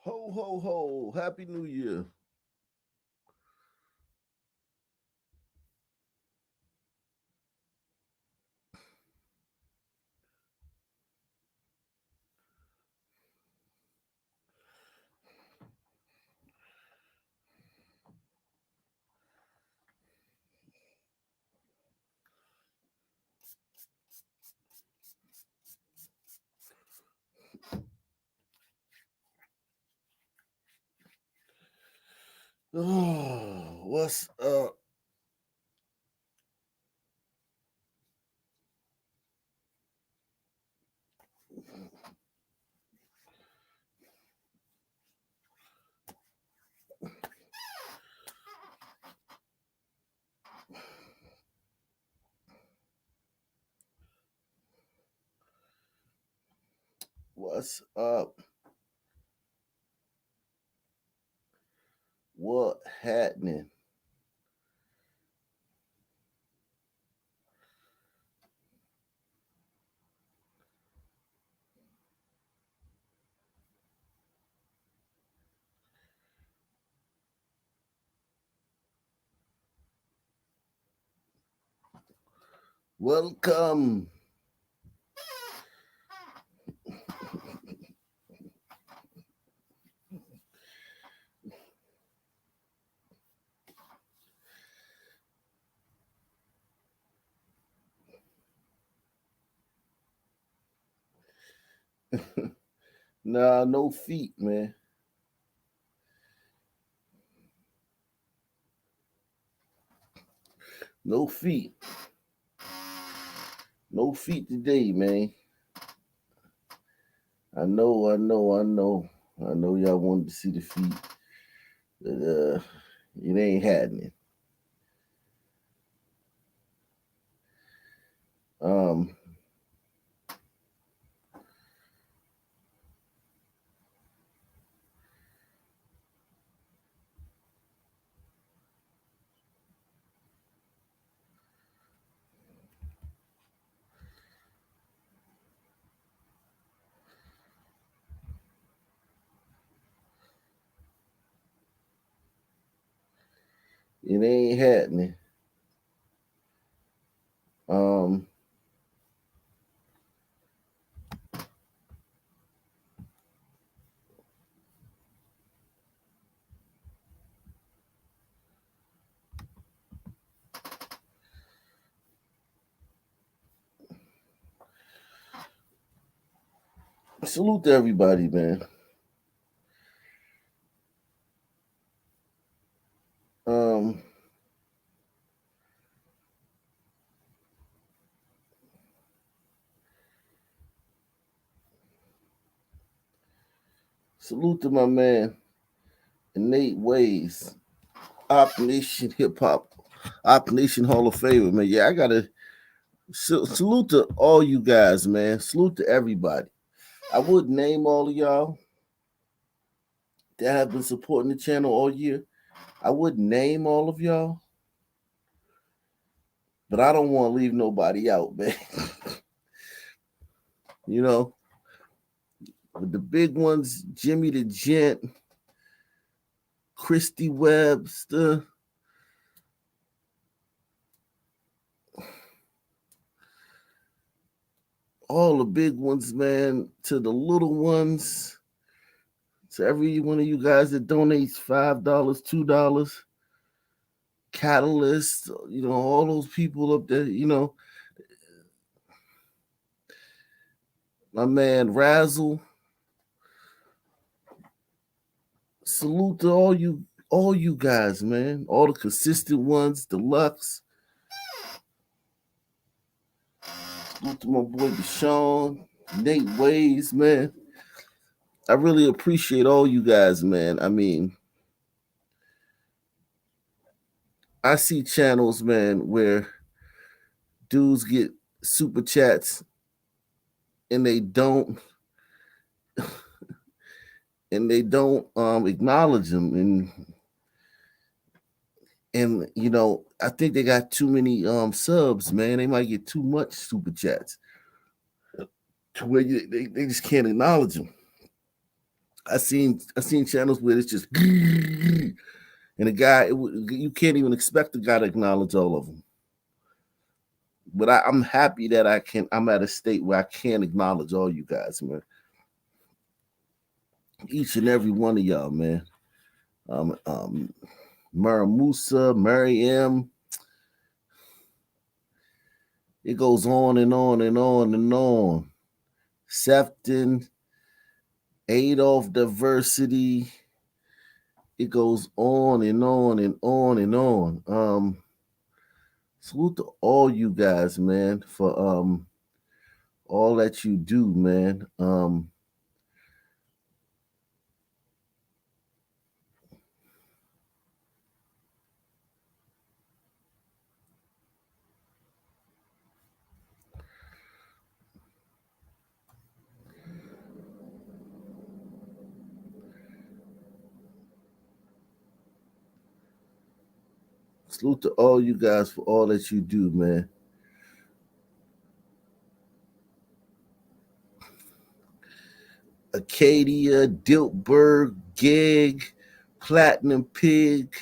Ho, ho, ho. Happy New Year. Oh, what's up? What's up? What happening? Welcome. Nah, no feet, man. No feet. No feet today, man. I know y'all wanted to see the feet, but it ain't happening. Um, it ain't happening. Um, Salute to everybody, man. Um, Salute to my man, Innate Ways, Op Nation Hip Hop, Op Nation Hall of Famer, man. Yeah, I gotta salute to all you guys, man. Salute to everybody. I would name all of y'all that have been supporting the channel all year. I would name all of y'all, but I don't want to leave nobody out, man. you know, with the big ones, Jimmy the Gent, Christy Webster, all the big ones, man, to the little ones, to every one of you guys that donates $5, $2, Catalyst, all those people up there, my man Razzle. Salute to all you guys, man. All the consistent ones, Deluxe. Salute to my boy Deshaun, Nate Ways, man. I really appreciate all you guys, man. I mean, I see channels, man, where dudes get super chats and they don't acknowledge them, and I think they got too many subs, man. They might get too much super chats to where they just can't acknowledge them. I seen channels where it's just and the guy you can't even expect the guy to acknowledge all of them. But I'm happy that I'm at a state where I can acknowledge all you guys, man. Each and every one of y'all, man. Um, um, Mara Musa, Mary M. It goes on and on and on and on. Sefton, Adolf Diversity. It goes on and on and on and on. Salute to all you guys, man, for all that you do, man. Salute to all you guys for all that you do, man. Acadia, Diltberg, Gig, Platinum Pig,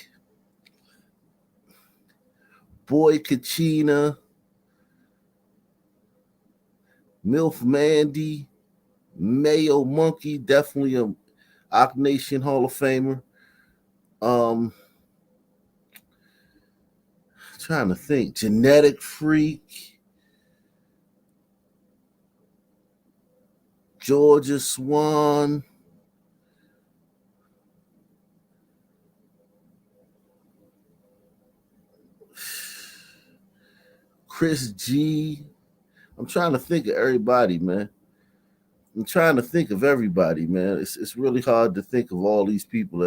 Boy Kachina, MILF Mandy, Mayo Monkey, definitely a Ock Nation Hall of Famer. Um, Trying to think. Genetic Freak, Georgia Swan, Chris G. I'm trying to think of everybody, man. I'm trying to think of everybody, man. It's really hard to think of all these people.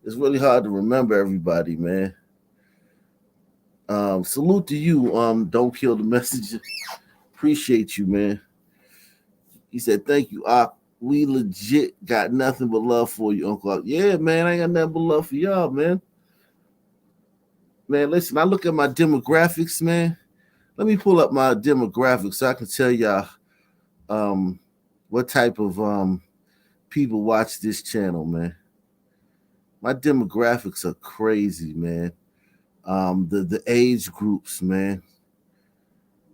It's really hard to remember everybody, man. Salute to you. Don't kill the messenger. Appreciate you, man. He said, "Thank you, Ak. We legit got nothing but love for you, Uncle Ak." Yeah, man. I ain't got nothing but love for y'all, man. Man, listen. I look at my demographics, man. Let me pull up my demographics so I can tell y'all um what type of people watch this channel, man. My demographics are crazy, man. The age groups, man.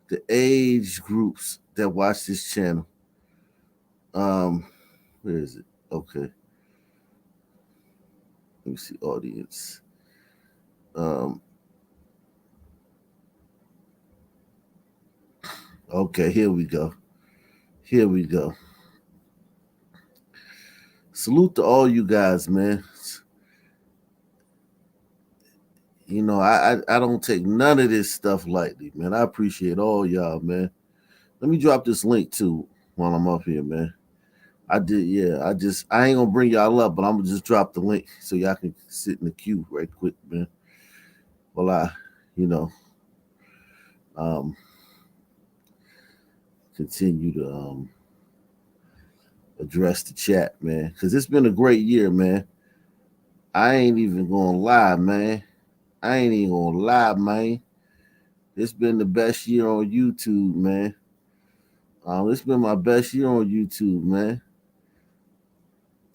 The age groups that watch this channel. Um, where is it? Okay, let me see audience. Um, okay, here we go. Here we go. Salute to all you guys, man. You know, I don't take none of this stuff lightly, man. I appreciate all y'all, man. Let me drop this link too while I'm up here, man. I did, yeah. I ain't gonna bring y'all up, but I'm gonna just drop the link so y'all can sit in the queue right quick, man. While you know, um, continue to address the chat, man, because it's been a great year, man. I ain't even gonna lie, man. I ain't even gonna lie, man. It's been the best year on YouTube, man. It's been my best year on YouTube, man.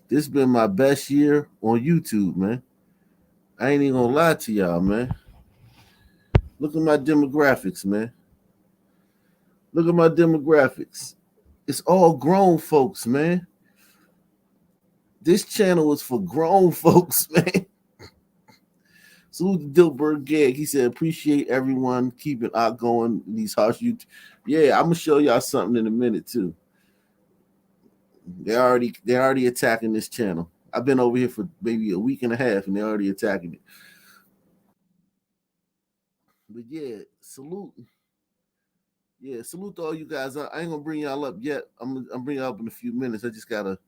This been my best year on YouTube, man. I ain't even gonna lie to y'all, man. Look at my demographics, man. Look at my demographics. It's all grown folks, man. This channel is for grown folks, man. Salute to Dilbert Gag. He said, appreciate everyone keeping outgoing these harsh YouTube. Yeah, I'm gonna show y'all something in a minute too. They're already attacking this channel. I've been over here for maybe a week and a half and they're already attacking it. But yeah, salute. Yeah, salute to all you guys. I ain't gonna bring y'all up yet. I'm bring y'all up in a few minutes. I just gotta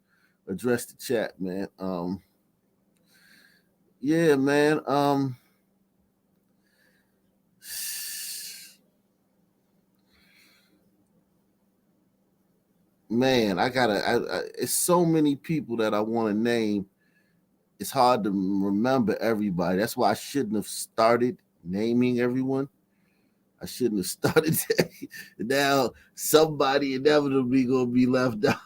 address the chat, man. Yeah, man. Man, it's so many people that I want to name. It's hard to remember everybody. That's why I shouldn't have started naming everyone. I shouldn't have started that. Now somebody inevitably gonna be left out.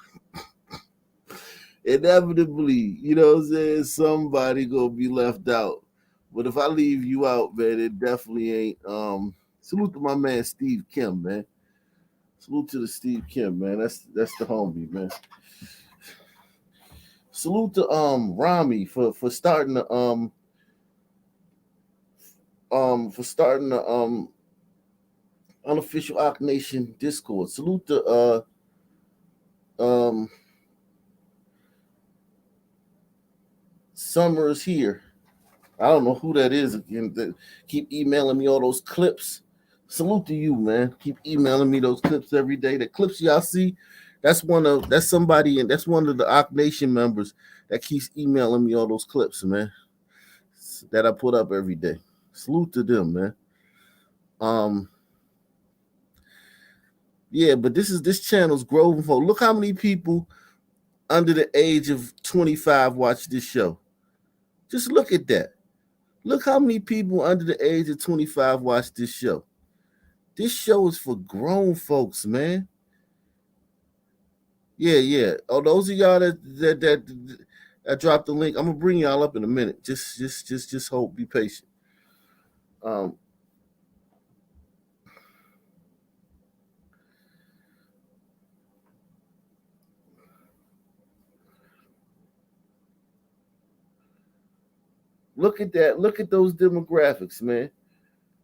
Inevitably, you know what I'm saying? Somebody gonna be left out. But if I leave you out, man, it definitely ain't. Salute to my man Steve Kim, man. Salute to the Steve Kim, man. That's the homie, man. Salute to Rami for starting the unofficial Ock Nation Discord. Salute to um Summers here. I don't know who that is again. That keep emailing me all those clips. Salute to you, man. Keep emailing me those clips every day. The clips y'all see, that's somebody, and that's one of the Ock Nation members that keeps emailing me all those clips, man. That I put up every day. Salute to them, man. Um, yeah, but this channel's growing for. Look how many people under the age of 25 watch this show. Just look at that. Look how many people under the age of 25 watch this show. This show is for grown folks, man. Yeah, yeah. Oh, those of y'all that dropped the link, I'm gonna bring y'all up in a minute. Just hold, be patient. Um, look at that. Look at those demographics, man.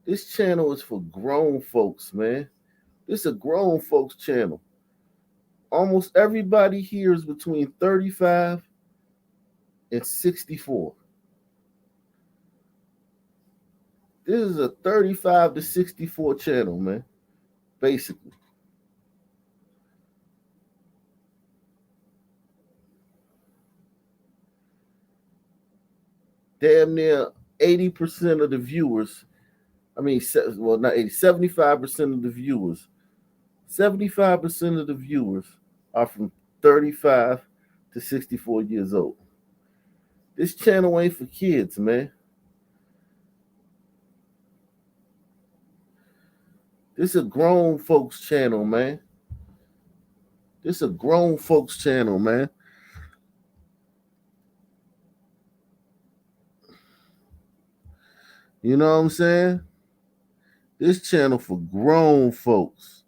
This channel is for grown folks, man. This is a grown folks channel. Almost everybody here is between 35 and 64. This is a 35 to 64 channel, man. Basically. Damn near 80% of the viewers, I mean, well, not 80, 75% of the viewers, 75% of the viewers are from 35 to 64 years old. This channel ain't for kids, man. This is a grown folks channel, man. This is a grown folks channel, man. You know what I'm saying? This channel for grown folks.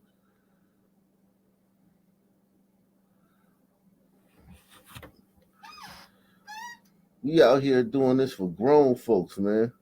We out here doing this for grown folks, man.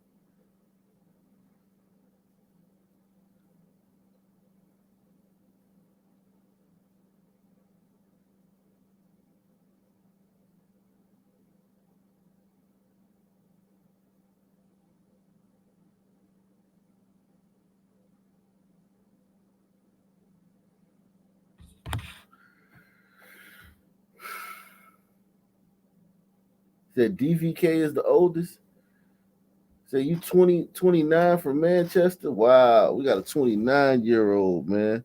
Said DVK is the oldest. Say you 29 from Manchester? Wow, we got a 29-year-old, man.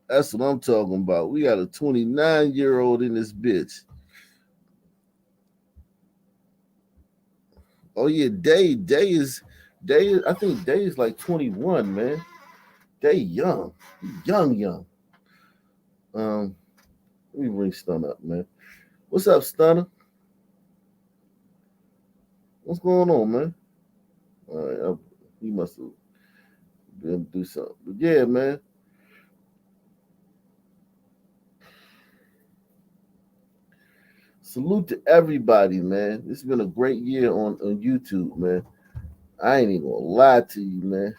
That's what I'm talking about. We got a 29-year-old in this bitch. Oh yeah, Day is I think Day is like 21, man. Day young. Young. Let me bring Stun up, man. What's up, Stunner? What's going on, man? All right, he must have been do something. But yeah, man. Salute to everybody, man. It's been a great year on YouTube, man. I ain't even gonna lie to you, man.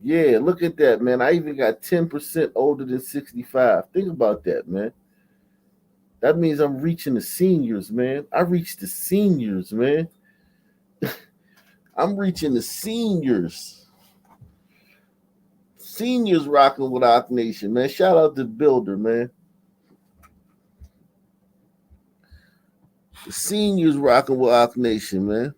Yeah, look at that, man. I even got 10% older than 65. Think about that, man. That means I'm reaching the seniors, man. I reached the seniors, man. I'm reaching the seniors. Seniors rocking with Ock Nation, man. Shout out to Builder, man. The seniors rocking with Ock Nation, man.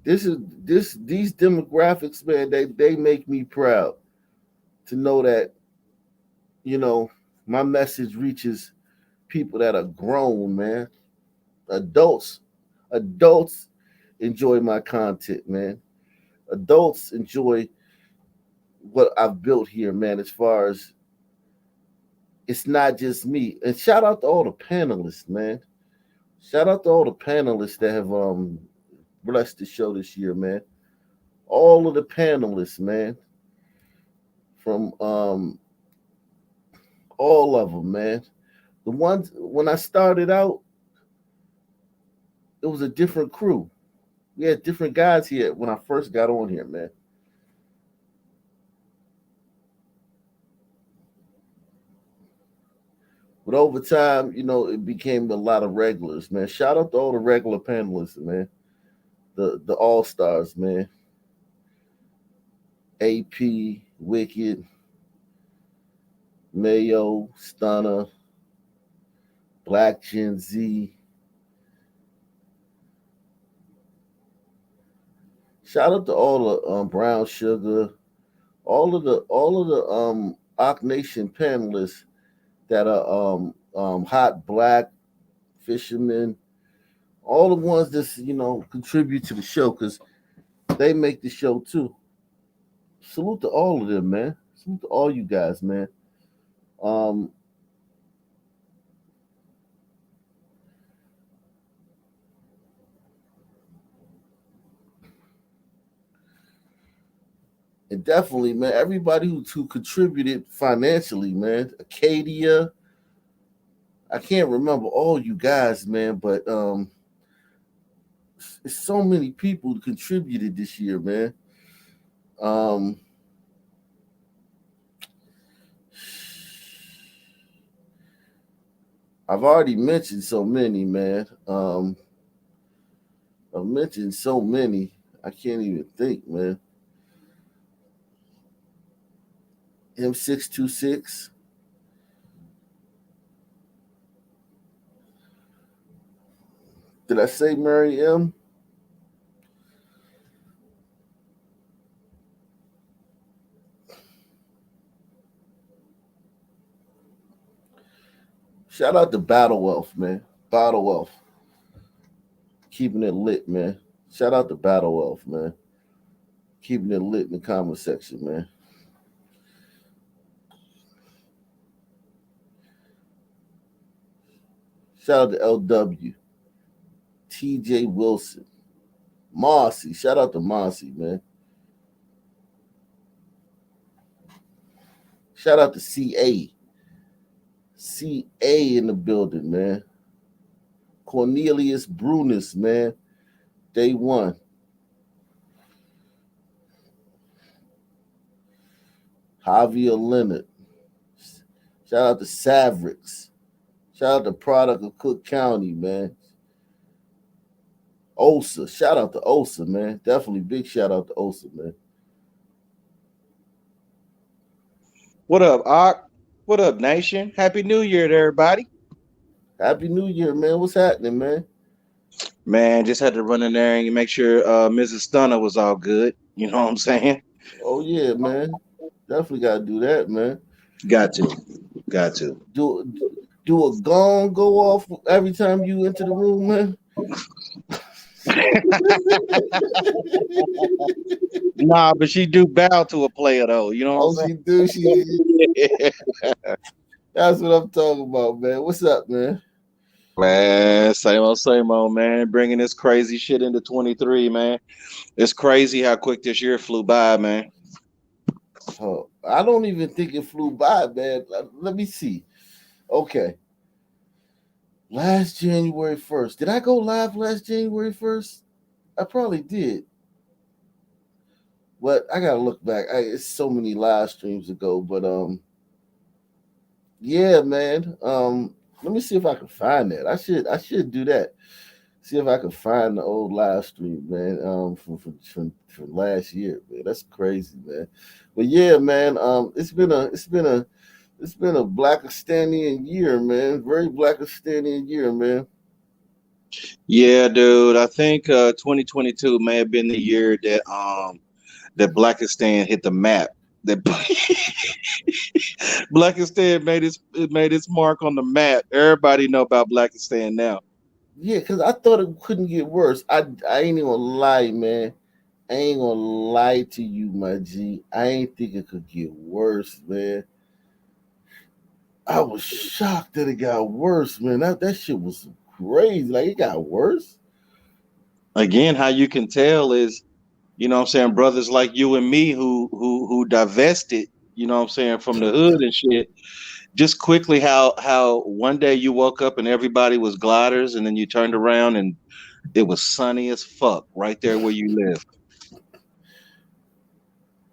This is this these demographics, man. They make me proud to know that you know my message reaches people that are grown, man. Adults, adults enjoy my content, man. Adults enjoy what I've built here, man. As far as it's not just me. And shout out to all the panelists, man. Shout out to all the panelists that have blessed the show this year, man. All of the panelists, man, from all of them, man. The ones when I started out, it was a different crew. We had different guys here when I first got on here, man. But over time, it became a lot of regulars, man. Shout out to all the regular panelists, man. The all stars, man. AP, Wicked, Mayo, Stunner, Black Gen Z. Shout out to all the Brown Sugar, all of the Ock Nation panelists that are Hot Black, Fishermen, all the ones that contribute to the show because they make the show too. Salute to all of them, man. Salute to all you guys, man. Um, and definitely, man, everybody who contributed financially, man. Acadia, I can't remember all you guys, man, but it's so many people who contributed this year, man. Um, I've already mentioned so many, man. I've mentioned so many. I can't even think, man. M626. Did I say Mary M? Shout out to Battle Wealth, man. Battle Wealth. Keeping it lit, man. Shout out to Battle Wealth, man. Keeping it lit in the comment section, man. Shout out to LW. TJ Wilson. Marcy. Shout out to Marcy, man. Shout out to CA. CA in the building, man. Cornelius Brunis, man. Day one. Javier Leonard. Shout out to Savrix. Shout out to Product of Cook County, man. Osa. Shout out to Osa, man. Definitely big shout out to Osa, man. What up, Ock? What up, Nation? Happy New Year to everybody. Happy New Year, man. What's happening, man? Man, just had to run in there and make sure Mrs. Stunner was all good. You know what I'm saying? Oh yeah, man. Definitely gotta do that, man. Got to. Got to. Do do a gong go off every time you enter the room, man? Nah, but she do bow to a player though. You know what Oh, I'm she do. She. saying? That's what I'm talking about, man. What's up, man? Man, same old, man. Bringing this crazy shit into 23, man. It's crazy how quick this year flew by, man. Oh, I don't even think it flew by, man. Let me see. Okay, last January 1st. Did I go live last January 1st? I probably did, but I gotta look back. It's so many live streams ago, but yeah, man. Let me see if I can find that. I should do that. see if I can find the old live stream, man. From last year, man. That's crazy, man. But yeah, man. It's been a Blakistanian year, man. Very Blakistanian year, man. Yeah, dude. I think 2022 may have been the year that Blakistan hit the map. That Blakistan made its mark on the map. Everybody know about Blakistan now. Yeah, cause I thought it couldn't get worse. I ain't even gonna lie, man. I ain't gonna lie to you, my G. I ain't think it could get worse, man. I was shocked that it got worse, man. That shit was crazy. Like it got worse. Again, how you can tell is, what I'm saying, brothers like you and me who divested, what I'm saying, from the hood and shit. Just quickly, how one day you woke up and everybody was gliders, and then you turned around and it was sunny as fuck right there where you live.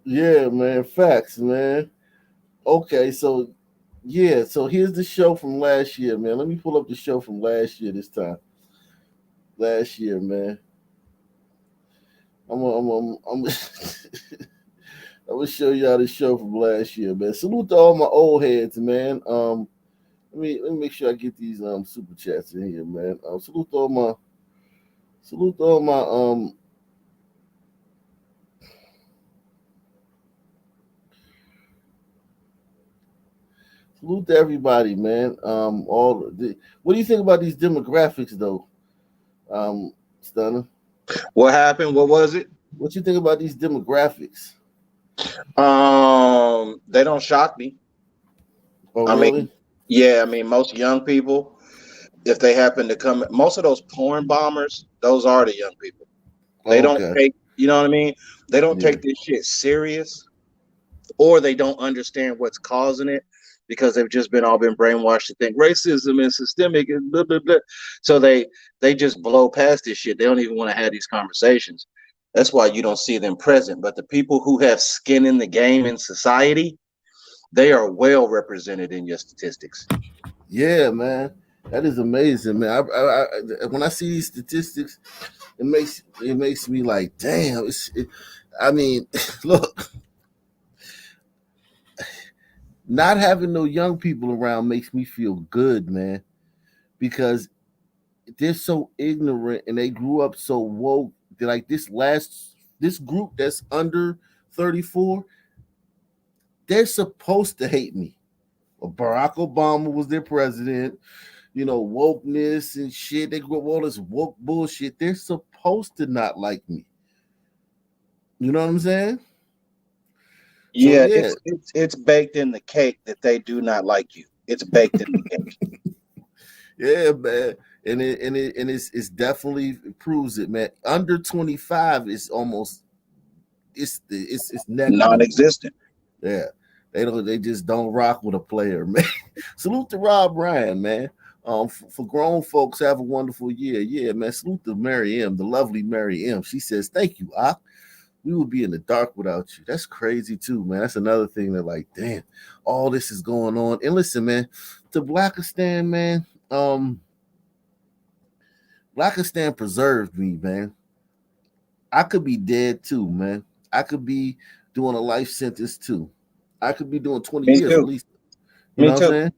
Yeah, man. Facts, man. Okay, so yeah, so here's the show from last year, man. Let me pull up the show from last year this time. Last year, man. I'm I'm gonna show y'all the show from last year, man. Salute to all my old heads, man. Let me make sure I get these super chats in here, man. Salute to all my salute to everybody, man. What do you think about these demographics though? Stunner. What happened? What was it? What you think about these demographics? They don't shock me. Oh I mean, really? yeah, I mean, most young people, if they happen to come, most of those porn bombers, those are the young people. They Oh, don't okay. take, you know what I mean? They don't Yeah. take this shit serious, or they don't understand what's causing it because they've just been all been brainwashed to think racism is systemic and blah blah blah. So they just blow past this shit. They don't even want to have these conversations. That's why you don't see them present. But the people who have skin in the game in society, they are well represented in your statistics. Yeah, man. That is amazing, man. When I see these statistics, it makes me like, damn. I mean, look, not having no young people around makes me feel good, man, because they're so ignorant and they grew up so woke. They're like this group that's under 34, they're supposed to hate me. Well, Barack Obama was their president. Wokeness and shit. They grew up with all this woke bullshit. They're supposed to not like me. You know what I'm saying? So Yeah, yeah, it's baked in the cake that they do not like you. It's baked in the cake. yeah, man. And it's definitely it proves it, man. Under 25 is almost it's negligible. Non-existent. Yeah. They just don't rock with a player, man. Salute to Rob Ryan, man. For grown folks, have a wonderful year. Yeah, man. Salute to Mary M, the lovely Mary M. She says, "Thank you, Ak. We would be in the dark without you." That's crazy too, man. That's another thing that, like, damn, all this is going on. And listen, man, to Blakistan, man, Blakistan preserved me, man. I could be dead too, man. I could be doing a life sentence too. I could be doing 20 Me years at too. least. You know Me what I'm too. saying?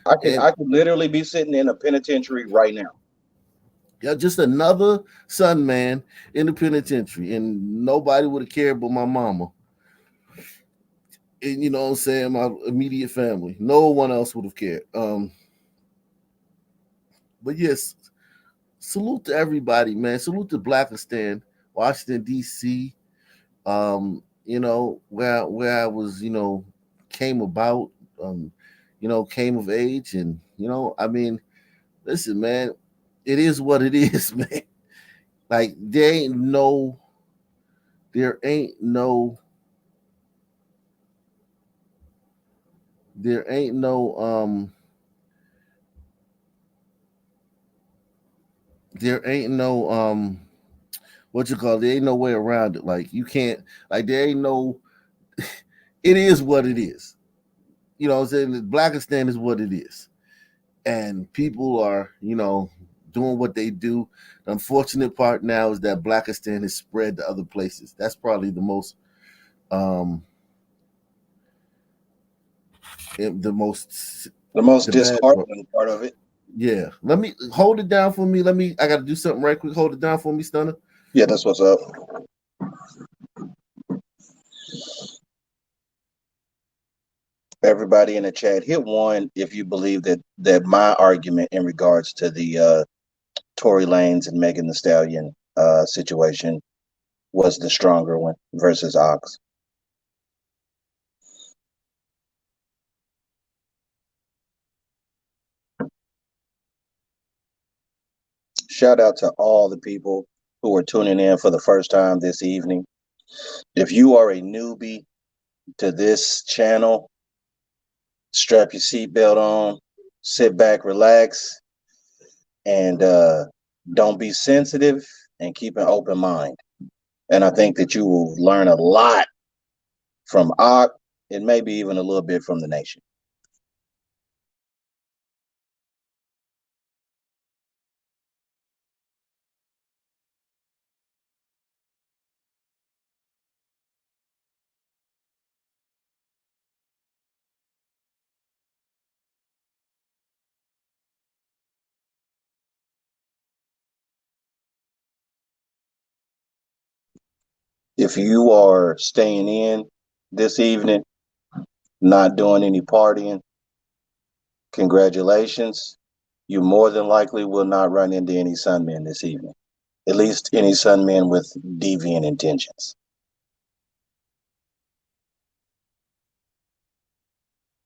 I could And I could literally be sitting in a penitentiary right now. yeah, just another son, man, in the penitentiary, and nobody would have cared but my mama. And you know what I'm saying, my immediate family. No one else would have cared. But yes, salute to everybody, man. Salute to Blakistan, Washington D.C. Where I was, came about, came of age, and I mean, listen, man, it is what it is, man. Like there ain't no, there ain't no, there ain't no, what you call it? There ain't no way around it. Like you can't, like there ain't no. It is what it is. You know what I'm saying? Blakistan is what it is, and people are, doing what they do. The unfortunate part now is that Blakistan has spread to other places. That's probably the most um the most The most the bad part. disheartening part of it. Yeah. Let me hold it down for me. I gotta do something right quick. Hold it down for me, Stunner. Yeah, that's what's up. Everybody in the chat, hit one if you believe that my argument in regards to the Tory Lanez and Megan Thee Stallion situation was the stronger one versus Ox. Shout out to all the people who are tuning in for the first time this evening. If you are a newbie to this channel, strap your seatbelt on, sit back, relax, and don't be sensitive and keep an open mind. And I think that you will learn a lot from Ock and maybe even a little bit from the nation. If you are staying in this evening, not doing any partying, congratulations. You more than likely will not run into any sunmen this evening. At least any sunmen with deviant intentions.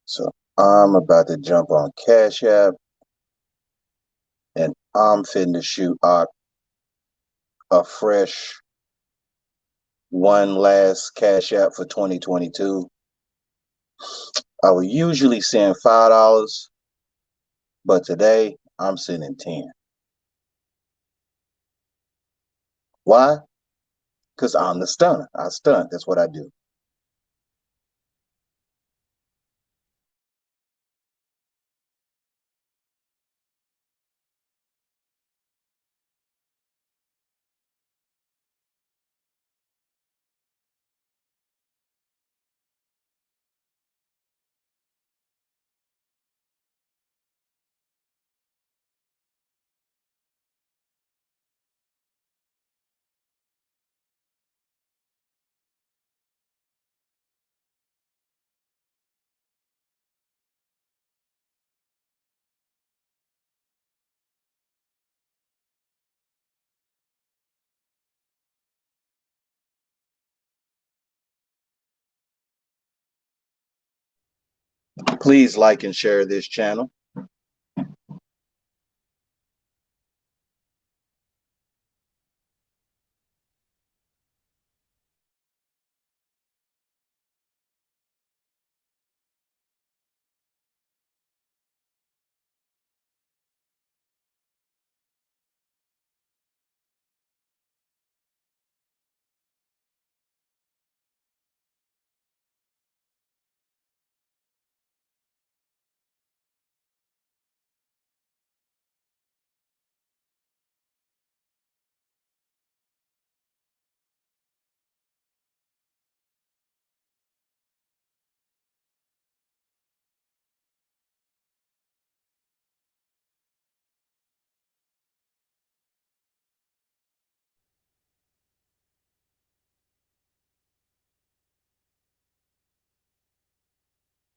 So I'm about to jump on Cash App and I'm finna shoot out a fresh one last Cash App for 2022. I would usually send $5, but today I'm sending 10. Why? Because I'm the stunner. I stunt. That's what I do. Please like and share this channel.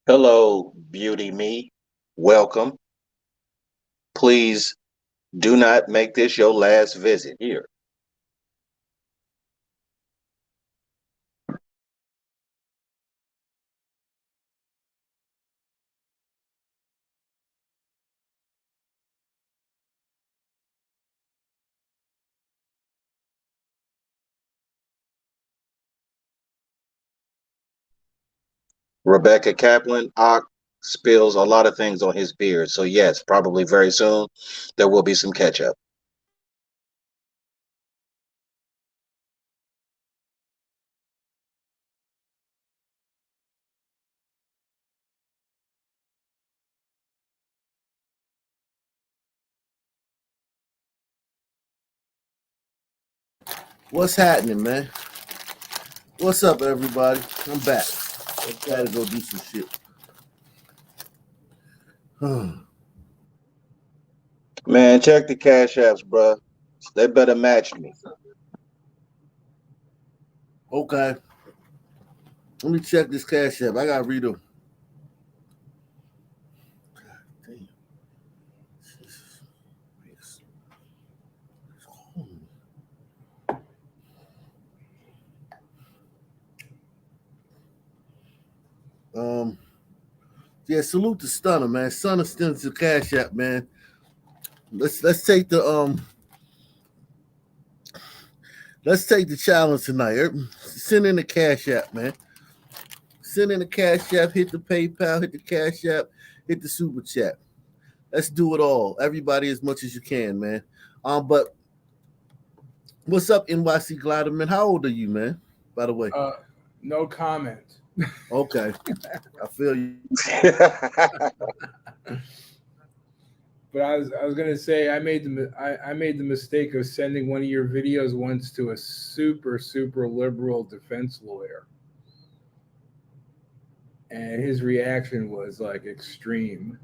Hello, beauty me. Welcome. Please do not make this your last visit here. Rebecca Kaplan, Ock spills a lot of things on his beard. So yes, probably very soon there will be some catch up. What's happening, man? What's up, everybody? I'm back. Gotta go do some shit. Man, check the cash apps, bro. They better match me. Okay. Let me check this cash app. I gotta read them. Yeah, salute to Stunner, man. Stunner sends the cash app, man. Let's take the challenge tonight. Send in the cash app, man. Send in the cash app, hit the PayPal, hit the cash app, hit the super chat. Let's do it all. Everybody as much as you can, man. But what's up, NYC Glider, man? How old are you, man? By the way. No comment. Okay. I feel you. But I was gonna say I made the mistake of sending one of your videos once to a super liberal defense lawyer, and his reaction was like extreme.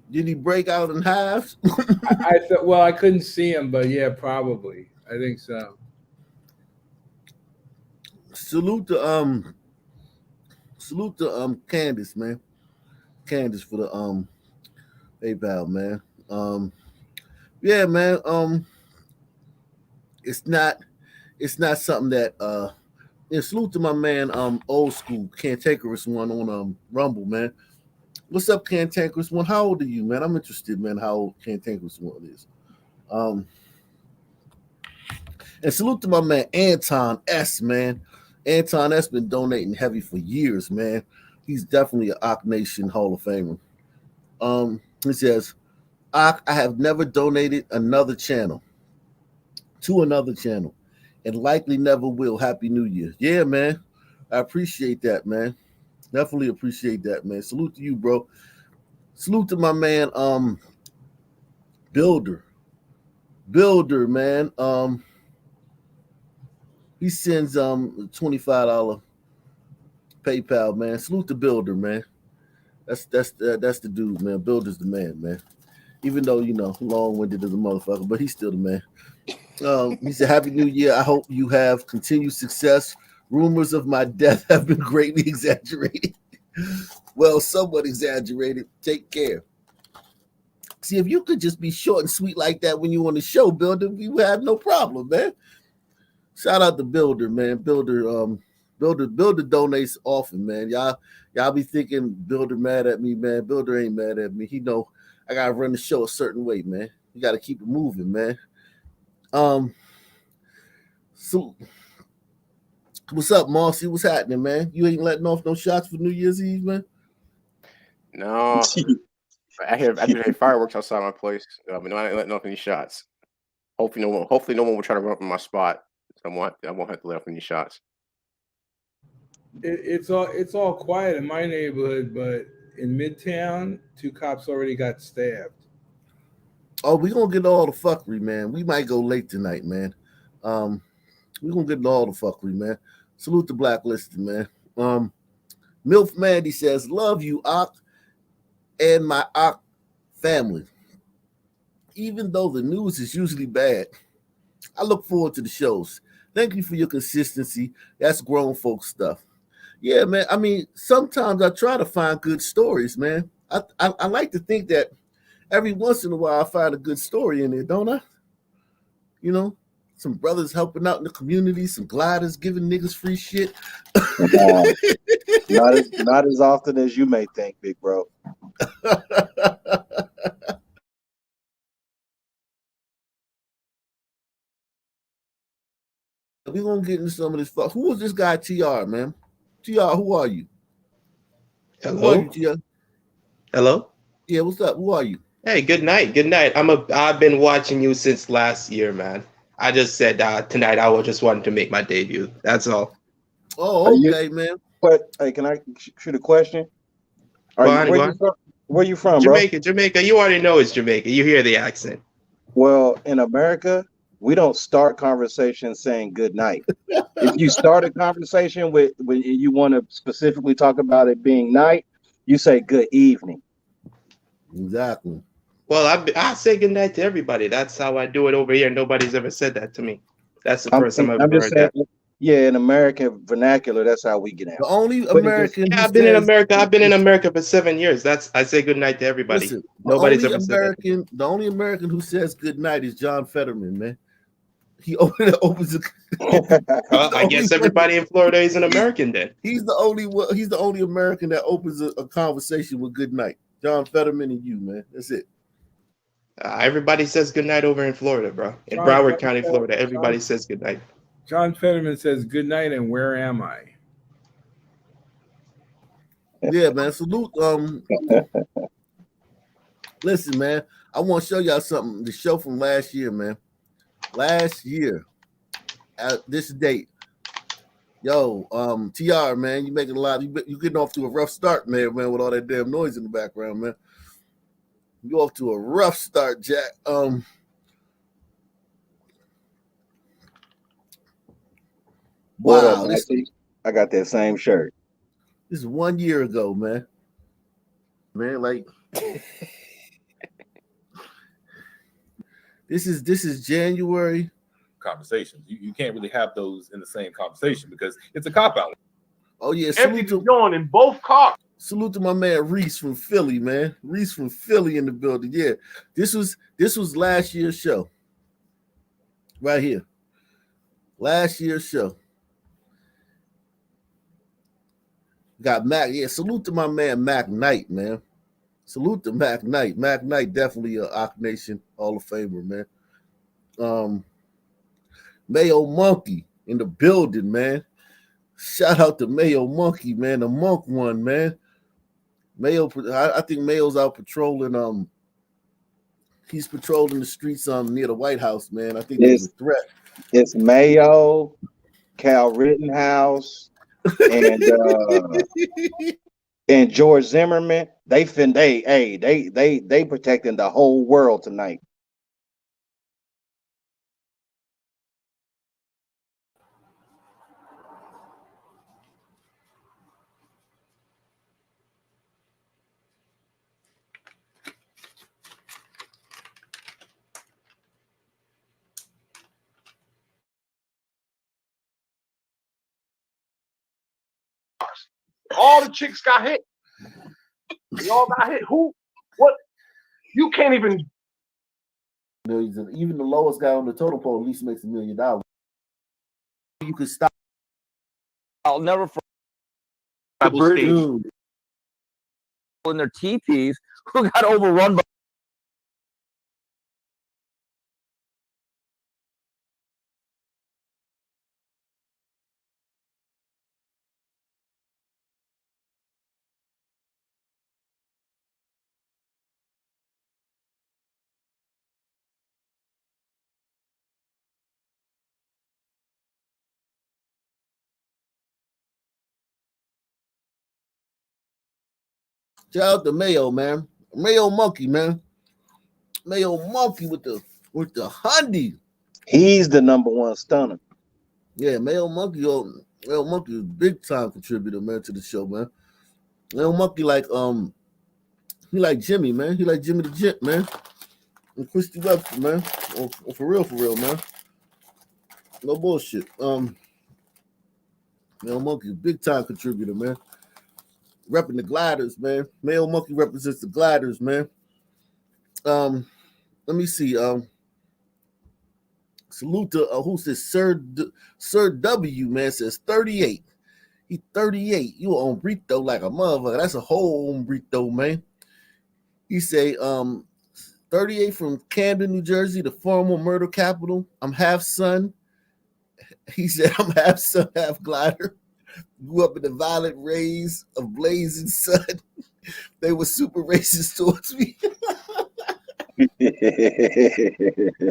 Did he break out in hives? I thought, well, I couldn't see him, but yeah, probably. I think so. Salute to Candace, man. Candace for the PayPal, man. Yeah, man. It's not something that salute to my man old school cantankerous one on Rumble, man. What's up, cantankerous one? How old are you, man? I'm interested, man, how old cantankerous one is. And salute to my man Anton S, man. Anton S been donating heavy for years, man. He's definitely an Ock Nation Hall of Famer. He says, I have never donated to another channel, and likely never will. Happy New Year. Yeah, man. I appreciate that, man. Definitely appreciate that, man. Salute to you, bro. Salute to my man, Builder, man. He sends $25 PayPal, man. Salute to Builder, man. That's the dude, man. Builder's the man, man. Even though, long-winded as a motherfucker, but he's still the man. He said, Happy New Year. I hope you have continued success. Rumors of my death have been greatly exaggerated. Well, somewhat exaggerated. Take care. See, if you could just be short and sweet like that when you on the show, Builder, we would have no problem, man. Shout out to Builder, man. Builder donates often, man. Y'all be thinking Builder mad at me, man. Builder ain't mad at me. He know I gotta run the show a certain way, man. You gotta keep it moving, man. So what's up, Marcy? What's happening, man? You ain't letting off no shots for New Year's Eve, man? No. I just hear fireworks outside my place. But no, I ain't letting off any shots. Hopefully no one will try to run up in my spot. So I won't have to let off any shots. It's all quiet in my neighborhood, but in Midtown, 2 cops already got stabbed. Oh, we gonna get all the fuckery, man. We might go late tonight, man. We gonna get all the fuckery, man. Salute the Blacklisted, man. MILF Mandy says, love you, Ock, and my Ock family. Even though the news is usually bad, I look forward to the shows. Thank you for your consistency. That's grown folks stuff. Yeah, man. I mean, sometimes I try to find good stories, man. I like to think that every once in a while I find a good story in there, don't I? Some brothers helping out in the community, some gliders giving niggas free shit. Not as often as you may think, big bro. We're gonna get into some of this fuck. Who is this guy, TR, man? TR, who are you? Hello. Who are you, TR? Hello. Yeah, what's up? Who are you? Hey, good night. Good night. I've been watching you since last year, man. I just said tonight I just wanted to make my debut. That's all. Oh, okay, man. But hey, can I shoot a question? Where you from, Jamaica. You already know it's Jamaica. You hear the accent. Well, in America, we don't start conversations saying good night. If you start a conversation with when you want to specifically talk about it being night, you say good evening. Exactly. Well, I say goodnight to everybody. That's how I do it over here. Nobody's ever said that to me. That's the first time I've I'm ever just heard saying, that. yeah, in American vernacular, that's how we get out. The only But it just American Yeah, who I've been in says America. I've been in America for 7 years. I say goodnight to everybody. listen, Nobody's ever said that. The only American who says good night is John Fetterman, man. He opens the, Well, I guess everybody in Florida is an American then. he's the only one. He's the only American that opens a conversation with good night. John Fetterman and you, man. That's it. Everybody says goodnight over in Florida, bro. In John Broward Fetterman- County, Florida, everybody John- says goodnight. John Fetterman says, "Good night, and where am I?" Yeah, man. Salute. Listen, man. I want to show y'all something. The show from last year, man. Last year, at this date. Yo, TR, man, you making a lot. You getting off to a rough start, man, with all that damn noise in the background, man. You off to a rough start, Jack. What up, Wow, Mikey? I got that same shirt. this is 1 year ago, man. Man, like this is January. Conversations. You can't really have those in the same conversation because it's a cop out. Oh yeah, Empty the joint in both cars. salute to my man Reese from Philly, man. Reese from Philly in the building. Yeah, this was last year's show. Right here. Last year's show. Got Mac. Yeah, salute to my man Mac Knight, man. Salute to Mac Knight. Mac Knight definitely a Ock Nation Hall of Famer, man. Mayo Monkey in the building, man. Shout out to Mayo Monkey, man. The Monk one, man. Mayo, I think Mayo's out patrolling. He's patrolling the streets near the White House, man. I think there's a threat. It's Mayo, Cal Rittenhouse, and and George Zimmerman. They protecting the whole world tonight. All the chicks got hit. They all got hit. Who? What? You can't even. Even the lowest guy on the totem pole at least makes $1 million. You could stop. I'll never Dude, in their teepees who got overrun by Shout out to Mayo, man. Mayo Monkey, man. Mayo Monkey with the Hyundai. He's the #1 stunner. Yeah, Mayo Monkey is a big time contributor, man, to the show, man. Mayo Monkey he like Jimmy, man. He like Jimmy the Gent, man. And Christy Webster, man. For real, man. No bullshit. Mayo Monkey, big time contributor, man. Repping the Gliders, man. Mayo Monkey represents the Gliders, man. Let me see. Salute to who says Sir W, man, says 38. He 38. You on Brito like a motherfucker. That's a whole on Brito, man. He say 38 from Camden, New Jersey, the former murder capital. I'm half son. He said I'm half son, half glider. Grew up in the violent rays of blazing sun. They were super racist towards me.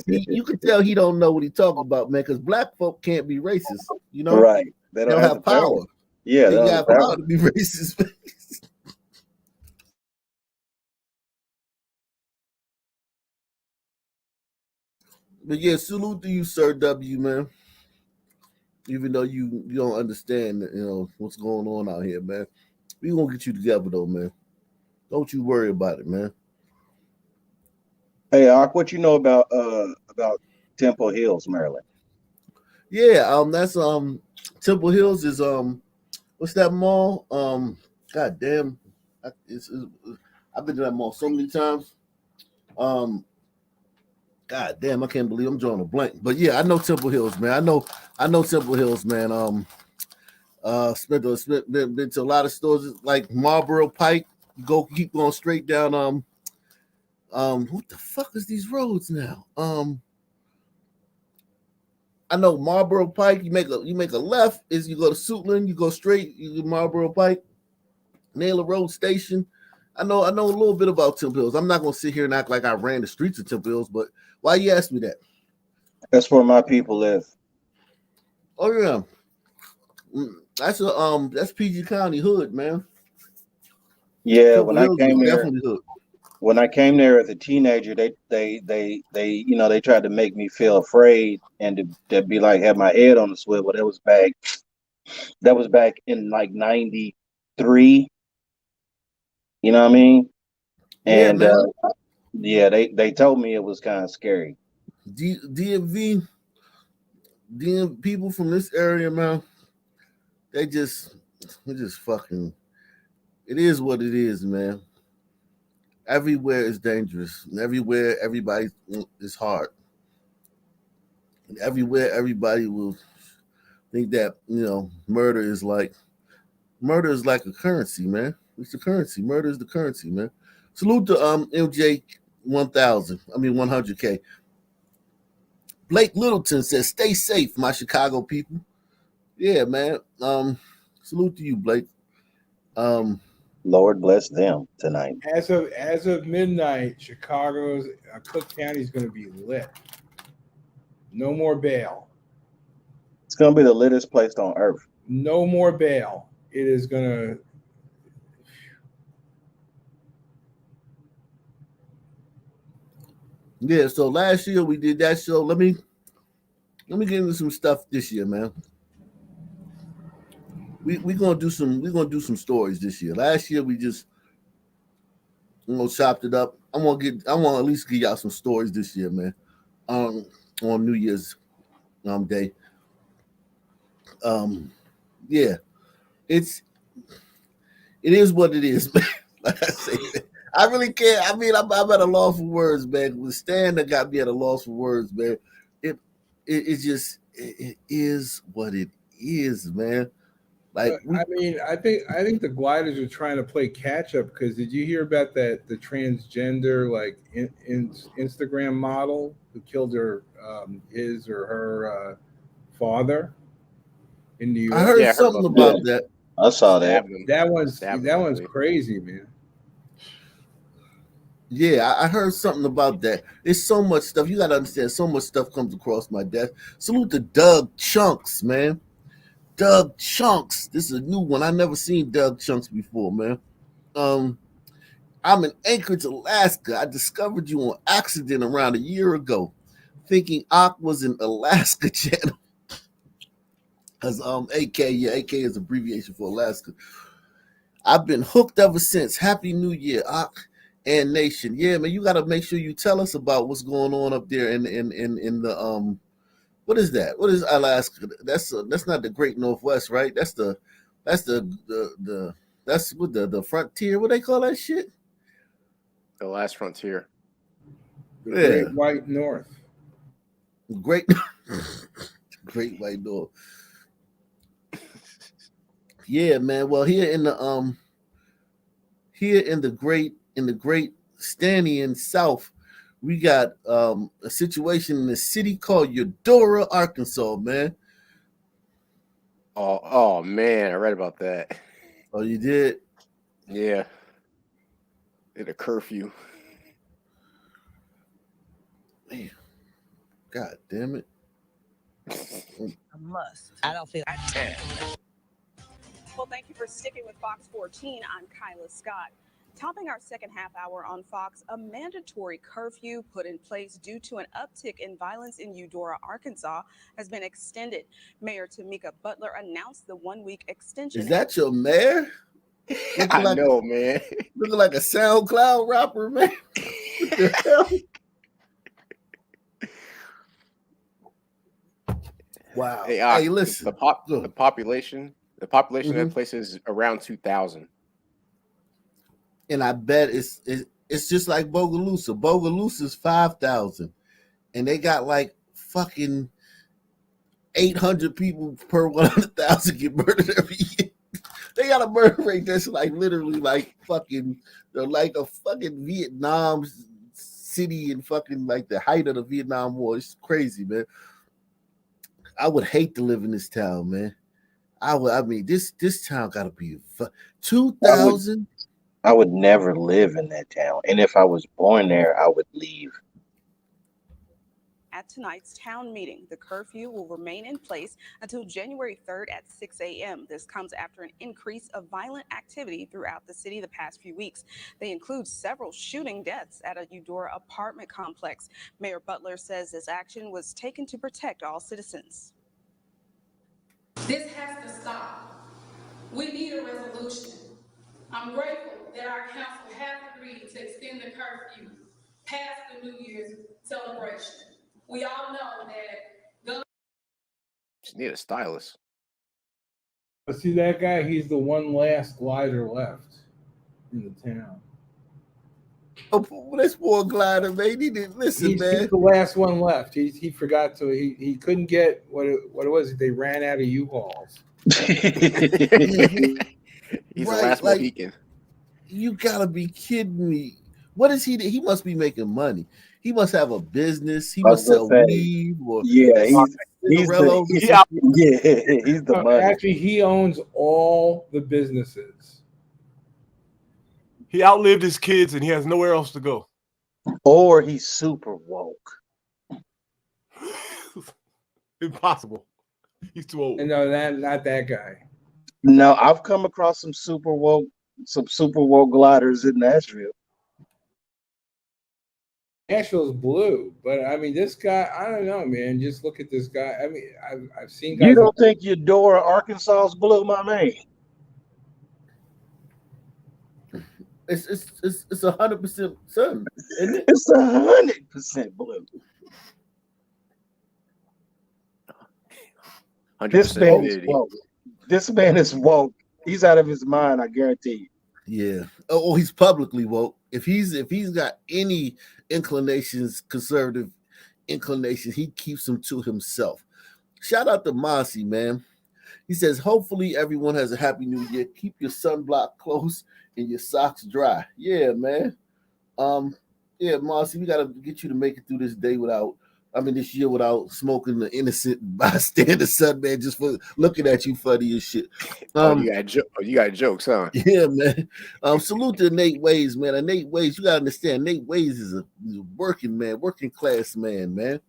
You can tell he don't know what he talking about, man, because black folk can't be racist. You know, Right? They don't have power. Yeah, They don't got power to be racist. But yeah, salute to you, Sir W, man. Even though you don't understand, what's going on out here, man. We gonna get you together though, man. Don't you worry about it, man. Hey, Ark, what you know about Temple Hills, Maryland? Yeah, that's Temple Hills is what's that mall? God damn, I've been to that mall so many times. God damn, I can't believe I'm drawing a blank. But yeah, I know Temple Hills, man. I know Temple Hills, man. Been to a lot of stores like Marlboro Pike. Keep going straight down. What the fuck is these roads now? I know Marlboro Pike. You make a left. Is you go to Suitland. You go straight. You go Marlboro Pike, Naylor Road Station. I know a little bit about Temple Hills. I'm not gonna sit here and act like I ran the streets of Temple Hills, but why you ask me that? That's where my people live. Oh yeah, that's PG County hood, man. Yeah, Temple Hills is definitely hood. When I came there as a teenager, they tried to make me feel afraid and to be like have my head on the swivel. That was back in like '93. You know what I mean? Yeah, And man. yeah, they told me it was kind of scary. DMV people from this area, man, they just fucking. It is what it is, man. Everywhere is dangerous, and everywhere everybody is hard, and everywhere everybody will think that murder is like a currency, man. It's a currency. Murder is the currency, man. Salute to MJ 1000. I mean 100K. Blake Littleton says, "Stay safe, my Chicago people." Yeah, man. Salute to you, Blake. Lord bless them tonight. As of midnight, Chicago's Cook County is going to be lit. No more bail. It's gonna be the littest place on earth. No more bail. It is going to. Yeah. So last year we did that show. Let me get into some stuff this year, man. We're gonna do some stories this year. Last year we just chopped it up. I want to at least give y'all some stories this year, man. On New Year's day. Yeah, it is what it is, man. Like I say, I really can't. I mean, I'm at a loss for words, man. With Stan that got me at a loss for words, man. It is what it is, man. Like I think the gliders are trying to play catch up because did you hear about the transgender Instagram model who killed his or her father in New York? I heard something about that. I saw that. That one's crazy, man. Yeah, I heard something about that. There's so much stuff. You got to understand, so much stuff comes across my desk. Salute to Doug Chunks, man. Doug Chunks. This is a new one. I never seen Doug Chunks before, man. I'm in Anchorage, Alaska. I discovered you on accident around a year ago, thinking Ak was an Alaska channel. Because AK is abbreviation for Alaska. I've been hooked ever since. Happy New Year, Ak and Nation. Yeah, man, you got to make sure you tell us about what's going on up there in the what is that? What is Alaska? That's not the Great Northwest, right? That's the frontier. What they call that shit? The last frontier. The Great White North. Great White North. Yeah, man. Well, here in the great Stanian South, we got a situation in a city called Eudora, Arkansas, man. Oh man, I read about that. Oh, you did? Yeah. Did a curfew. Man. God damn it. A must. I don't feel like 10. Well, thank you for sticking with Fox 14. I'm Kyla Scott. Topping our second half hour on Fox, a mandatory curfew put in place due to an uptick in violence in Eudora, Arkansas, has been extended. Mayor Tamika Butler announced the 1-week extension. Is that your mayor? I know, man. Looking like a SoundCloud rapper, man. What the hell? Wow. Hey, listen. The population of that place is around 2,000. And I bet it's just like Bogalusa. Bogalusa's 5,000, and they got like fucking 800 people per 100,000 get murdered every year. They got a murder rate that's like literally like fucking, they're like a fucking Vietnam city and fucking like the height of the Vietnam War. It's crazy, man. I would hate to live in this town, man. I mean, this town got to be 2,000. I would never live in that town. And if I was born there, I would leave. At tonight's town meeting, the curfew will remain in place until January 3rd at 6 a.m. This comes after an increase of violent activity throughout the city the past few weeks. They include several shooting deaths at a Eudora apartment complex. Mayor Butler says this action was taken to protect all citizens. This has to stop. We need a resolution. I'm grateful that our council has agreed to extend the curfew past the New Year's celebration. We all know that guns. Just need a stylist. See that guy? He's the one last glider left in the town. Oh, this poor glider, man. He didn't listen, man. He's the last one left. He forgot to. He couldn't get what it was. They ran out of U-Hauls. He's the last Mohican. You gotta be kidding me. What is he? He must be making money. He must have a business. He must sell weed. Or yeah, he's the money. Actually, he owns all the businesses. He outlived his kids and he has nowhere else to go. Or he's super woke. Impossible. He's too old. No, not that guy. No, I've come across some super woke gliders in Nashville. Nashville's blue, but I mean, this guy, I don't know, man. Just look at this guy. I mean, I've seen guys. You don't think Eudora, Arkansas is blue, my man? It's 100% sun, isn't it? It's 100% blue. 100%. This man is woke. He's out of his mind, I guarantee you. Yeah. Oh, he's publicly woke. If he's got any conservative inclinations, he keeps them to himself. Shout out to Mossy, man. He says, hopefully everyone has a happy new year. Keep your sunblock close and your socks dry. Yeah, man. Yeah, Mossy, we gotta get you to make it through this year without smoking the innocent bystander son, man, just for looking at you funny and shit. You got jokes, huh? Yeah, man. Salute to Nate Ways, man. And Nate Ways, you gotta understand, Nate Ways is a working class man, man.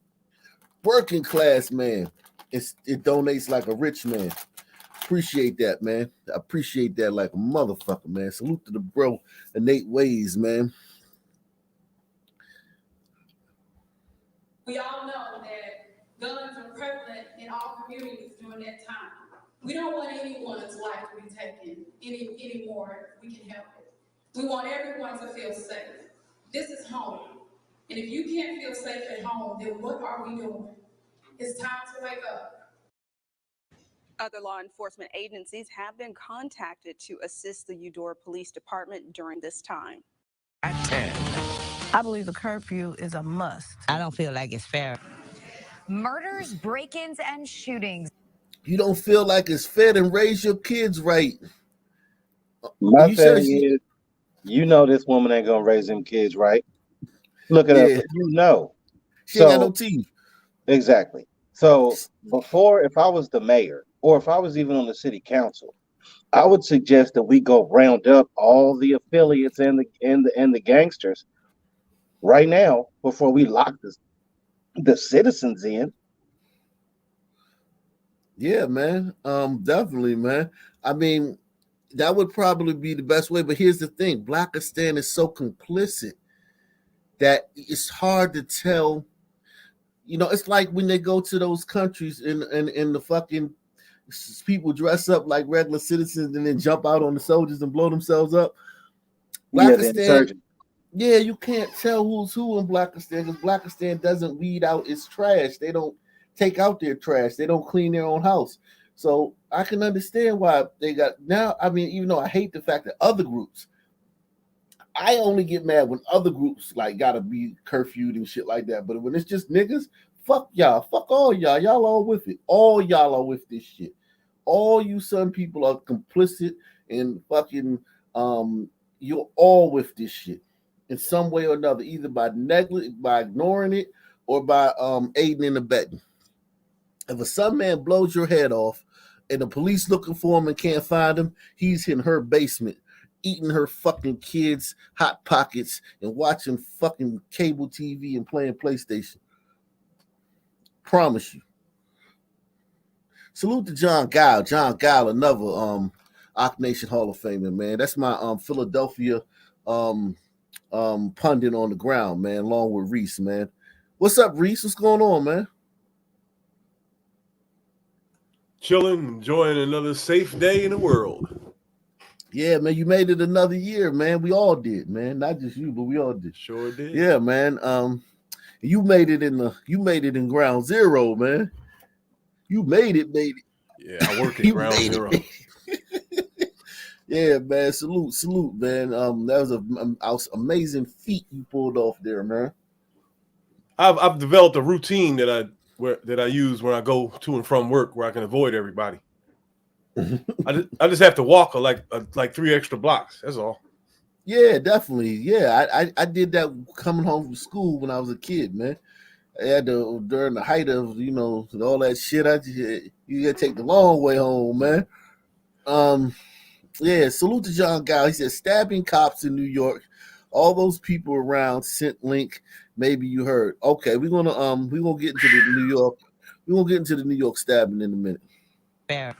Working class man. It donates like a rich man. Appreciate that, man. I appreciate that like a motherfucker, man. Salute to the bro, Nate Ways, man. We all know that guns are prevalent in all communities during that time. We don't want anyone's life to be taken anymore if we can help it. We want everyone to feel safe. This is home. And if you can't feel safe at home, then what are we doing? It's time to wake up. Other law enforcement agencies have been contacted to assist the Eudora Police Department during this time. At 10. I believe the curfew is a must. I don't feel like it's fair. Murders, break-ins, and shootings. You don't feel like it's fair, then raise your kids right. My thing is, you know this woman ain't gonna raise them kids right. Look at her, you know. She ain't got no teeth. Exactly. So before, if I was the mayor or if I was even on the city council, I would suggest that we go round up all the affiliates and the gangsters right now before we lock the citizens in. Yeah, man. Definitely, man. I mean, That would probably be the best way. But here's the thing: Blakistan is so complicit that it's hard to tell. You know, it's like when they go to those countries and the fucking people dress up like regular citizens and then jump out on the soldiers and blow themselves up. Yeah, the Blakistan, insurgent. yeah, you can't tell who's who in Blakistan because Blakistan doesn't weed out its trash. They don't take out their trash. They don't clean their own house. So I can understand why they got now. I mean, even though I hate the fact that other groups, I only get mad when other groups like gotta be curfewed and shit like that. But when it's just niggas, fuck y'all, fuck all y'all. Y'all all with it. All y'all are with this shit. All you son people are complicit in fucking you're all with this shit in some way or another, either by by ignoring it or by aiding and abetting. If a son man blows your head off and the police looking for him and can't find him, he's in her basement eating her fucking kids' hot pockets and watching fucking cable TV and playing PlayStation. Promise you. Salute to John Guile. John Guile, another Ock Nation Hall of Famer, man. That's my Philadelphia pundit on the ground, man, along with Reese, man. What's up, Reese? What's going on, man? Chilling, enjoying another safe day in the world. Yeah, man, you made it another year, man. We all did, man. Not just you, but we all did. Sure did. Yeah, man. You made it in ground zero, man. You made it. Yeah, I work at ground zero. Yeah, man. Salute, man. That was an amazing feat you pulled off there, man. I've developed a routine that I use when I go to and from work, where I can avoid everybody. I just have to walk like 3 extra blocks. That's all. Yeah, definitely. Yeah, I did that coming home from school when I was a kid, man. I had to, during the height of all that shit. You gotta take the long way home, man. Yeah. Salute to John Guile. He said stabbing cops in New York. All those people around sent link. Maybe you heard. Okay, we're gonna get into the New York. We're gonna get into the New York stabbing in a minute. Fair.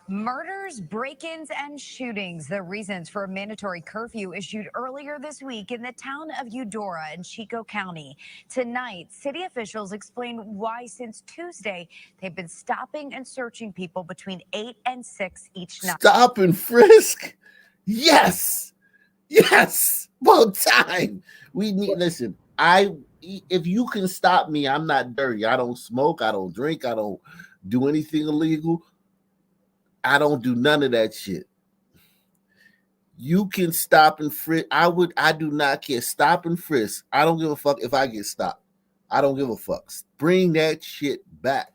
Murders, break-ins, and shootings. The reasons for a mandatory curfew issued earlier this week in the town of Eudora in Chico County. Tonight, city officials explain why since Tuesday they've been stopping and searching people between 8 and 6 each night. Stop and frisk? Yes. About time. We need. Listen, if you can stop me, I'm not dirty. I don't smoke. I don't drink. I don't do anything illegal. I don't do none of that shit. You can stop and frisk. I do not care. Stop and frisk. I don't give a fuck if I get stopped. I don't give a fuck. Bring that shit back.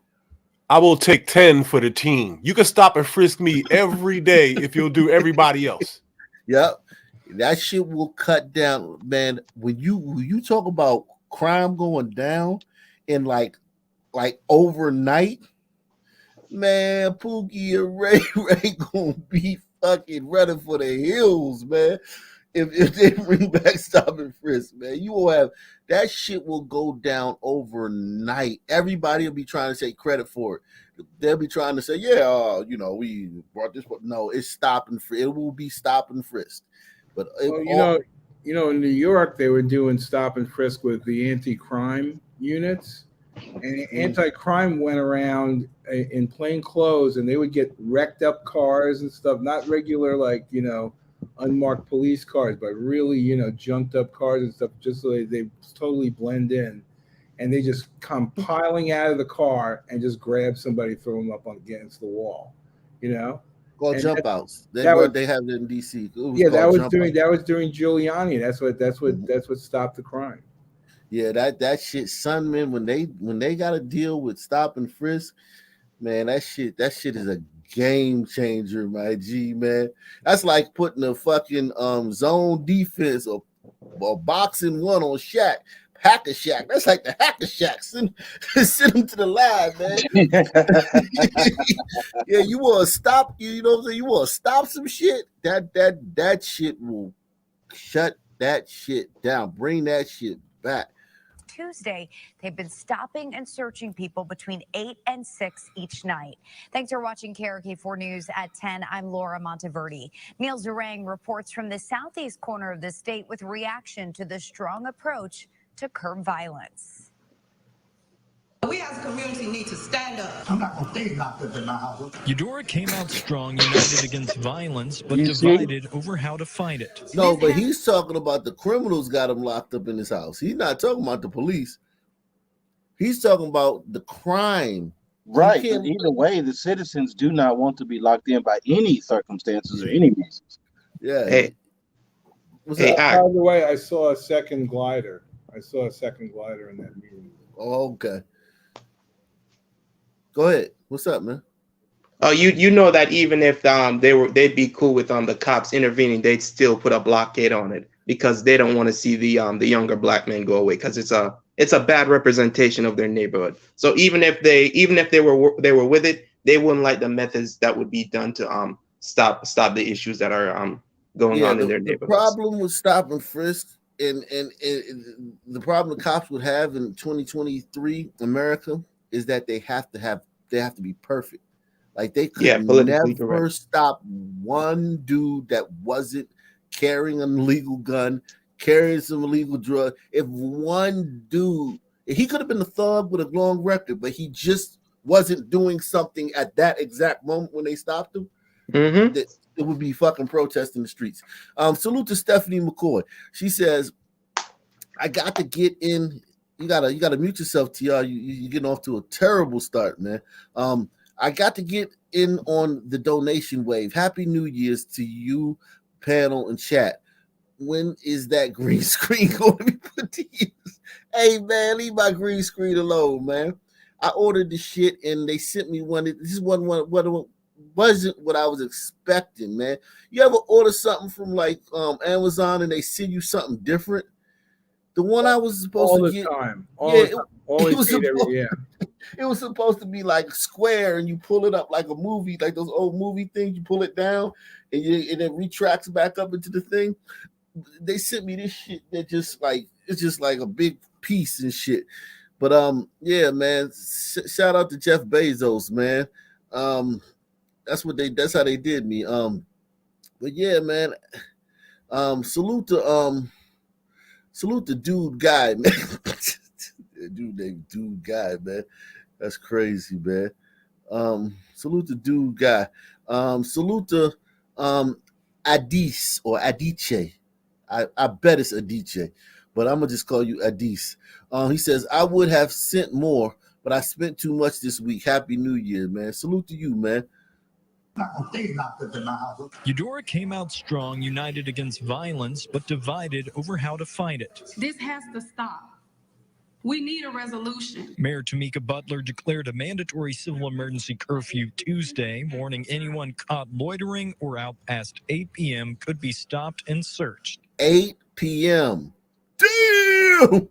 I will take 10 for the team. You can stop and frisk me every day if you'll do everybody else. Yep. That shit will cut down, man. When you talk about crime going down in like overnight, man, Pookie and Ray gonna be fucking running for the hills, man. If they bring back stop and frisk, man, you will have that shit will go down overnight. Everybody will be trying to take credit for it. They'll be trying to say, yeah, we brought this, but no, it's stop and frisk. It will be stop and frisk. But in New York, they were doing stop and frisk with the anti-crime units, and anti-crime went around in plain clothes, and they would get wrecked up cars and stuff, not regular unmarked police cars, but really junked up cars and stuff, just so they totally blend in, and they just come piling out of the car and just grab somebody, throw them up against the wall, Called jump outs. They have it in DC. That was during Giuliani. That's what stopped the crime. Yeah, that shit, son, man. When they got to deal with stop and frisk, man, that shit is a game changer, my G, man. That's like putting a fucking zone defense or boxing one on Shaq. Hacker Shack. That's like the Hacker Shack. Send them to the lab, man. Yeah, you want to stop, you know what I'm saying? You want to stop some shit? That shit will shut that shit down. Bring that shit back. Tuesday, they've been stopping and searching people between 8 and 6 each night. Thanks for watching KRK4 News at 10. I'm Laura Monteverde. Neil Zerang reports from the southeast corner of the state with reaction to the strong approach to curb violence. We as a community need to stand up. I'm not going to stay locked up in my house. Eudora came out strong, united against violence, but You see? divided over how to fight it. No, but he's talking about the criminals got him locked up in his house. He's not talking about the police. He's talking about the crime. Right. But either way, the citizens do not want to be locked in by any circumstances or any reasons. Yeah. Hey, What's hey, up? By the way, I saw a second glider. in that meeting. Oh, okay. Go ahead. What's up, man? Oh, you know that even if they'd be cool with the cops intervening, they'd still put a blockade on it because they don't want to see the younger black men go away because it's a bad representation of their neighborhood. So even if they were with it, they wouldn't like the methods that would be done to stop the issues that are going on in their neighborhoods. The problem with stop and frisk and the problem the cops would have in 2023 America is that they have to be perfect. Like they could never stop one dude that wasn't carrying an illegal gun, carrying some illegal drug. If one dude, he could have been a thug with a long record, but he just wasn't doing something at that exact moment when they stopped him, it would be fucking protest in the streets. Salute to Stephanie McCoy. She says, I got to get in. You gotta mute yourself, TR. You're getting off to a terrible start, man. I got to get in on the donation wave. Happy New Year's to you, panel and chat. When is that green screen going to be put to use? Hey, man, leave my green screen alone, man. I ordered the shit and they sent me one. This wasn't what I was expecting, man. You ever order something from like Amazon and they send you something different? The one I was supposed to get it was supposed to be like square and you pull it up like a movie, like those old movie things. You pull it down and it retracts back up into the thing. They sent me this shit that it's just like a big piece and shit. But yeah, man. Shout out to Jeff Bezos, man. That's how they did me. But yeah, man. Salute to Dude Guy, man. Dude named Dude Guy, man. That's crazy, man. Salute to Dude Guy. Salute to Adis or Adiche. I bet it's Adiche, but I'm gonna just call you Adis. He says, I would have sent more, but I spent too much this week. Happy New Year, man. Salute to you, man. Eudora came out strong, united against violence, but divided over how to fight it. This has to stop. We need a resolution. Mayor Tamika Butler declared a mandatory civil emergency curfew Tuesday, warning anyone caught loitering or out past 8 p.m. could be stopped and searched. 8 p.m. Damn!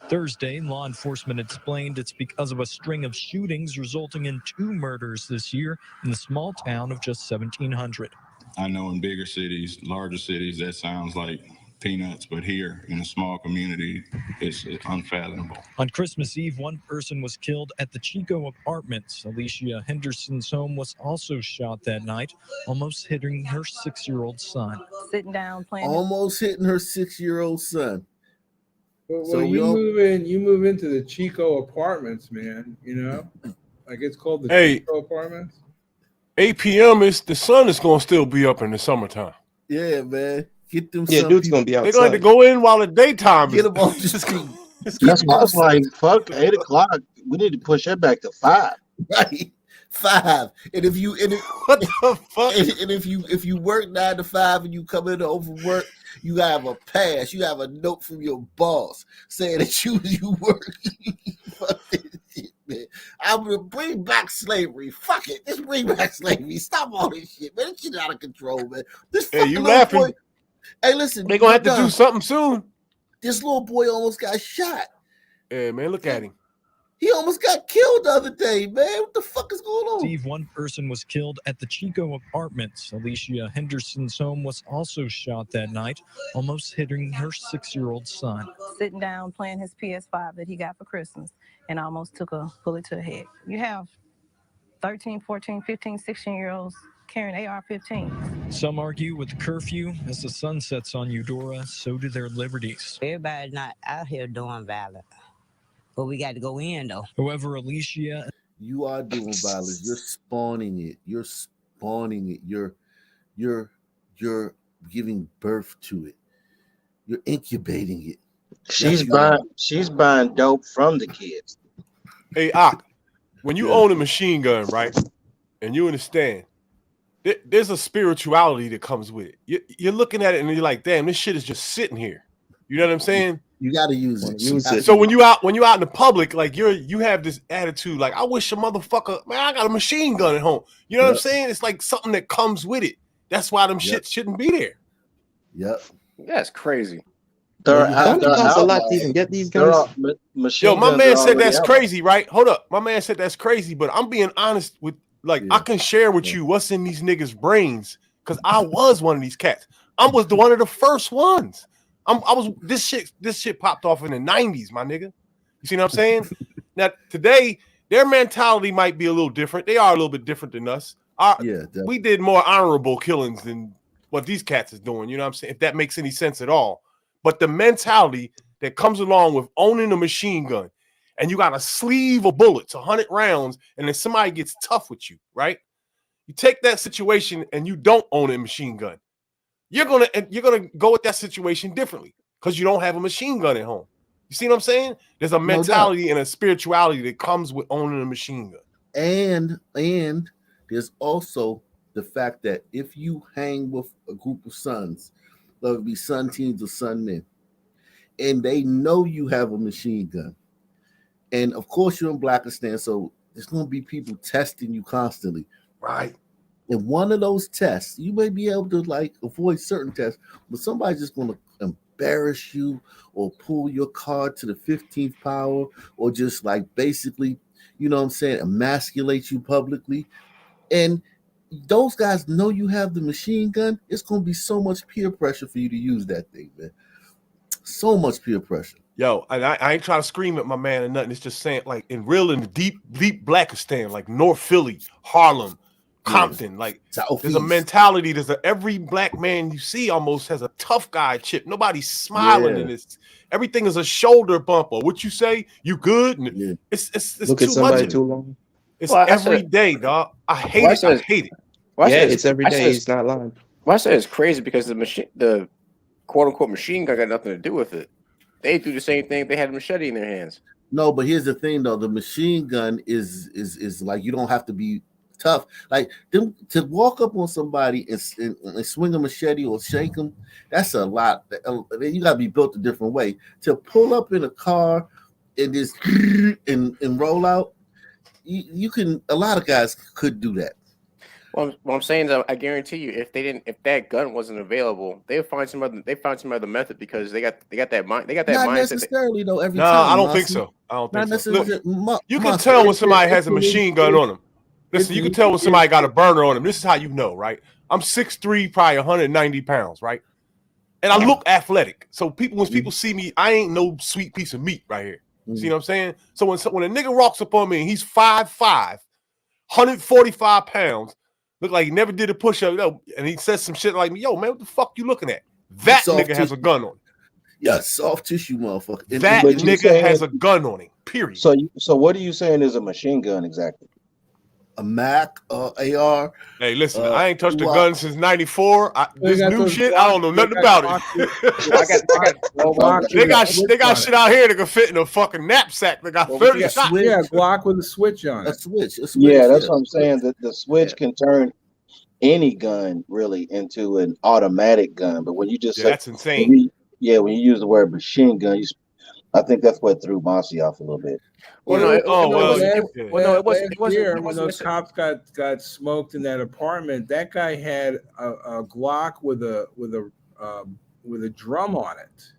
Thursday, law enforcement explained it's because of a string of shootings resulting in 2 murders this year in the small town of just 1,700. I know in bigger cities, larger cities, that sounds like peanuts, but here in a small community, it's unfathomable. On Christmas Eve, one person was killed at the Chico Apartments. Alicia Henderson's home was also shot that night, almost hitting her 6-year-old son. Sitting down playing. Almost hitting her 6-year-old son. Well, So you move into the Chico Apartments, man. You know, like it's called the Chico Apartments. 8 p.m. is the sun is gonna still be up in the summertime. Yeah, man. Get them. Yeah, dude's gonna be outside. They're going to go in while the daytime is. Get them off the street. That's why I was like, fuck 8 o'clock. We need to push that back to 5. Right. 5. And if you what the fuck? And if you work 9 to 5 and you come in to overwork, you have a pass. You have a note from your boss saying that you work. Fuck this shit, man. I'm gonna bring back slavery. Fuck it. Just bring back slavery. Stop all this shit, man. This shit out of control, man. This Hey, you fucking laughing? boy. Hey, listen. They're gonna have to do something soon. This little boy almost got shot. Yeah, man, look at him. He almost got killed the other day, man. What the fuck is going on? Steve, one person was killed at the Chico Apartments. Alicia Henderson's home was also shot that night, almost hitting her 6-year-old son. Sitting down playing his PS5 that he got for Christmas and almost took a bullet to the head. You have 13, 14, 15, 16-year-olds carrying AR-15s. Some argue with the curfew. As the sun sets on Eudora, so do their liberties. Everybody's not out here doing violence, but we got to go in, though. However, Alicia... You are doing violence. You're spawning it. You're spawning it. You're giving birth to it. You're incubating it. She's buying dope from the kids. Hey, Ak, when you own a machine gun, right, and you understand, there's a spirituality that comes with it. You're looking at it and you're like, damn, this shit is just sitting here. You know what I'm saying? You got to use it. So when you out in the public, like you have this attitude, like I wish a motherfucker, man, I got a machine gun at home. You know what I'm saying? It's like something that comes with it. That's why them shit shouldn't be there. Yep. That's crazy. Costs a lot to even get these guns. Yo, my man said that's crazy, right? Hold up. My man said that's crazy, but I'm being honest with, like, I can share with you what's in these niggas' brains, because I was one of these cats. I was one of the first ones. This shit popped off in the 90s, my nigga. You see what I'm saying? Now today, their mentality might be a little different. They are a little bit different than us. We did more honorable killings than what these cats is doing. You know what I'm saying? If that makes any sense at all. But the mentality that comes along with owning a machine gun, and you got a sleeve of bullets, 100 rounds, and then somebody gets tough with you, right? You take that situation and you don't own a machine gun. You're gonna go with that situation differently because you don't have a machine gun at home. You see what I'm saying? There's a mentality and a spirituality that comes with owning a machine gun. And there's also the fact that if you hang with a group of sons, whether it be son teens or son men, and they know you have a machine gun, and of course you're in Blakistan, so there's going to be people testing you constantly, right? And one of those tests, you may be able to like avoid certain tests, but somebody's just going to embarrass you or pull your card to the 15th power, or just like basically, you know what I'm saying, emasculate you publicly. And those guys know you have the machine gun. It's going to be so much peer pressure for you to use that thing, man. So much peer pressure. Yo, and I ain't trying to scream at my man or nothing. It's just saying, like, in the deep Blakistan, like North Philly, Harlem, Compton, like Southeast. There's a mentality. Every black man you see almost has a tough guy chip. Nobody's smiling in this. Everything is a shoulder bumper. What you say? You good? And it's look too at somebody much. too long. It's every day, dog. I hate it. I hate it. It's every day. He's not lying. Well, I say it's crazy because the quote unquote machine gun got nothing to do with it. They do the same thing. They had a machete in their hands. No, but here's the thing, though. The machine gun is like, you don't have to be tough. Like to walk up on somebody and swing a machete or shake them, that's a lot. You got to be built a different way. To pull up in a car and just and roll out, you can. A lot of guys could do that. Well, what I'm saying is, I guarantee you, if that gun wasn't available, they'd find some other method because they got that mindset. Not necessarily though. Every time. I don't think so. I don't think so. Look, you can Monster, tell when somebody has a machine gun on them. Listen, you can tell when somebody got a burner on them. This is how you know, right? I'm 6'3", probably 190 pounds, right? And I look athletic. So when people see me, I ain't no sweet piece of meat right here. See what I'm saying? So when a nigga walks up on me and he's 5'5", 145 pounds, look like he never did a push-up, and he says some shit like me, yo, man, what the fuck you looking at? That nigga has a gun on him. Yeah, soft tissue motherfucker. That nigga has a gun on him, period. So what are you saying is a machine gun exactly? A Mac, AR. Hey, listen, I ain't touched a gun since '94. This new shit, I don't know nothing about it. They got shit out here that can fit in a fucking knapsack. They got 30 shots. Yeah, Glock with a switch on it. A switch. Yeah, that's what I'm saying. That the switch can turn any gun really into an automatic gun. But when you just that's insane. When you use the word machine gun, I think that's what threw Mossy off a little bit. When those cops got smoked in that apartment, that guy had a Glock with a drum on it.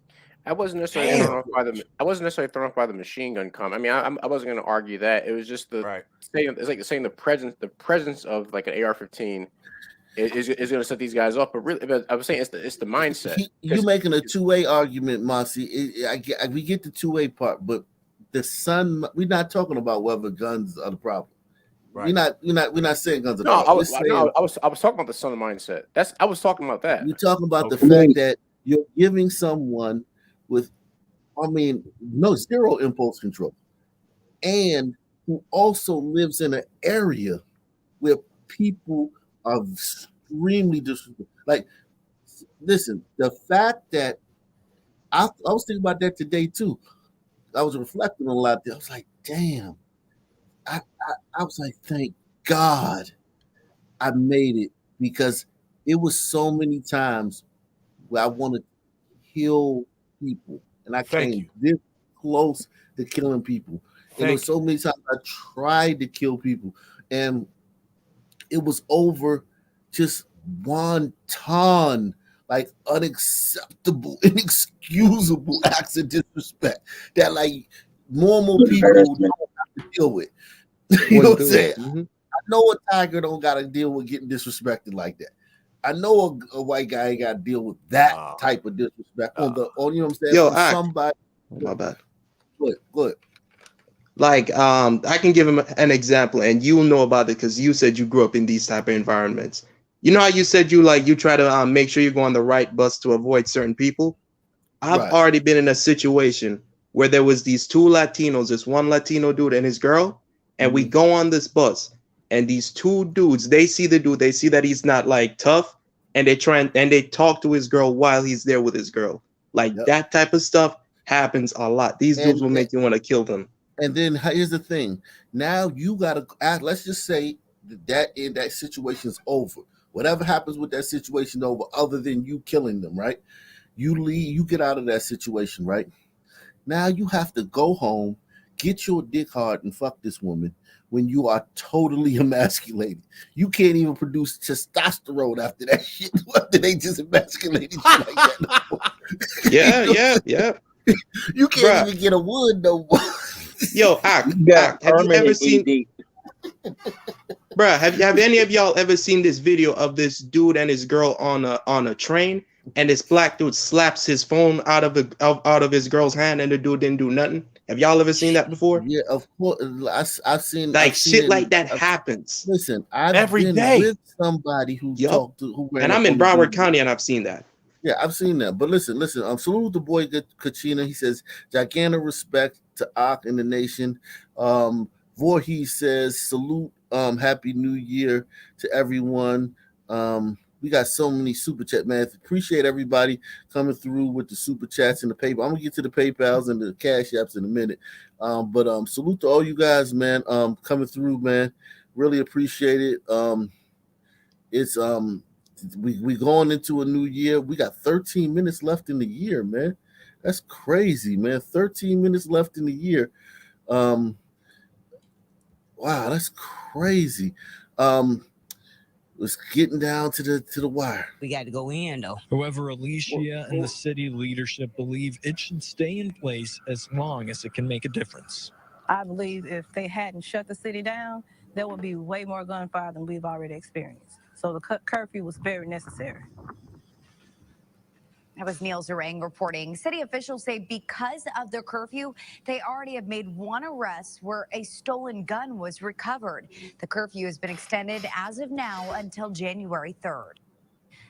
I wasn't necessarily thrown off by the machine gun comment. I mean, I wasn't going to argue that. It was just it's like saying the presence of like an AR-15 is going to set these guys off. But really, I was saying it's the mindset. You're making a two-way argument, Marcy. We get the two-way part, but we're not talking about whether guns are the problem. Right. We're not saying guns are the problem. I was talking about the son of mindset. I was talking about that. You're talking about the fact that you're giving someone with, zero impulse control, and who also lives in an area where people are extremely disrespectful. Like, listen, the fact that I was thinking about that today too. I was reflecting on a lot. I was like, damn. I was like, thank God I made it, because it was so many times where I wanted to kill people, and I came this close to killing people. And there was so many times I tried to kill people, and it was over just wanton, like unacceptable, inexcusable acts of disrespect that like normal people don't have to deal with. You know what I'm saying? Mm-hmm. I know a tiger don't got to deal with getting disrespected like that. I know a white guy ain't got to deal with that type of disrespect on you know what I'm saying? Yo, somebody. My bad. Good. Like, I can give him an example, and you'll know about it because you said you grew up in these type of environments. You know how you said you try to make sure you go on the right bus to avoid certain people? I've already been in a situation where there was these two Latinos, this one Latino dude and his girl, and we go on this bus, and these two dudes, they see the dude, they see that he's not like tough, and they talk to his girl while he's there with his girl. Like that type of stuff happens a lot. These dudes will make you want to kill them. And then here's the thing. Now you gotta let's just say that situation is over. Whatever happens with that situation over, other than you killing them, right? You leave, you get out of that situation, right? Now you have to go home, get your dick hard, and fuck this woman when you are totally emasculated. You can't even produce testosterone after that shit. After they just emasculated you like that. Yeah. You can't even get a wood no more. Yo, have you ever seen? Bruh, have any of y'all ever seen this video of this dude and his girl on a train, and this black dude slaps his phone out of his girl's hand, and the dude didn't do nothing? Have y'all ever seen that before? Yeah, of course. I've seen shit like that happens. Listen, I've every been day with somebody who talked to and I'm in Broward County, and I've seen that. Yeah, I've seen that. But listen. Salute the boy Kachina. He says, gigantic respect to Ak and the nation. Voorhees says, salute, happy new year to everyone. We got so many super chat, man. Appreciate everybody coming through with the super chats and the PayPal. I'm gonna get to the PayPals and the Cash Apps in a minute. But salute to all you guys, man. Coming through, man. Really appreciate it. It's we going into a new year. We got 13 minutes left in the year, man. That's crazy, man. 13 minutes left in the year. Wow, that's crazy. It's getting down to the wire. We got to go in though. However, Alicia and the city leadership believe it should stay in place as long as it can make a difference. I believe if they hadn't shut the city down, there would be way more gunfire than we've already experienced. So the curfew was very necessary. That was Neil Zerang reporting. City officials say because of the curfew, they already have made one arrest where a stolen gun was recovered. The curfew has been extended as of now until January 3rd.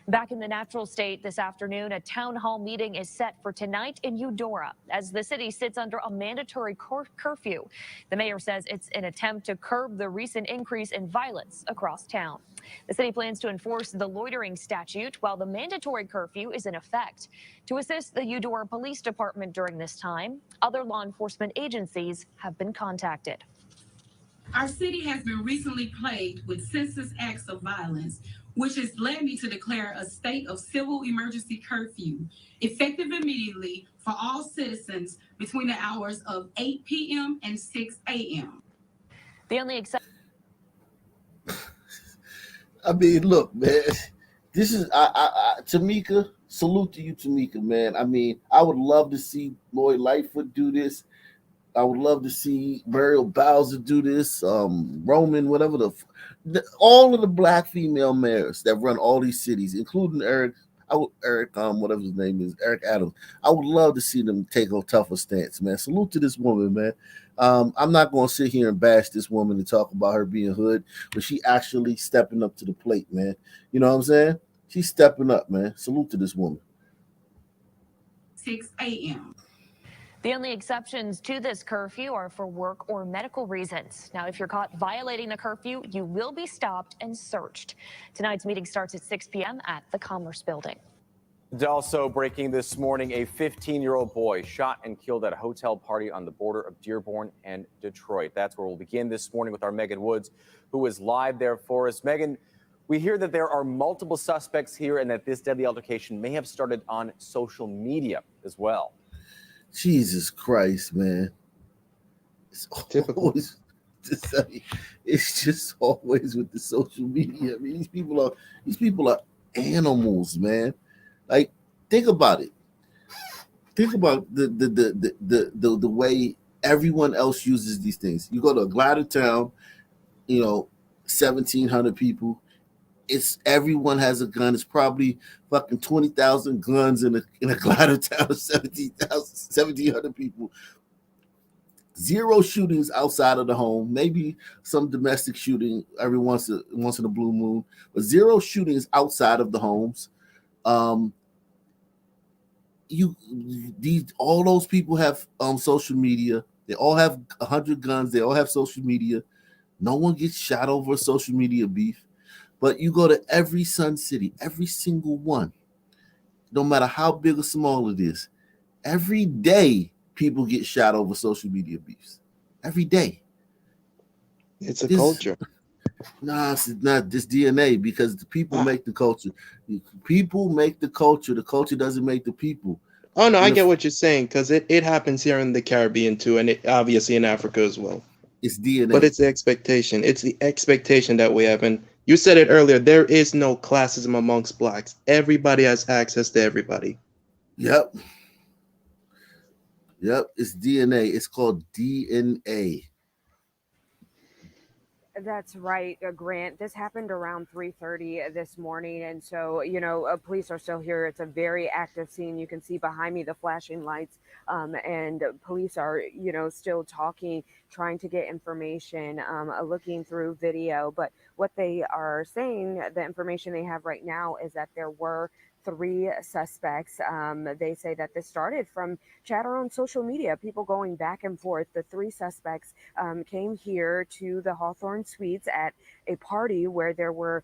Back in the natural state this afternoon, a town hall meeting is set for tonight in Eudora as the city sits under a mandatory curfew. The mayor says it's an attempt to curb the recent increase in violence across town. The city plans to enforce the loitering statute while the mandatory curfew is in effect. To assist the Eudora Police Department during this time, other law enforcement agencies have been contacted. Our city has been recently plagued with senseless acts of violence, which has led me to declare a state of civil emergency curfew, effective immediately for all citizens between the hours of 8 p.m. and 6 a.m. The only exception. I mean, look, man. This is Tamika. salute to you, Tamika, man. I mean, I would love to see Lloyd Lightfoot do this. I would love to see Muriel Bowser do this. Roman, whatever all of the black female mayors that run all these cities, including Eric, whatever his name is, Eric Adams. I would love to see them take a tougher stance, man. Salute to this woman, man. I'm not going to sit here and bash this woman and talk about her being hood, but she actually stepping up to the plate, man. You know what I'm saying? She's stepping up, man. Salute to this woman. 6 a.m. The only exceptions to this curfew are for work or medical reasons. Now, if you're caught violating the curfew, you will be stopped and searched. Tonight's meeting starts at 6 p.m. at the Commerce Building. Also breaking this morning, a 15-year-old boy shot and killed at a hotel party on the border of Dearborn and Detroit. That's where we'll begin this morning with our Megan Woods, who is live there for us. Megan, we hear that there are multiple suspects here and that this deadly altercation may have started on social media as well. Jesus Christ, man. It's always it's just always with the social media. I mean, these people are animals, man. Like, think about it. Think about the way everyone else uses these things. You go to a glider town, 1,700 people. It's everyone has a gun. It's probably fucking 20,000 guns in a glider town of 1,700 people. Zero shootings outside of the home. Maybe some domestic shooting every once in a blue moon, but zero shootings outside of the homes. All those people have social media. They all have 100 guns. They all have social media. No one gets shot over a social media beef. But you go to every Sun City, every single one, no matter how big or small it is, every day people get shot over social media beefs. Every day. It's a culture. Nah, it's not this DNA because the people make the culture. People make the culture. The culture doesn't make the people. Oh, no, I get what you're saying because it happens here in the Caribbean too, and it obviously in Africa as well. It's DNA. But it's the expectation. It's the expectation that we have. And you said it earlier, there is no classism amongst blacks. Everybody has access to everybody. Yep. It's DNA. It's called DNA. That's right, Grant. This happened around 3:30 this morning. And so, police are still here. It's a very active scene. You can see behind me the flashing lights. And police are, still talking, trying to get information, looking through video. But what they are saying, the information they have right now is that there were 3 suspects. They say that this started from chatter on social media, people going back and forth. The 3 suspects came here to the Hawthorne Suites at a party where there were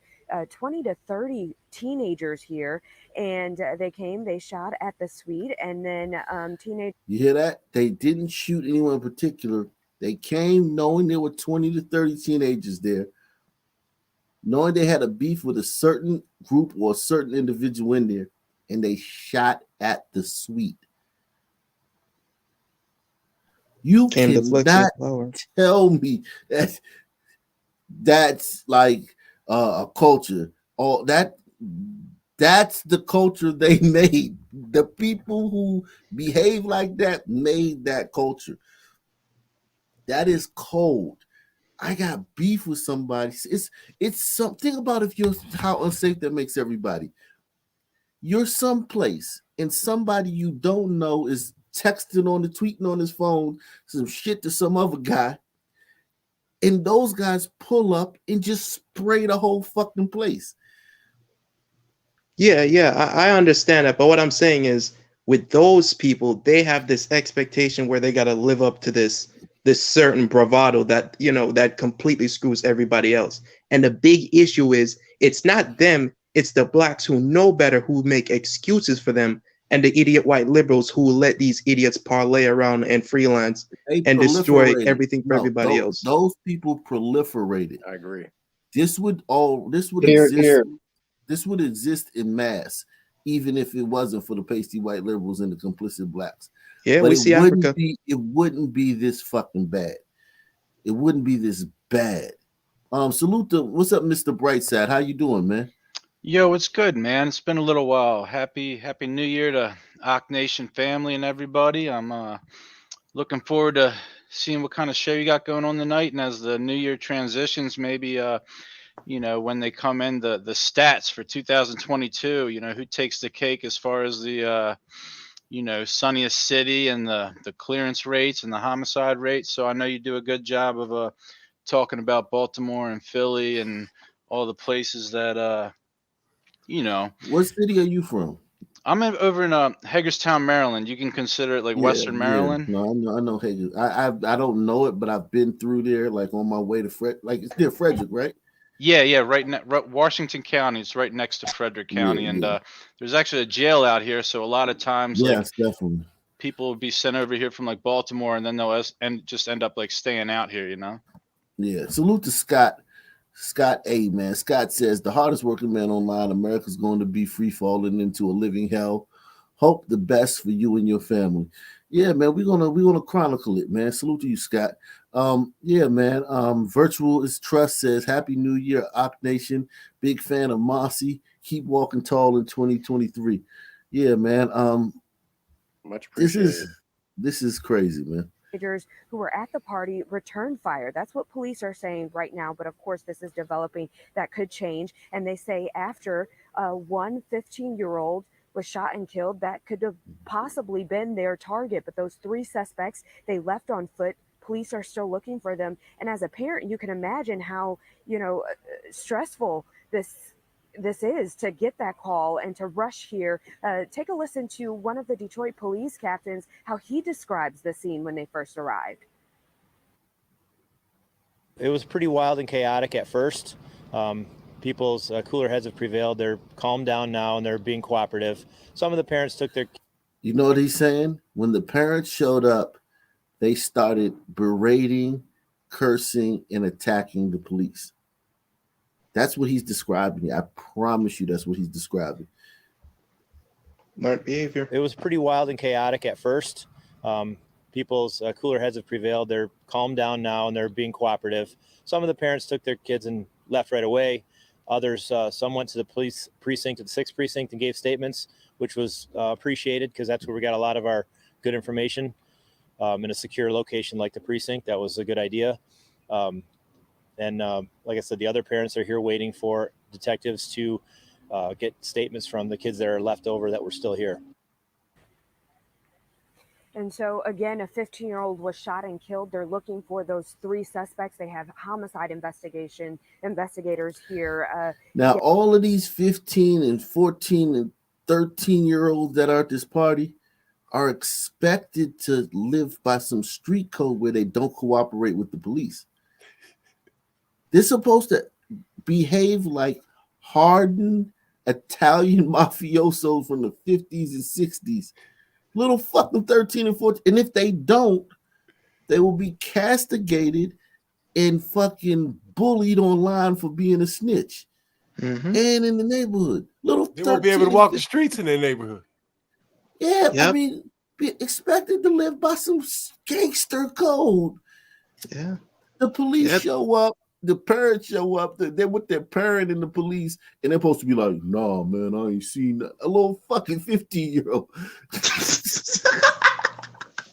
20 to 30 teenagers here. And they shot at the suite, and then teenagers. You hear that? They didn't shoot anyone in particular. They came knowing there were 20 to 30 teenagers there, knowing they had a beef with a certain group or a certain individual in there, and they shot at the suite. You cannot tell me that's like a culture. That's the culture they made. The people who behave like that made that culture. That is cold. I got beef with somebody. It's something about how unsafe that makes everybody. You're someplace and somebody you don't know is tweeting on his phone some shit to some other guy, and those guys pull up and just spray the whole fucking place. Yeah, I understand that. But what I'm saying is, with those people, they have this expectation where they got to live up to this certain bravado that, that completely screws everybody else. And the big issue is, it's not them, it's the blacks who know better, who make excuses for them, and the idiot white liberals who let these idiots parlay around and freelance and destroy everything for everybody else. Those people proliferated. I agree. This would Here, exist. here. This would exist in mass, even if it wasn't for the pasty white liberals and the complicit blacks. Yeah, but we see Africa. It wouldn't be this fucking bad. It wouldn't be this bad. Salute to what's up, Mr. Brightside? How you doing, man? Yo, it's good, man. It's been a little while. Happy New Year to Ock Nation family and everybody. I'm looking forward to seeing what kind of show you got going on tonight. And as the new year transitions, maybe when they come in the stats for 2022, who takes the cake as far as the sunniest city and the clearance rates and the homicide rates. So I know you do a good job of talking about Baltimore and Philly and all the places that What city are you from? I'm over in Hagerstown, Maryland. You can consider it like Yeah, Western yeah. Maryland. No, I know Hagen. I don't know it, but I've been through there, like on my way to like it's near Frederick, right? Yeah, right, Washington County. It's right next to Frederick Yeah, County, and yeah. There's actually a jail out here. So a lot of times, like Yes, definitely. people will be sent over here from like Baltimore, and then they'll and just end up like staying out here. Yeah. Salute to Scott. Scott A, man. Scott says the hardest working man online, America's going to be free falling into a living hell. Hope the best for you and your family. Yeah, man. We're gonna chronicle it, man. Salute to you, Scott. Yeah, man. Virtual is Trust says Happy New Year, Ock Nation. Big fan of Mossy. Keep walking tall in 2023. Yeah, man. Much This appreciated. is crazy, man. Who were at the party returned fire. That's what police are saying right now. But of course, this is developing. That could change. And they say after one 15-year-old was shot and killed, that could have possibly been their target. But those three suspects, they left on foot. Police are still looking for them. And as a parent, you can imagine how, stressful this is to get that call and to rush here. Take a listen to one of the Detroit police captains, how he describes the scene when they first arrived. It was pretty wild and chaotic at first. People's cooler heads have prevailed. They're calmed down now and they're being cooperative. Some of the parents took their... You know what he's saying? When the parents showed up, they started berating, cursing, and attacking the police. That's what he's describing. I promise you that's what he's describing. Learned behavior. It was pretty wild and chaotic at first. People's cooler heads have prevailed. They're calmed down now and they're being cooperative. Some of the parents took their kids and left right away. Others, some went to the police precinct, to the 6th precinct, and gave statements, which was appreciated because that's where we got a lot of our good information. In a secure location like the precinct, that was a good idea. And like I said, the other parents are here waiting for detectives to get statements from the kids that are left over that were still here. And so, again, a 15-year-old was shot and killed. They're looking for those three suspects. They have homicide investigators here. Now, all of these 15 and 14 and 13-year-olds that are at this party are expected to live by some street code where they don't cooperate with the police. They're supposed to behave like hardened Italian mafiosos from the 50s and 60s. Little fucking 13 and 14. And if they don't, they will be castigated and fucking bullied online for being a snitch. Mm-hmm. And in the neighborhood. They won't be able to walk the streets in their neighborhood. Yeah, yep. I mean, be expected to live by some gangster code. Yeah. The police show up, the parents show up, they're with their parent and the police, and they're supposed to be like, nah, man, I ain't seen that. A little fucking 15-year-old.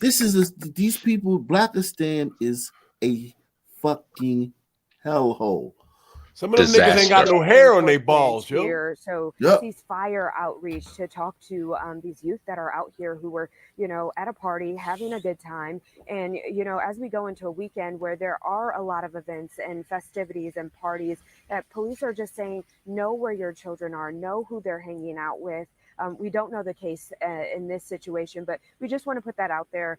These people, Blakistan is a fucking hellhole. Some of them niggas ain't got no hair on their balls, yo. Here. So these fire outreach to talk to these youth that are out here who were, at a party, having a good time. And, as we go into a weekend where there are a lot of events and festivities and parties, that police are just saying, know where your children are, know who they're hanging out with. We don't know the case in this situation, but we just want to put that out there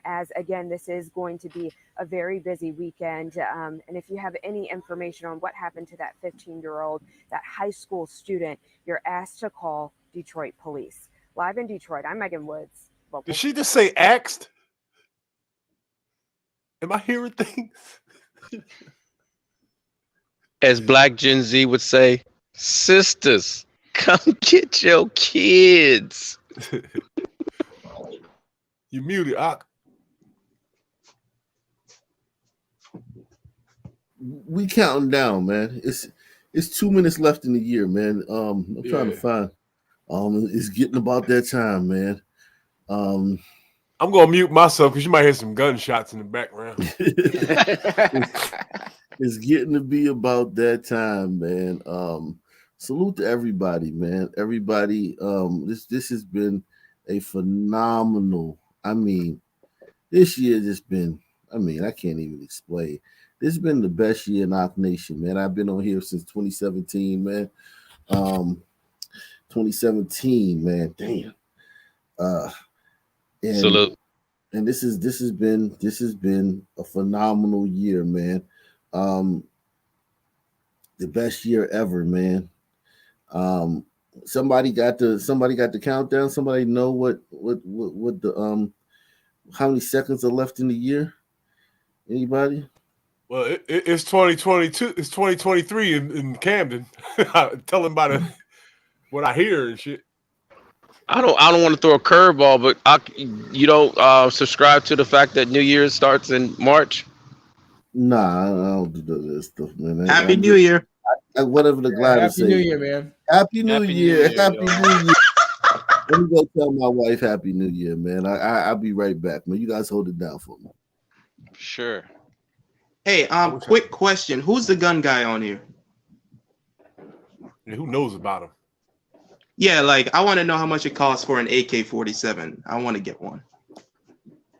as, again, this is going to be a very busy weekend. And if you have any information on what happened to that 15-year-old, that high school student, you're asked to call Detroit police. Live in Detroit, I'm Megan Woods. Did she just say axed? Am I hearing things? As Black Gen Z would say, sisters. Come get your kids. You muted, Ock. We counting down, man. It's 2 minutes left in the year, man. I'm trying to find. It's getting about that time, man. I'm gonna mute myself because you might hear some gunshots in the background. It's getting to be about that time, man. Salute to everybody, man. Everybody, this has been a phenomenal. I mean, this year just been. I mean, I can't even explain. This has been the best year in Ock Nation, man. I've been on here since 2017, man. 2017, man. Damn. And, Salute. And this has been a phenomenal year, man. The best year ever, man. Somebody got the countdown. Somebody know what the how many seconds are left in the year? Anybody? Well, it's 2022. It's 2023 in Camden. Tell them about what I hear and shit. I don't want to throw a curveball, but you don't subscribe to the fact that New Year's starts in March. Nah, I don't do that stuff, man. Happy New Year. Whatever the gliders say. Happy New Year, man. Happy New Year. Happy y'all. New Year. Let me go tell my wife Happy New Year, man. I'll be right back, man. You guys hold it down for me. Sure. Hey, quick question. Who's the gun guy on here? Yeah, who knows about him? Yeah, like I want to know how much it costs for an AK-47. I want to get one.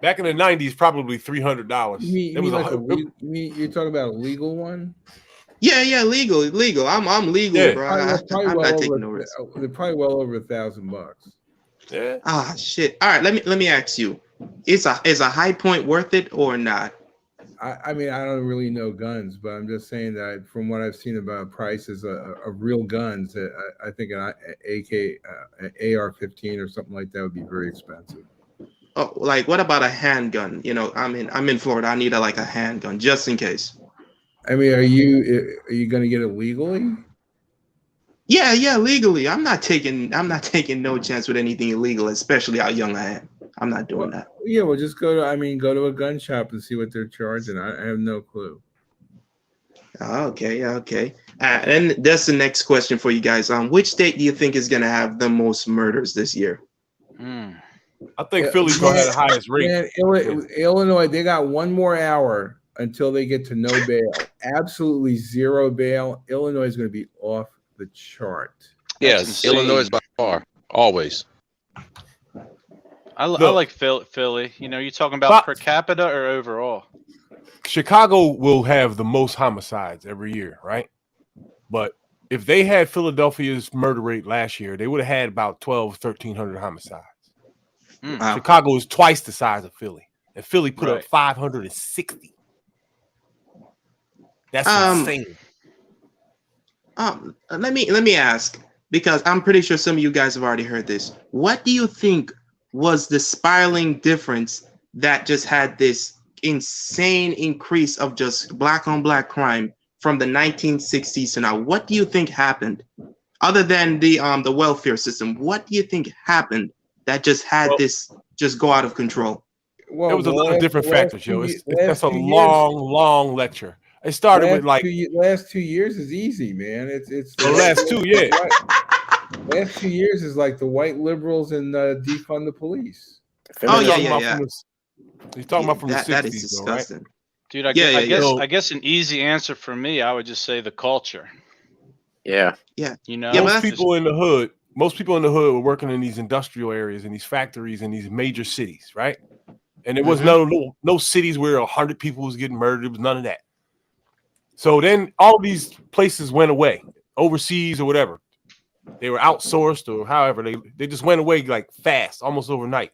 Back in the 90s, probably $300. You're talking about a legal one? Yeah, legal. I'm legal, Yeah. bro. I'm not taking no risk. They're probably well over $1,000. Yeah. Ah, shit. All right, let me ask you: is a high point worth it or not? I mean, I don't really know guns, but I'm just saying that from what I've seen about prices of real guns, I think an AR-15 or something like that would be very expensive. Oh, like what about a handgun? You know, I'm in Florida. I need a handgun just in case. I mean, are you going to get it legally? Yeah, legally. I'm not taking no chance with anything illegal, especially how young I am. I'm not doing that. Yeah, well, just go to a gun shop and see what they're charging. I have no clue. Okay. And that's the next question for you guys. Which state do you think is gonna have the most murders this year? I think Philly's gonna have the highest rate. Man, Illinois, they got one more hour until they get to no bail. Absolutely zero bail. Illinois is going to be off the chart. Yes, Illinois by far, always. I like Philly. You know, you talking about per capita or overall? Chicago will have the most homicides every year, right? But if they had Philadelphia's murder rate last year, they would have had about 1,300 homicides. Wow. Chicago is twice the size of Philly, and Philly put up 560. That's insane. Let me ask, because I'm pretty sure some of you guys have already heard this. What do you think was the spiraling difference that just had this insane increase of just black on black crime from the 1960s to now? What do you think happened, other than the welfare system? What do you think happened that just had this just go out of control? Well, there was a lot of different factors, Joe. That's a long lecture. It started with last 2 years is easy, man. It's the last 2 years. Last 2 years is like the white liberals and defund the police. Oh yeah. He's talking about from the 60s, that is disgusting. Though, Dude, right? I guess an easy answer for me, I would just say the culture. Yeah. You know, most people in the hood were working in these industrial areas and these factories in these major cities, right? And there was no cities where 100 people was getting murdered. It was none of that. So then all these places went away, overseas or whatever. They were outsourced or however. They just went away like fast, almost overnight.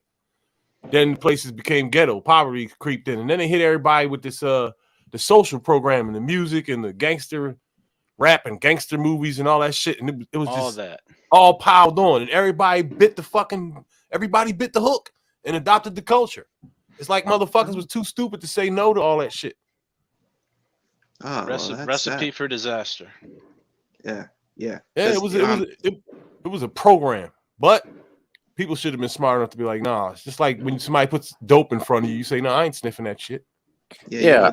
Then places became ghetto, poverty creeped in, and then they hit everybody with this the social program and the music and the gangster rap and gangster movies and all that shit. And it was all just that all piled on, and everybody bit the hook and adopted the culture. It's like motherfuckers was too stupid to say no to all that shit. Oh, recipe for disaster. Yeah. It was a program, but people should have been smart enough to be like, nah. It's just like when somebody puts dope in front of you, you say, no, I ain't sniffing that shit. Yeah.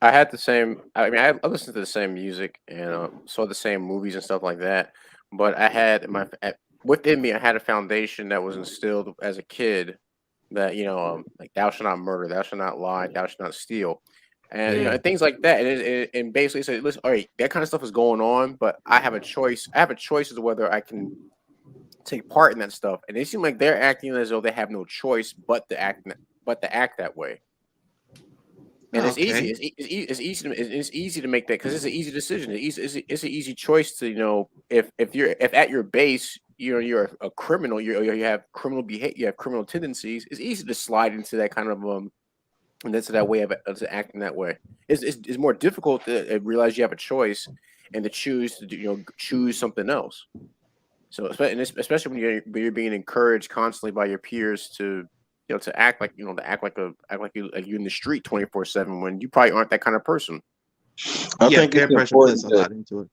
I had the same. I mean, I listened to the same music and saw the same movies and stuff like that. But I had within me, I had a foundation that was instilled as a kid that like thou shalt not murder, thou shalt not lie, thou shalt not steal, and and things like that. And basically say, listen, all right, that kind of stuff is going on, but I have a choice. I have a choice as to whether I can take part in that stuff. And they seem like they're acting as though they have no choice but to act that way. And it's easy. It's easy to make that because it's an easy decision. It's an easy choice to if at your base you're a criminal, you have criminal behavior, you have criminal tendencies. It's easy to slide into that kind of and into that way of acting that way. It's more difficult to realize you have a choice and to choose to choose something else. So especially when you're being encouraged constantly by your peers to to act like you're in the street 24/7 when you probably aren't that kind of person. I think peer it's pressure important plays a lot into it.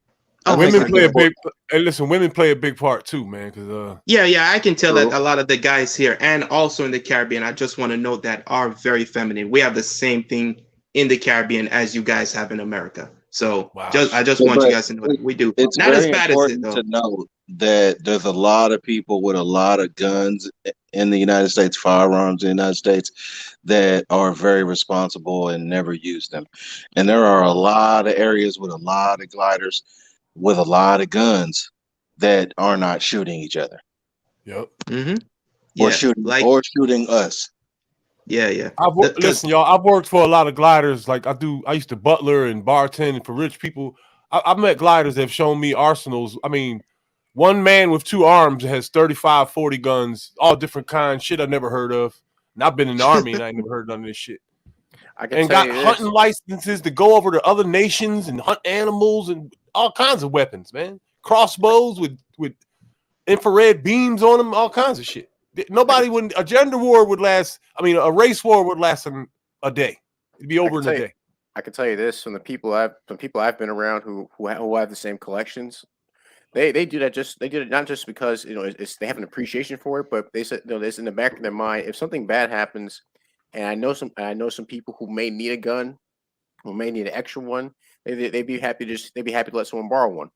Women play a big. And listen, women play a big part too, man. Because yeah, I can tell that a lot of the guys here and also in the Caribbean, I just want to note that are very feminine. We have the same thing in the Caribbean as you guys have in America. So I just want you guys to know that we do. It's Not as very bad as it important though. to know that there's a lot of people with a lot of guns in the United States, firearms in the United States, that are very responsible and never use them. And there are a lot of areas with a lot of gliders with a lot of guns that are not shooting each other. Yep. Or shooting us. Yeah. Listen, y'all. I've worked for a lot of gliders. Like I used to butler and bartend for rich people. I've met gliders that have shown me arsenals. I mean, one man with 2 arms has 35, 40 guns, all different kinds. Shit I never heard of. And I've been in the army and I ain't never heard none of this shit. And got hunting licenses to go over to other nations and hunt animals and all kinds of weapons, man. Crossbows with infrared beams on them, all kinds of shit. A gender war would last. I mean, a race war would last a day. It'd be over in a day. I can tell you this from the people I've been around who have the same collections. They do that they did it not just because they have an appreciation for it, but they said this in the back of their mind. If something bad happens, and I know some people who may need a gun, who may need an extra one, they'd be happy to let someone borrow one.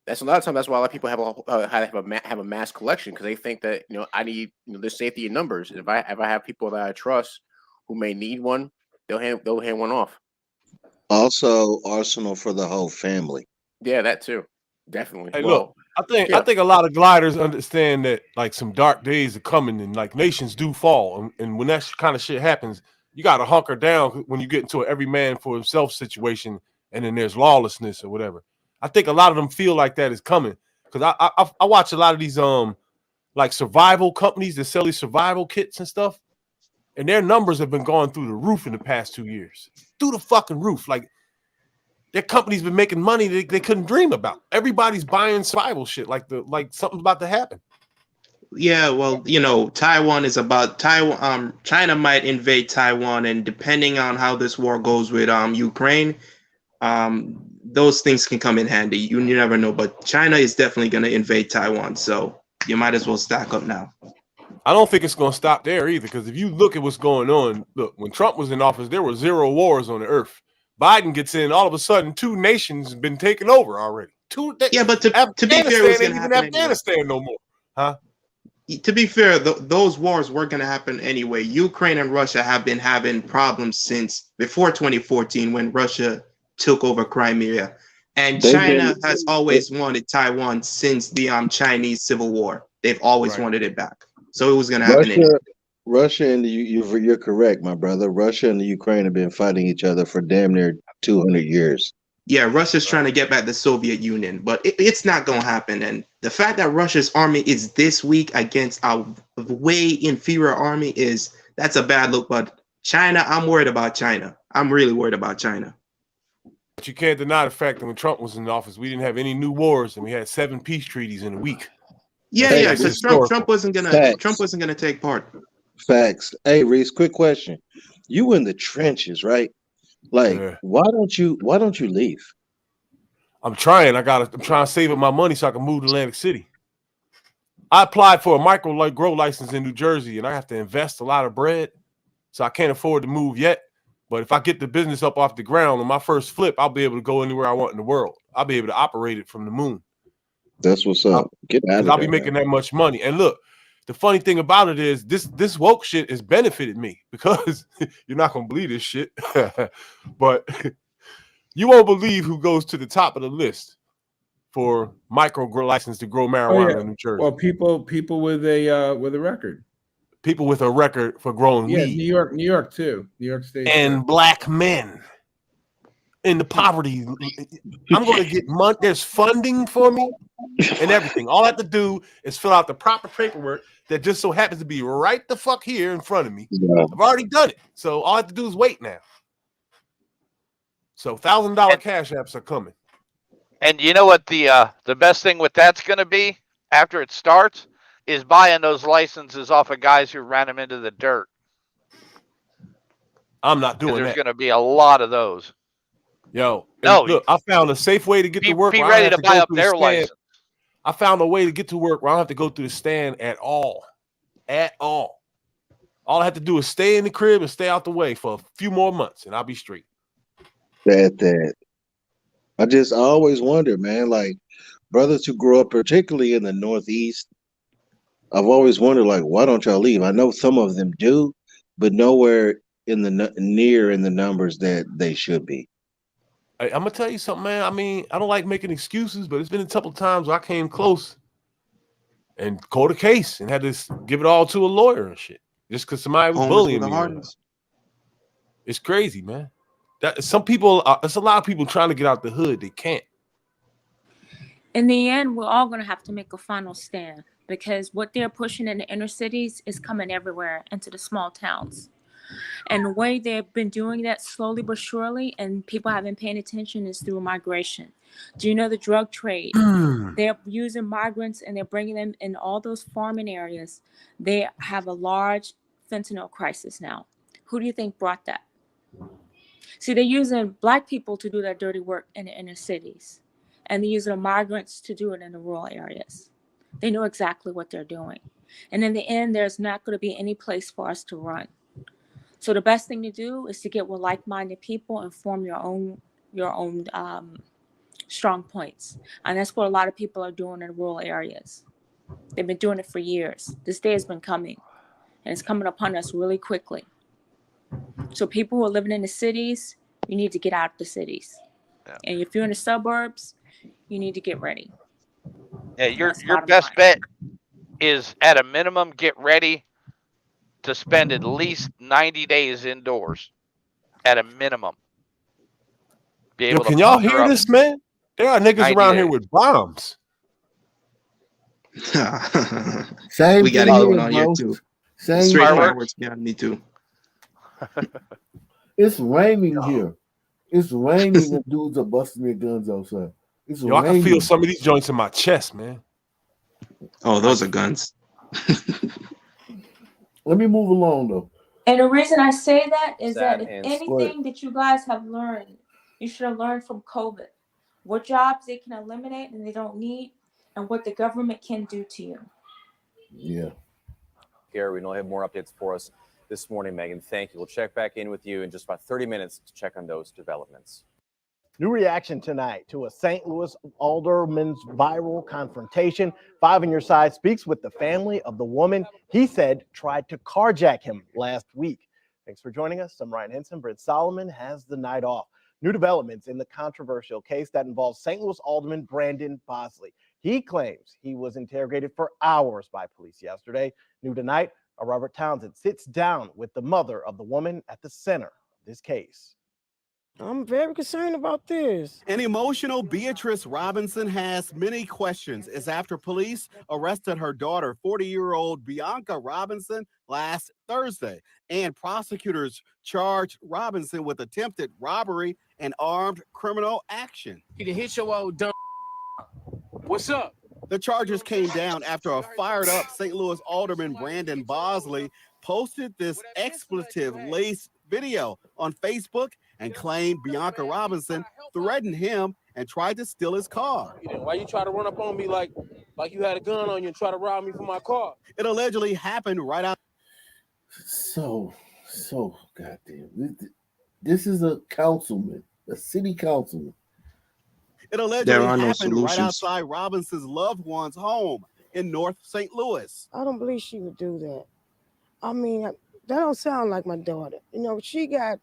That's a lot of times. That's why a lot of people have a mass collection because they think that I need there's safety in numbers. And if I have people that I trust who may need one, they'll hand one off. Also, arsenal for the whole family. Yeah, that too, definitely. Hey, look, I think a lot of gliders understand that like some dark days are coming and like nations do fall, and when that kind of shit happens, you got to hunker down when you get into an every man for himself situation, and then there's lawlessness or whatever. I think a lot of them feel like that is coming because I watch a lot of these like survival companies that sell these survival kits and stuff, and their numbers have been going through the roof in the past 2 years, through the fucking roof. Like their company's been making money they couldn't dream about. Everybody's buying survival shit like something's about to happen. Yeah, well, Taiwan is about Taiwan. China might invade Taiwan, and depending on how this war goes with Ukraine, those things can come in handy. You never know, but China is definitely going to invade Taiwan, so you might as well stack up now. I don't think it's going to stop there either, because if you look at what's going on, look, when Trump was in office, there were 0 wars on the earth. Biden gets in, all of a sudden, 2 nations have been taken over already. But to be fair, it ain't even Afghanistan no more, huh? To be fair, those wars were going to happen anyway. Ukraine and Russia have been having problems since before 2014 when Russia took over Crimea, and China has always wanted Taiwan since the Chinese Civil War. They've always wanted it back, so it was going to happen anyway. Russia and you're correct, my brother. Russia and the Ukraine have been fighting each other for damn near 200 years. Yeah, Russia's trying to get back the Soviet Union, but it's not going to happen. And the fact that Russia's army is this weak against a way inferior army that's a bad look. But China, I'm worried about China. I'm really worried about China. But you can't deny the fact that when Trump was in office, we didn't have any new wars, and we had 7 peace treaties in a week. Yeah. So Trump wasn't gonna take part. Facts. Hey, Reese, quick question. You in the trenches, right? Like, why don't you leave? I'm trying. I'm trying to save up my money so I can move to Atlantic City. I applied for a grow license in New Jersey, and I have to invest a lot of bread, so I can't afford to move yet. But if I get the business up off the ground on my first flip, I'll be able to go anywhere I want in the world. I'll be able to operate it from the moon. That's what's up. Get out of I'll there. be making that much money. And look, the funny thing about it is this woke shit has benefited me because you're not gonna believe this shit, but you won't believe who goes to the top of the list for license to grow marijuana in New Jersey. Well, people with a record. People with a record for growing weed. New York too. New York State. And black men in the poverty. I'm going to get money. There's funding for me and everything. All I have to do is fill out the proper paperwork that just so happens to be right the fuck here in front of me. Yeah. I've already done it. So all I have to do is wait now. So $1,000 cash apps are coming. And you know what the best thing with that's going to be after it starts is buying those licenses off of guys who ran them into the dirt. I'm not doing that. There's going to be a lot of those. Yo, no, look, I found a safe way to get to work. Be ready to buy up their license. I found a way to get to work where I don't have to go through the stand at all. At all. All I have to do is stay in the crib and stay out the way for a few more months, and I'll be straight. That. I always wonder, man, like brothers who grow up, particularly in the Northeast, I've always wondered, like, why don't y'all leave? I know some of them do, but nowhere in the numbers that they should be. I'm gonna tell you something, man. I mean, I don't like making excuses, but it's been a couple of times where I came close and caught a case and had to give it all to a lawyer and shit, just because somebody was bullying me. It's crazy, man. Some people, there's a lot of people trying to get out the hood. They can't. In the end, we're all going to have to make a final stand because what they're pushing in the inner cities is coming everywhere into the small towns. And the way they've been doing that slowly but surely, and people have been paying attention, is through migration. Do you know the drug trade? They're using migrants and they're bringing them in all those farming areas. They have a large fentanyl crisis now. Who do you think brought that? See, they're using Black people to do that dirty work in the inner cities, and they're using the migrants to do it in the rural areas. They know exactly what they're doing. And in the end, there's not going to be any place for us to run. So the best thing to do is to get with like-minded people and form your own strong points. And that's what a lot of people are doing in rural areas. They've been doing it for years. This day has been coming, and it's coming upon us really quickly. So people who are living in the cities, you need to get out of the cities. Yeah. And if you're in the suburbs, you need to get ready. Yeah, your best bet is at a minimum get ready to spend at least 90 days indoors at a minimum. Can y'all hear this, man? There are niggas around here with bombs. Same we got it going on here too. Same straight fireworks. Yeah, me too. It's raining here. It's raining and dudes are busting their guns outside. It's Yo, I can feel some of these joints in my chest, man. Oh, those are guns. Let me move along though. And the reason I say that is that if anything that you guys have learned, you should have learned from COVID. What jobs they can eliminate and they don't need, and what the government can do to you. Yeah. Gary, we know you have more updates for us this morning, Megan. Thank you. We'll check back in with you in just about 30 minutes to check on those developments. New reaction tonight to a St. Louis alderman's viral confrontation. 5 on Your Side speaks with the family of the woman he said tried to carjack him last week. Thanks for joining us. I'm Ryan Henson. Britt Solomon has the night off. New developments in the controversial case that involves St. Louis Alderman Brandon Bosley. He claims he was interrogated for hours by police yesterday. New tonight, Robert Townsend sits down with the mother of the woman at the center of this case. I'm very concerned about this. An emotional Beatrice Robinson has many questions as after police arrested her daughter, 40-year-old Bianca Robinson, last Thursday. And prosecutors charged Robinson with attempted robbery and armed criminal action. You hit your old dumb. What's up? The charges came down after a fired-up St. Louis Alderman Brandon Bosley posted this expletive-laced video on Facebook and claimed Bianca Robinson threatened him and tried to steal his car. Why you try to run up on me like you had a gun on you and try to rob me from my car? It allegedly happened right out. So goddamn. This is a councilman, a city councilman. It allegedly happened right outside Robinson's loved one's home in North St. Louis. I don't believe she would do that. I mean, that don't sound like my daughter. You know, she got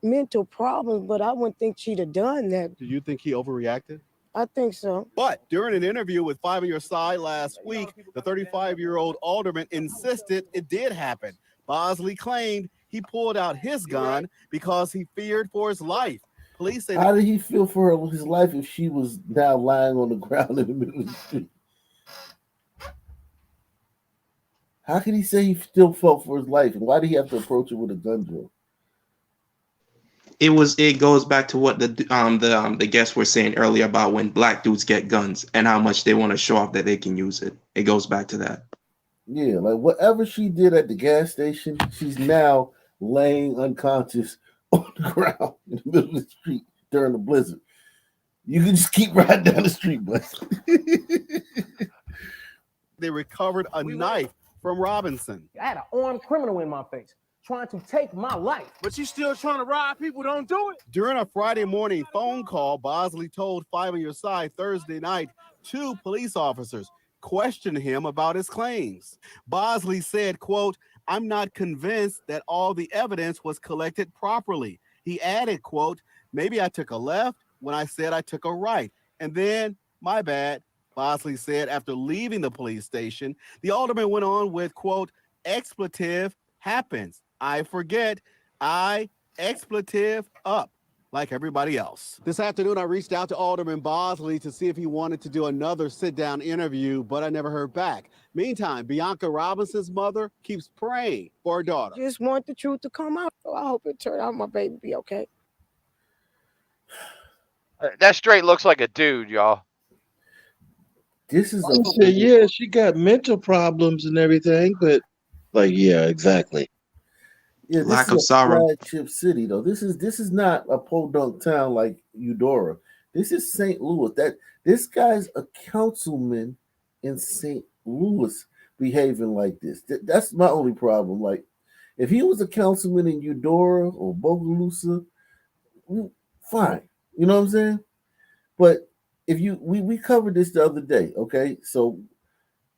mental problems, but I wouldn't think she'd have done that. Do you think he overreacted? I think so. But during an interview with Five on Your Side last week, the 35-year-old alderman insisted it did happen. Bosley claimed he pulled out his gun because he feared for his life. Police say, how did he feel for his life if she was now lying on the ground in the middle of the street? How can he say he still felt for his life? And why did he have to approach her with a gun drill? It goes back to what the guests were saying earlier about when black dudes get guns and how much they want to show off that they can use it. It goes back to that. Yeah, like whatever she did at the gas station, she's now laying unconscious on the ground in the middle of the street during the blizzard. You can just keep riding down the street, but they recovered a knife from Robinson. I had an armed criminal in my face trying to take my life. But you still trying to rob people, don't do it. During a Friday morning phone call, Bosley told Five on Your Side Thursday night 2 police officers questioned him about his claims. Bosley said, quote, "I'm not convinced that all the evidence was collected properly." He added, quote, "Maybe I took a left when I said I took a right. And then, my bad," Bosley said after leaving the police station. The alderman went on with, quote, "Expletive happens. I forget. I expletive up like everybody else." This afternoon, I reached out to Alderman Bosley to see if he wanted to do another sit-down interview, but I never heard back. Meantime, Bianca Robinson's mother keeps praying for her daughter. Just want the truth to come out. So I hope it turned out my baby be okay. That straight looks like a dude, y'all. This is yeah, she got mental problems and everything, but like, yeah, exactly. Yeah, this Lack is of a sorrow. flagship city, though. This is not a podunk town like Eudora. This is St. Louis. This guy's a councilman in St. Louis behaving like this. That's my only problem. Like, if he was a councilman in Eudora or Bogalusa, fine. You know what I'm saying? But if we covered this the other day, okay? So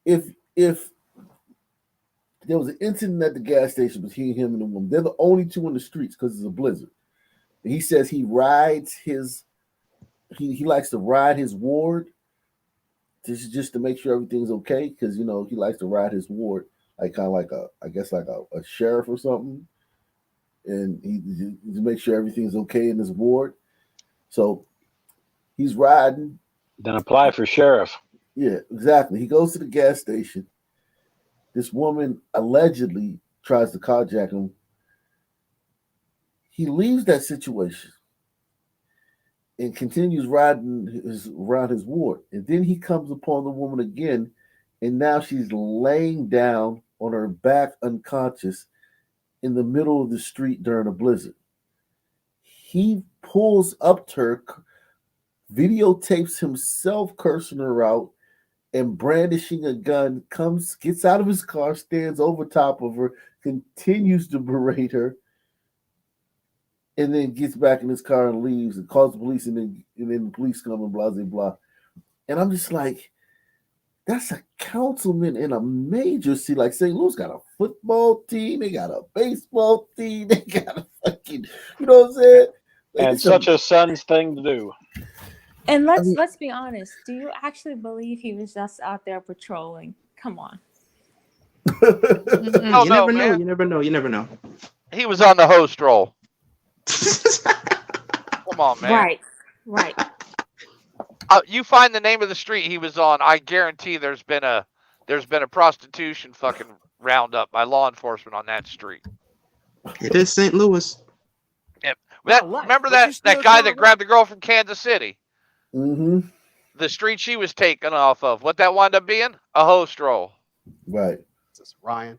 if there was an incident at the gas station between him and the woman, they're the only two in the streets because it's a blizzard. And he says he rides he likes to ride his ward just to make sure everything's okay, because he likes to ride his ward like kind of like a sheriff or something, and he to make sure everything's okay in his ward. So he's riding. Then apply for sheriff. Yeah, exactly. He goes to the gas station. This woman allegedly tries to carjack him. He leaves that situation and continues riding around his ward. And then he comes upon the woman again, and now she's laying down on her back unconscious in the middle of the street during a blizzard. He pulls up to her, videotapes himself cursing her out and brandishing a gun, gets out of his car, stands over top of her, continues to berate her, and then gets back in his car and leaves and calls the police, and then the police come and blah, blah, blah. And I'm just like, that's a councilman in a major city. Like St. Louis got a football team, they got a baseball team, they got a fucking, you know what I'm saying? Like, and such a son's thing to do. And let's be honest. Do you actually believe he was just out there patrolling? Come on. You never know. You never know. You never know. He was on the host roll. Come on, man. Right. You find the name of the street he was on. I guarantee there's been a prostitution fucking roundup by law enforcement on that street. It is St. Louis. Yep. Remember that guy that grabbed the girl from Kansas City? Mm-hmm. The street she was taken off of. What that wound up being? A host roll. Right. This is Ryan.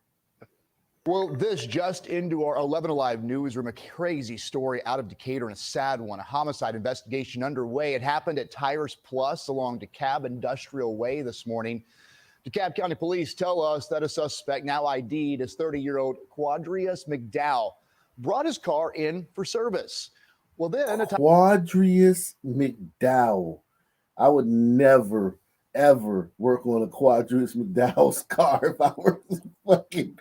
Well, this just into our 11 Alive newsroom, a crazy story out of Decatur and a sad one. A homicide investigation underway. It happened at Tires Plus along DeKalb Industrial Way this morning. DeKalb County Police tell us that a suspect now ID'd as 30-year-old Quadrius McDowell brought his car in for service. Well, then Quadrius McDowell. I would never, ever work on a Quadrius McDowell's car if I was working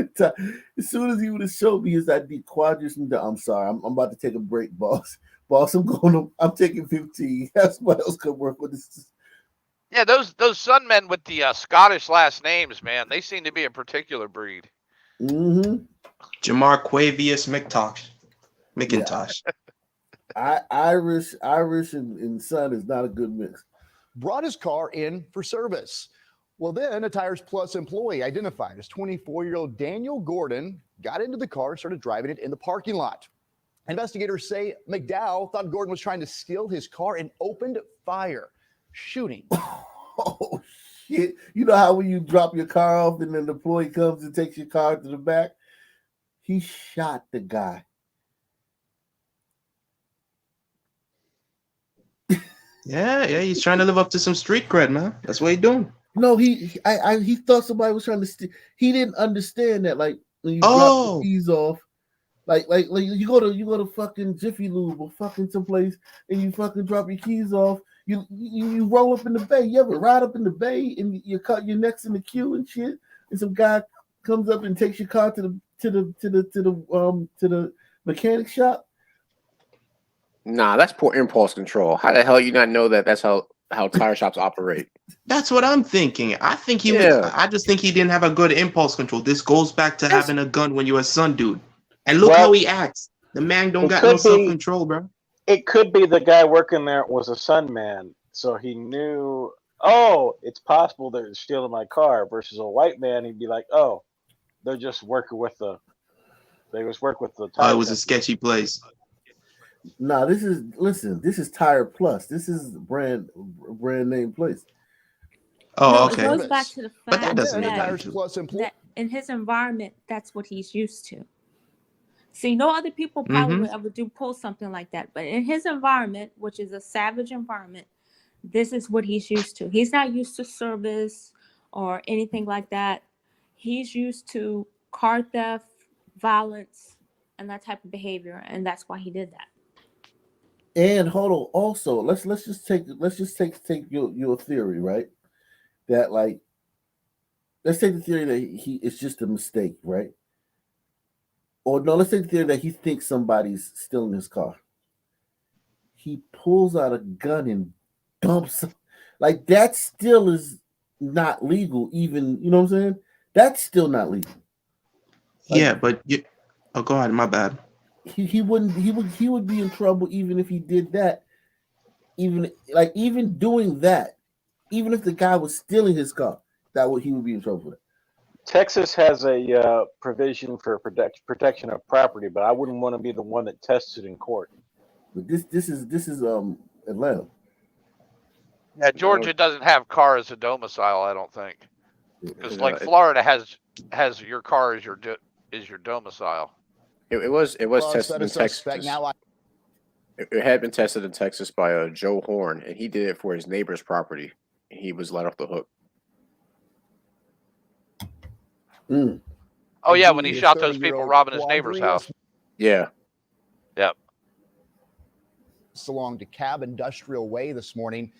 at time. As soon as he would have showed me his ID, Quadrius McDowell. I'm sorry, I'm about to take a break, boss. Boss, I'm taking 15. Somebody else could work with this. Yeah, those Sunmen with the Scottish last names, man, they seem to be a particular breed. Mm-hmm. Jamarquavius McIntosh. Irish and Sun is not a good mix. Brought his car in for service. Well, then a Tires Plus employee identified as 24-year-old Daniel Gordon got into the car and started driving it in the parking lot. Investigators say McDowell thought Gordon was trying to steal his car and opened fire, shooting. Oh, shit. You know how when you drop your car off and then the employee comes and takes your car to the back? He shot the guy. Yeah, he's trying to live up to some street cred, man. That's what he's doing. No, he thought somebody was trying to steal. He didn't understand that, like, when you drop the keys off, like you go to fucking Jiffy Lube or fucking someplace and you fucking drop your keys off. You roll up in the bay. You ever ride up in the bay and you cut your next in the queue and shit, and some guy comes up and takes your car to the mechanic shop? Nah, that's poor impulse control. How the hell you not know that? That's how tire shops operate. That's what I'm thinking. I think he was. I just think he didn't have a good impulse control. This goes back to having a gun when you're a son, dude. And look how he acts. The man don't got no self-control, bro. It could be the guy working there was a Sun man, so he knew. Oh, it's possible they're stealing my car. Versus a white man, he'd be like, oh, they're just working with the. They was work with the. Oh, it was a sketchy place. Nah, this is Tire Plus. This is brand name place. Oh, okay. It goes back to the fact that in his environment, that's what he's used to. See, no other people probably would ever pull something like that. But in his environment, which is a savage environment, this is what he's used to. He's not used to service or anything like that. He's used to car theft, violence, and that type of behavior, and that's why he did that. And hold on, also, let's just take your theory, right? That, like, let's take the theory that it's just a mistake, right? Or no, let's take the theory that he thinks somebody's stealing his car. He pulls out a gun and dumps him. Like, that still is not legal, even, you know what I'm saying? That's still not legal. Like, yeah, but go ahead, my bad. He would be in trouble even if he did that. Even doing that, even if the guy was stealing his car, he would be in trouble for that. Texas has a provision for protection of property, but I wouldn't want to be the one that tests it in court. But this is Atlanta. Yeah, Georgia doesn't have car as a domicile, I don't think, because like Florida has your car as your domicile. It was tested in Texas. It had been tested in Texas by Joe Horn, and he did it for his neighbor's property. He was let off the hook. Oh yeah, when he shot those people robbing his neighbor's house. Yeah. Yep. Along DeKalb Industrial Way this morning.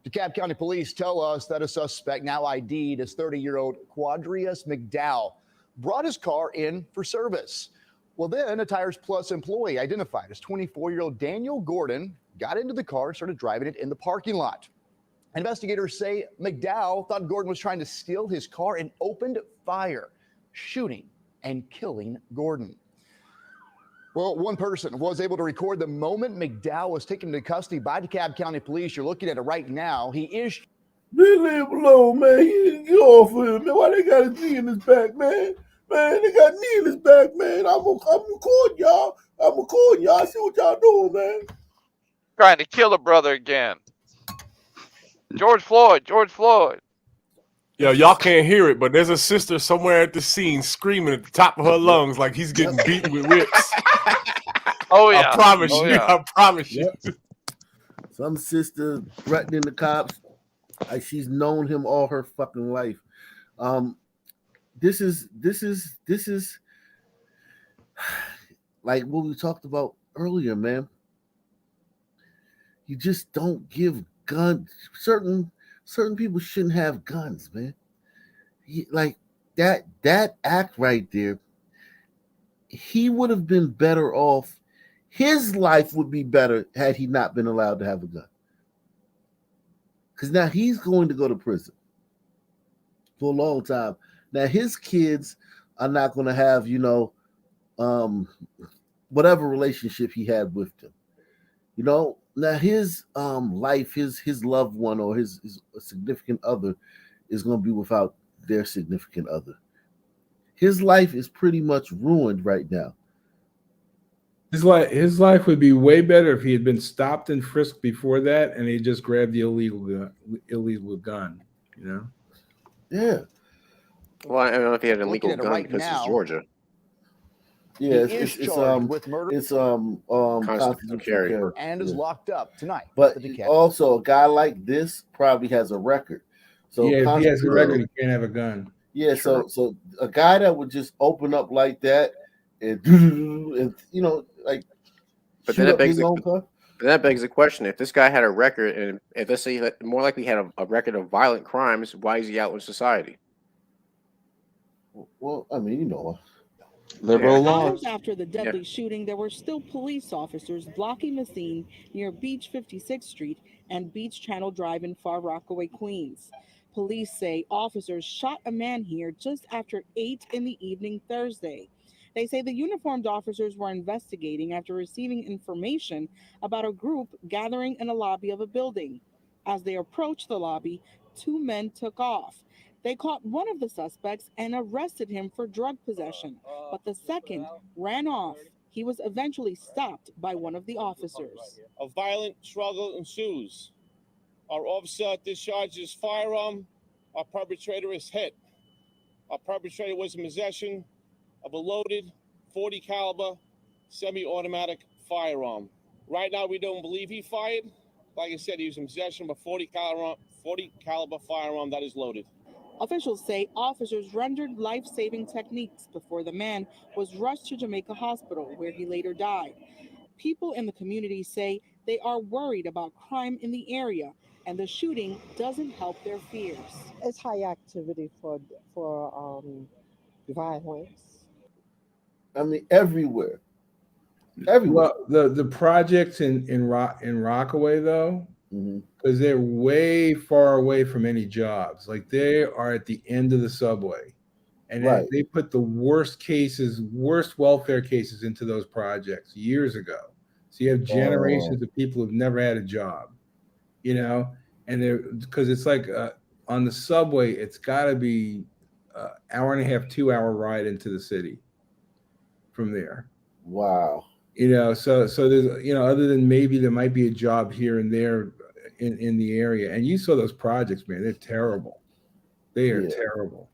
DeKalb County Police tell us that a suspect, now ID'd as 30-year-old Quadrius McDowell, brought his car in for service. Well, then a Tires Plus employee identified as 24-year-old Daniel Gordon got into the car and started driving it in the parking lot. Investigators say McDowell thought Gordon was trying to steal his car and opened fire, shooting and killing Gordon. Well, one person was able to record the moment McDowell was taken into custody by DeKalb County Police. You're looking at it right now. He is. Leave him alone, man. Get off of him, man. Why they got his knee in his back, man? Man, they got knee in his back, man. I'm recording y'all. I see what y'all doing, man. Trying to kill a brother again. George Floyd. Yo, y'all can't hear it, but there's a sister somewhere at the scene screaming at the top of her lungs like he's getting beaten with whips. Oh yeah. I promise you. Some sister threatening the cops. Like, she's known him all her fucking life. This is like what we talked about earlier, man. You just don't give guns. Certain people shouldn't have guns, man. Like that act right there, he would have been better off. His life would be better had he not been allowed to have a gun. Because now he's going to go to prison for a long time. Now his kids are not going to have, whatever relationship he had with them. Now his life, his loved one or his significant other is going to be without their significant other. His life is pretty much ruined right now. His life would be way better if he had been stopped and frisked before that, and he just grabbed the illegal gun. Yeah. Well, I don't know if he had an Looking illegal at it gun right because it's now, Georgia. Yeah, he is charged with murder constitutional carry. and is locked up tonight. But at the DeKalb. also, a guy like this probably has a record. So yeah, if he has a constitutional- record, he can't have a gun. Yeah, Sure. so a guy that would just open up like that and like But shoot then up his own car. that begs the question: if this guy had a record, and if let's say that more likely had a record of violent crimes, why is he out in society? Well, I mean, liberal law. Hours after the deadly shooting, there were still police officers blocking the scene near Beach 56th Street and Beach Channel Drive in Far Rockaway, Queens. Police say officers shot a man here just after 8 in the evening Thursday. They say the uniformed officers were investigating after receiving information about a group gathering in a lobby of a building. As they approached the lobby, 2 men took off. They caught one of the suspects and arrested him for drug possession, but the second ran off. He was eventually stopped by one of the officers. A violent struggle ensues. Our officer discharges firearm. Our perpetrator is hit. Our perpetrator was in possession of a loaded 40 caliber semi-automatic firearm. Right now, we don't believe he fired. Like I said, he was in possession of a 40 caliber firearm that is loaded. Officials say officers rendered life-saving techniques before the man was rushed to Jamaica Hospital, where he later died. People in the community say they are worried about crime in the area, and the shooting doesn't help their fears. It's high activity for violence. I mean, everywhere. Everywhere. Well, the projects in Rockaway though, because they're way far away from any jobs. Like they are at the end of the subway, and Right. they put the worst welfare cases into those projects years ago. So you have generations of people who've never had a job, and they're because it's like on the subway, it's got to be hour and a half, 2-hour ride into the city from there. Wow. So there's other than maybe there might be a job here and there in the area, and you saw those projects, man. They're terrible. They are terrible.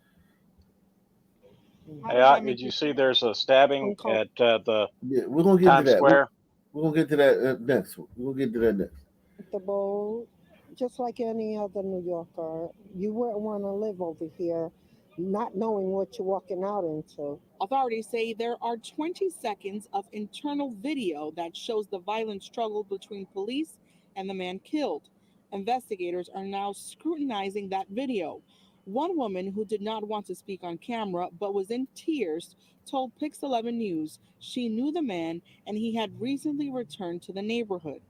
Hey, did you see there's a stabbing at the we're gonna get Times to that. Square? We're gonna get to that next. We'll get to that next. The bowl, just like any other New Yorker, you wouldn't want to live over here not knowing what you're walking out into. Authorities say there are 20 seconds of internal video that shows the violent struggle between police and the man killed. Investigators are now scrutinizing that video. One woman who did not want to speak on camera but was in tears told Pix 11 News she knew the man and he had recently returned to the neighborhood.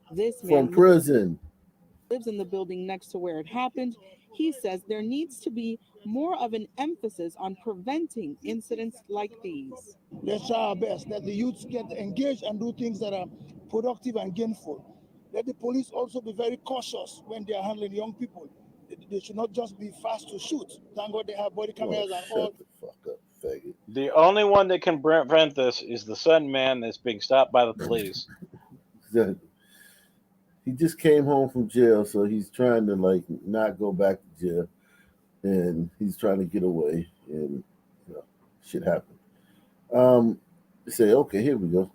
This man From prison. lives in the building next to where it happened. He says there needs to be more of an emphasis on preventing incidents like these. Let's try our best that the youths get engaged and do things that are productive and gainful. Let the police also be very cautious when they are handling young people. They should not just be fast to shoot. Thank God they have body cameras and all. Shut the fuck up, faggot. The only one that can prevent this is the Sun man that's being stopped by the police. He just came home from jail, so he's trying to not go back to jail, and he's trying to get away, and shit happened. Say, okay, here we go.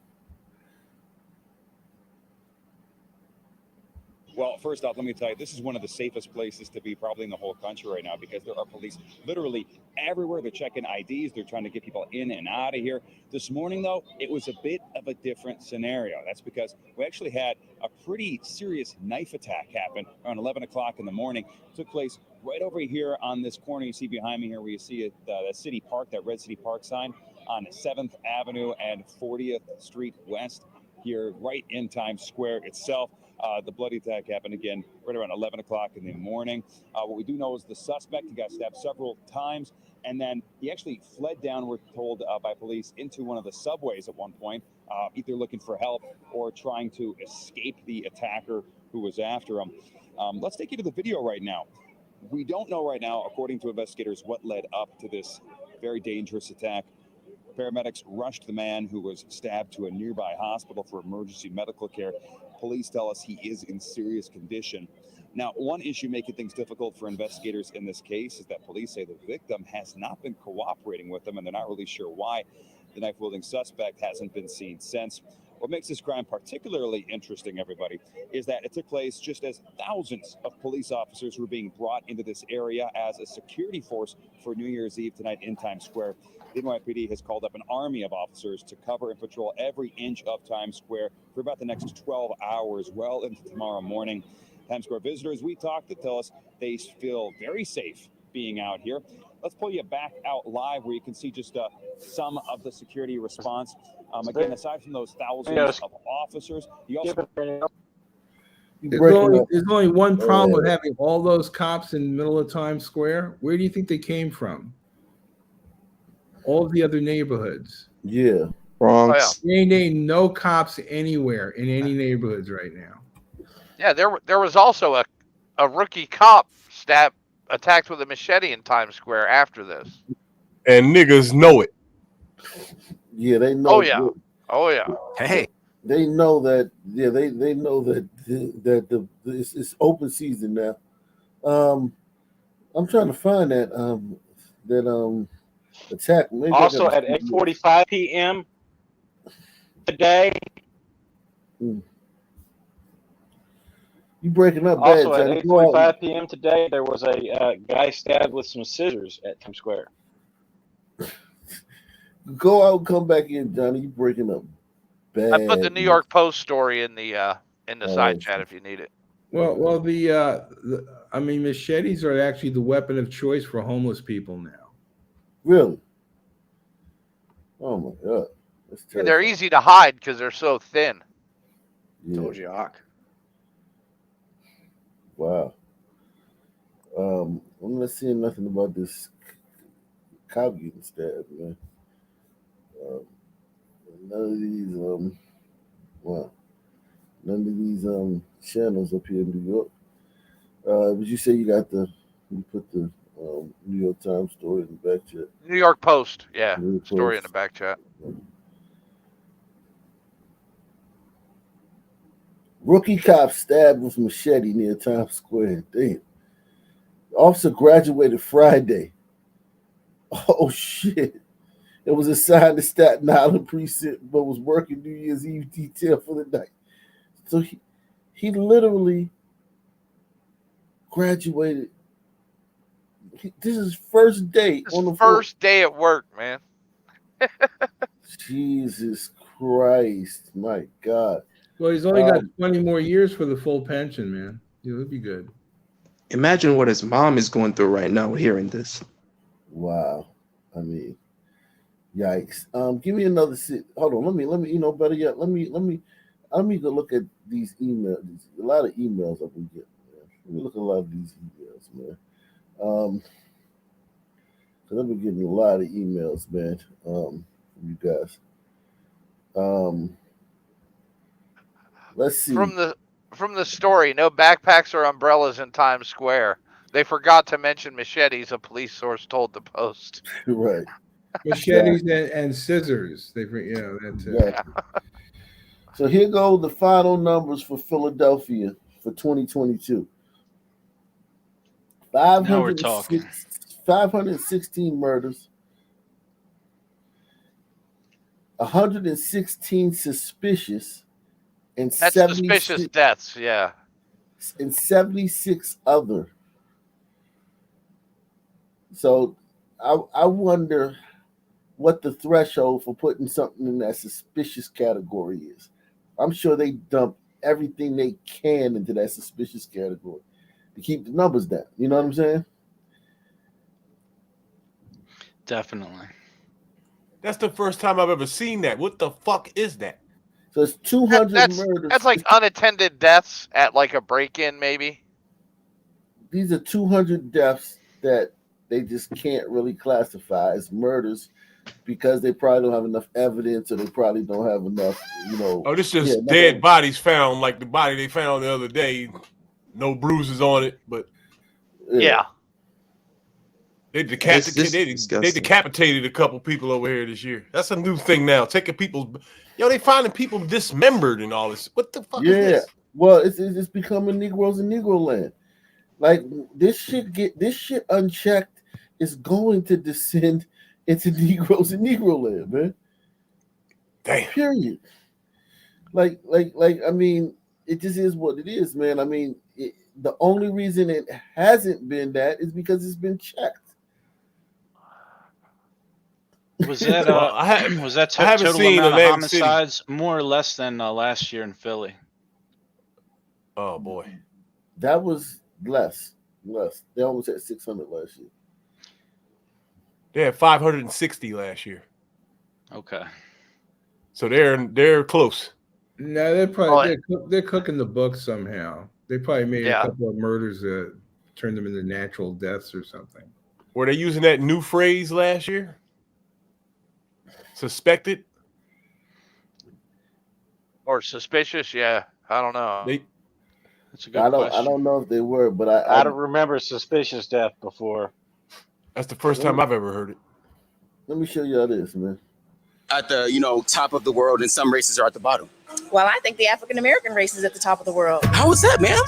Well, first off, let me tell you, this is one of the safest places to be probably in the whole country right now because there are police literally everywhere. They're checking IDs. They're trying to get people in and out of here. This morning, though, it was a bit of a different scenario. That's because we actually had a pretty serious knife attack happen around 11 o'clock in the morning. It took place right over here on this corner you see behind me here where you see it, the City Park, that red City Park sign on 7th Avenue and 40th Street West here right in Times Square itself. The bloody attack happened again right around 11 o'clock in the morning. What we do know is the suspect, he got stabbed several times, and then he actually fled down, we're told by police, into one of the subways at one point, either looking for help or trying to escape the attacker who was after him. Let's take you to the video right now. We don't know right now, according to investigators, what led up to this very dangerous attack. Paramedics rushed the man who was stabbed to a nearby hospital for emergency medical care. Police tell us he is in serious condition. Now, one issue making things difficult for investigators in this case is that police say the victim has not been cooperating with them, and they're not really sure why. The knife-wielding suspect hasn't been seen since. What makes this crime particularly interesting, everybody, is that it took place just as thousands of police officers were being brought into this area as a security force for New Year's Eve tonight in Times Square. The NYPD has called up an army of officers to cover and patrol every inch of Times Square for about the next 12 hours, well into tomorrow morning. Times Square visitors we talked to tell us they feel very safe being out here. Let's pull you back out live where you can see just some of the security response. Again, aside from those thousands of officers, you also... There's only one problem with having all those cops in the middle of Times Square. Where do you think they came from? All the other neighborhoods. Yeah. Bronx. There ain't no cops anywhere in any neighborhoods right now. Yeah, there was also a rookie cop attacked with a machete in Times Square after this. And niggas know it. Yeah, they know. Oh yeah. Oh yeah. Hey. They know that. Yeah, they know that it's open season now. I'm trying to find that attack. Maybe also at 8:45 p.m. today. You breaking up Also bad, at Johnny. 8:45 p.m. today, there was a guy stabbed with some scissors at Times Square. Go out and come back in, Johnny. You breaking up bad. I put the New York Post story in the side chat if you need it. Well, I mean, machetes are actually the weapon of choice for homeless people now. Really? Oh my God. Yeah, they're easy to hide because they're so thin. Yeah. Told you, Ock. Wow. I'm not seeing nothing about this cop getting stabbed, man. None of these none of these channels up here in New York. But you say you put the New York Times story in the back chat. New York Post, yeah, story in Post. the back chat. Rookie cop stabbed with machete near Times Square. Damn. Officer graduated Friday. Oh shit. It was assigned to Staten Island precinct, but was working New Year's Eve detail for the night. So he literally graduated. This is his first day on the first day at work, man. Jesus Christ, my God. Well, he's only got 20 more years for the full pension, man. It'll be good. Imagine what his mom is going through right now hearing this. Wow. I mean, yikes. Give me another sit. Hold on. Let me, better yet, let me go look at these emails. A lot of emails I've been getting, man. Let me look at a lot of these emails, man. Because I've been getting a lot of emails, man, from you guys. Let's see. From the story, no backpacks or umbrellas in Times Square. They forgot to mention machetes, a police source told the Post. Right. Machetes and scissors. That's it. Exactly. So here go the final numbers for Philadelphia for 2022. Now we're talking. 516 murders, 116 suspicious, and That's suspicious deaths, yeah. and 76 other. So I wonder what the threshold for putting something in that suspicious category is. I'm sure they dump everything they can into that suspicious category to keep the numbers down. You know what I'm saying? Definitely. That's the first time I've ever seen that. What the fuck is that? So it's 200 murders. That's like unattended deaths at like a break-in, maybe. These are 200 deaths that they just can't really classify as murders because they probably don't have enough evidence, or they probably don't have enough, Oh, this is just dead bodies found, like the body they found the other day. No bruises on it, but yeah. They decapitated a couple people over here this year. That's a new thing now. Taking people, they finding people dismembered and all this. What the fuck is this? Well, it's becoming Negroes in Negro land. Like this shit unchecked is going to descend into Negroes in Negro land, man. Damn. Period. Like I mean, it just is what it is, man. I mean, the only reason it hasn't been that is because it's been checked. Was that total amount of homicides more or less than last year in Philly? Oh boy, that was less. They almost had 600 last year. They had 560 last year. Okay, so they're close. No, they're probably they're cooking the books somehow. They probably made a couple of murders that turned them into natural deaths or something. Were they using that new phrase last year? Suspected or suspicious? Yeah, I don't know. That's a good question. I don't know if they were, but I don't remember suspicious death before. That's the first time I've ever heard it. Let me show you how this, man. At the top of the world, and some races are at the bottom. Well, I think the African American race is at the top of the world. How is that, ma'am?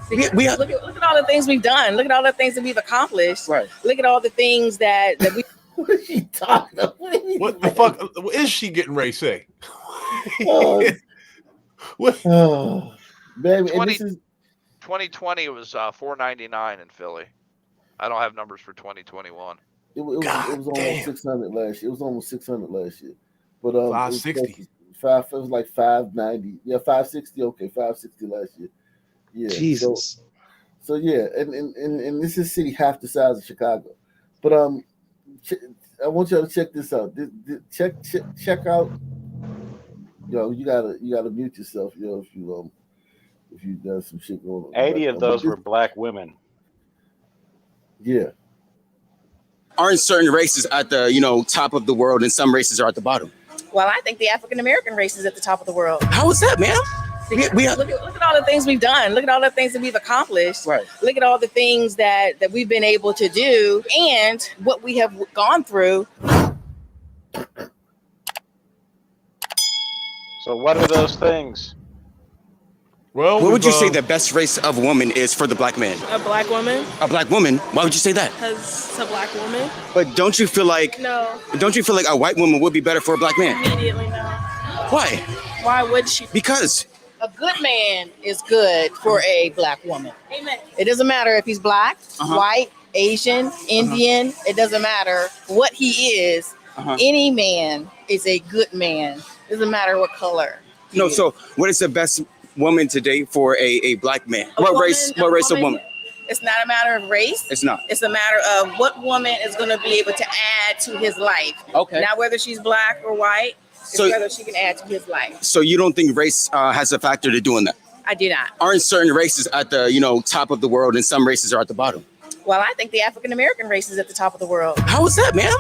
Look at all the things we've done. Look at all the things that we've accomplished. Right. Look at all the things that we. What is she talking about? What the fuck is she getting ready to say? What? Oh, baby, 2020 it was $4.99 in Philly. I don't have numbers for 2021. It was almost 600 last year. It was almost 600 last year, but 560. It was like 590. Yeah, 560. Okay, 560 last year. Yeah, Jesus. So yeah, and this is a city half the size of Chicago, but I want y'all to check this out. Check out. You gotta mute yourself, if you got some shit going on. 80 of those were black women. Yeah. Aren't certain races at the top of the world, and some races are at the bottom? Well, I think the African American race is at the top of the world. How is that, ma'am? Look at all the things we've done. Look at all the things that we've accomplished. Right. Look at all the things that we've been able to do, and what we have gone through. So what are those things? Well, what would you say the best race of woman is for the black man? A black woman. A black woman? Why would you say that? Because it's a black woman. But don't you feel like a white woman would be better for a black man? Immediately, no. Why? Why would she? Because a good man is good for a black woman. Amen. It doesn't matter if he's black, white, Asian, Indian. It doesn't matter what he is. Any man is a good man. It doesn't matter what color. No. So what is the best woman to date for a black man? What race of woman? It's not a matter of race. It's not. It's a matter of what woman is going to be able to add to his life. Okay. Not whether she's black or white. It's whether she can add to his life. So you don't think race has a factor to doing that? I do not. Aren't certain races at the top of the world, and some races are at the bottom? Well, I think the African American race is at the top of the world. How is that, ma'am?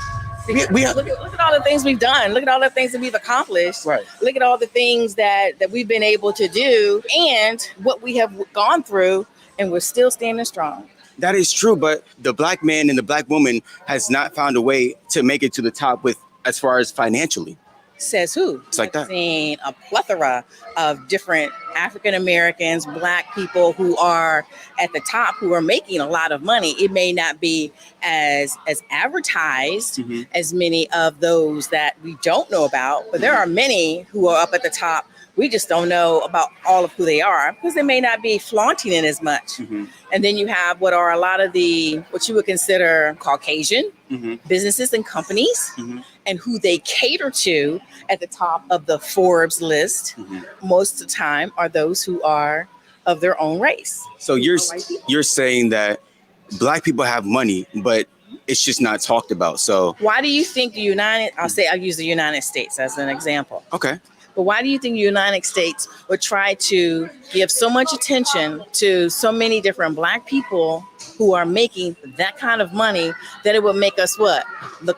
Look at all the things we've done. Look at all the things that we've accomplished. Right. Look at all the things that we've been able to do, and what we have gone through, and we're still standing strong. That is true, but the black man and the black woman has not found a way to make it to the top with as far as financially. Says who? It's like that. I've seen a plethora of different African Americans, Black people who are at the top, who are making a lot of money. It may not be as advertised as many of those that we don't know about, but there are many who are up at the top. We just don't know about all of who they are because they may not be flaunting it as much. And then you have what are a lot of what you would consider Caucasian businesses and companies and who they cater to at the top of the Forbes list. Most of the time are those who are of their own race. So you're saying that Black people have money, but it's just not talked about. So why do you think I'll use the United States as an example. Okay. But why do you think the United States would try to give so much attention to so many different Black people who are making that kind of money that it would make us look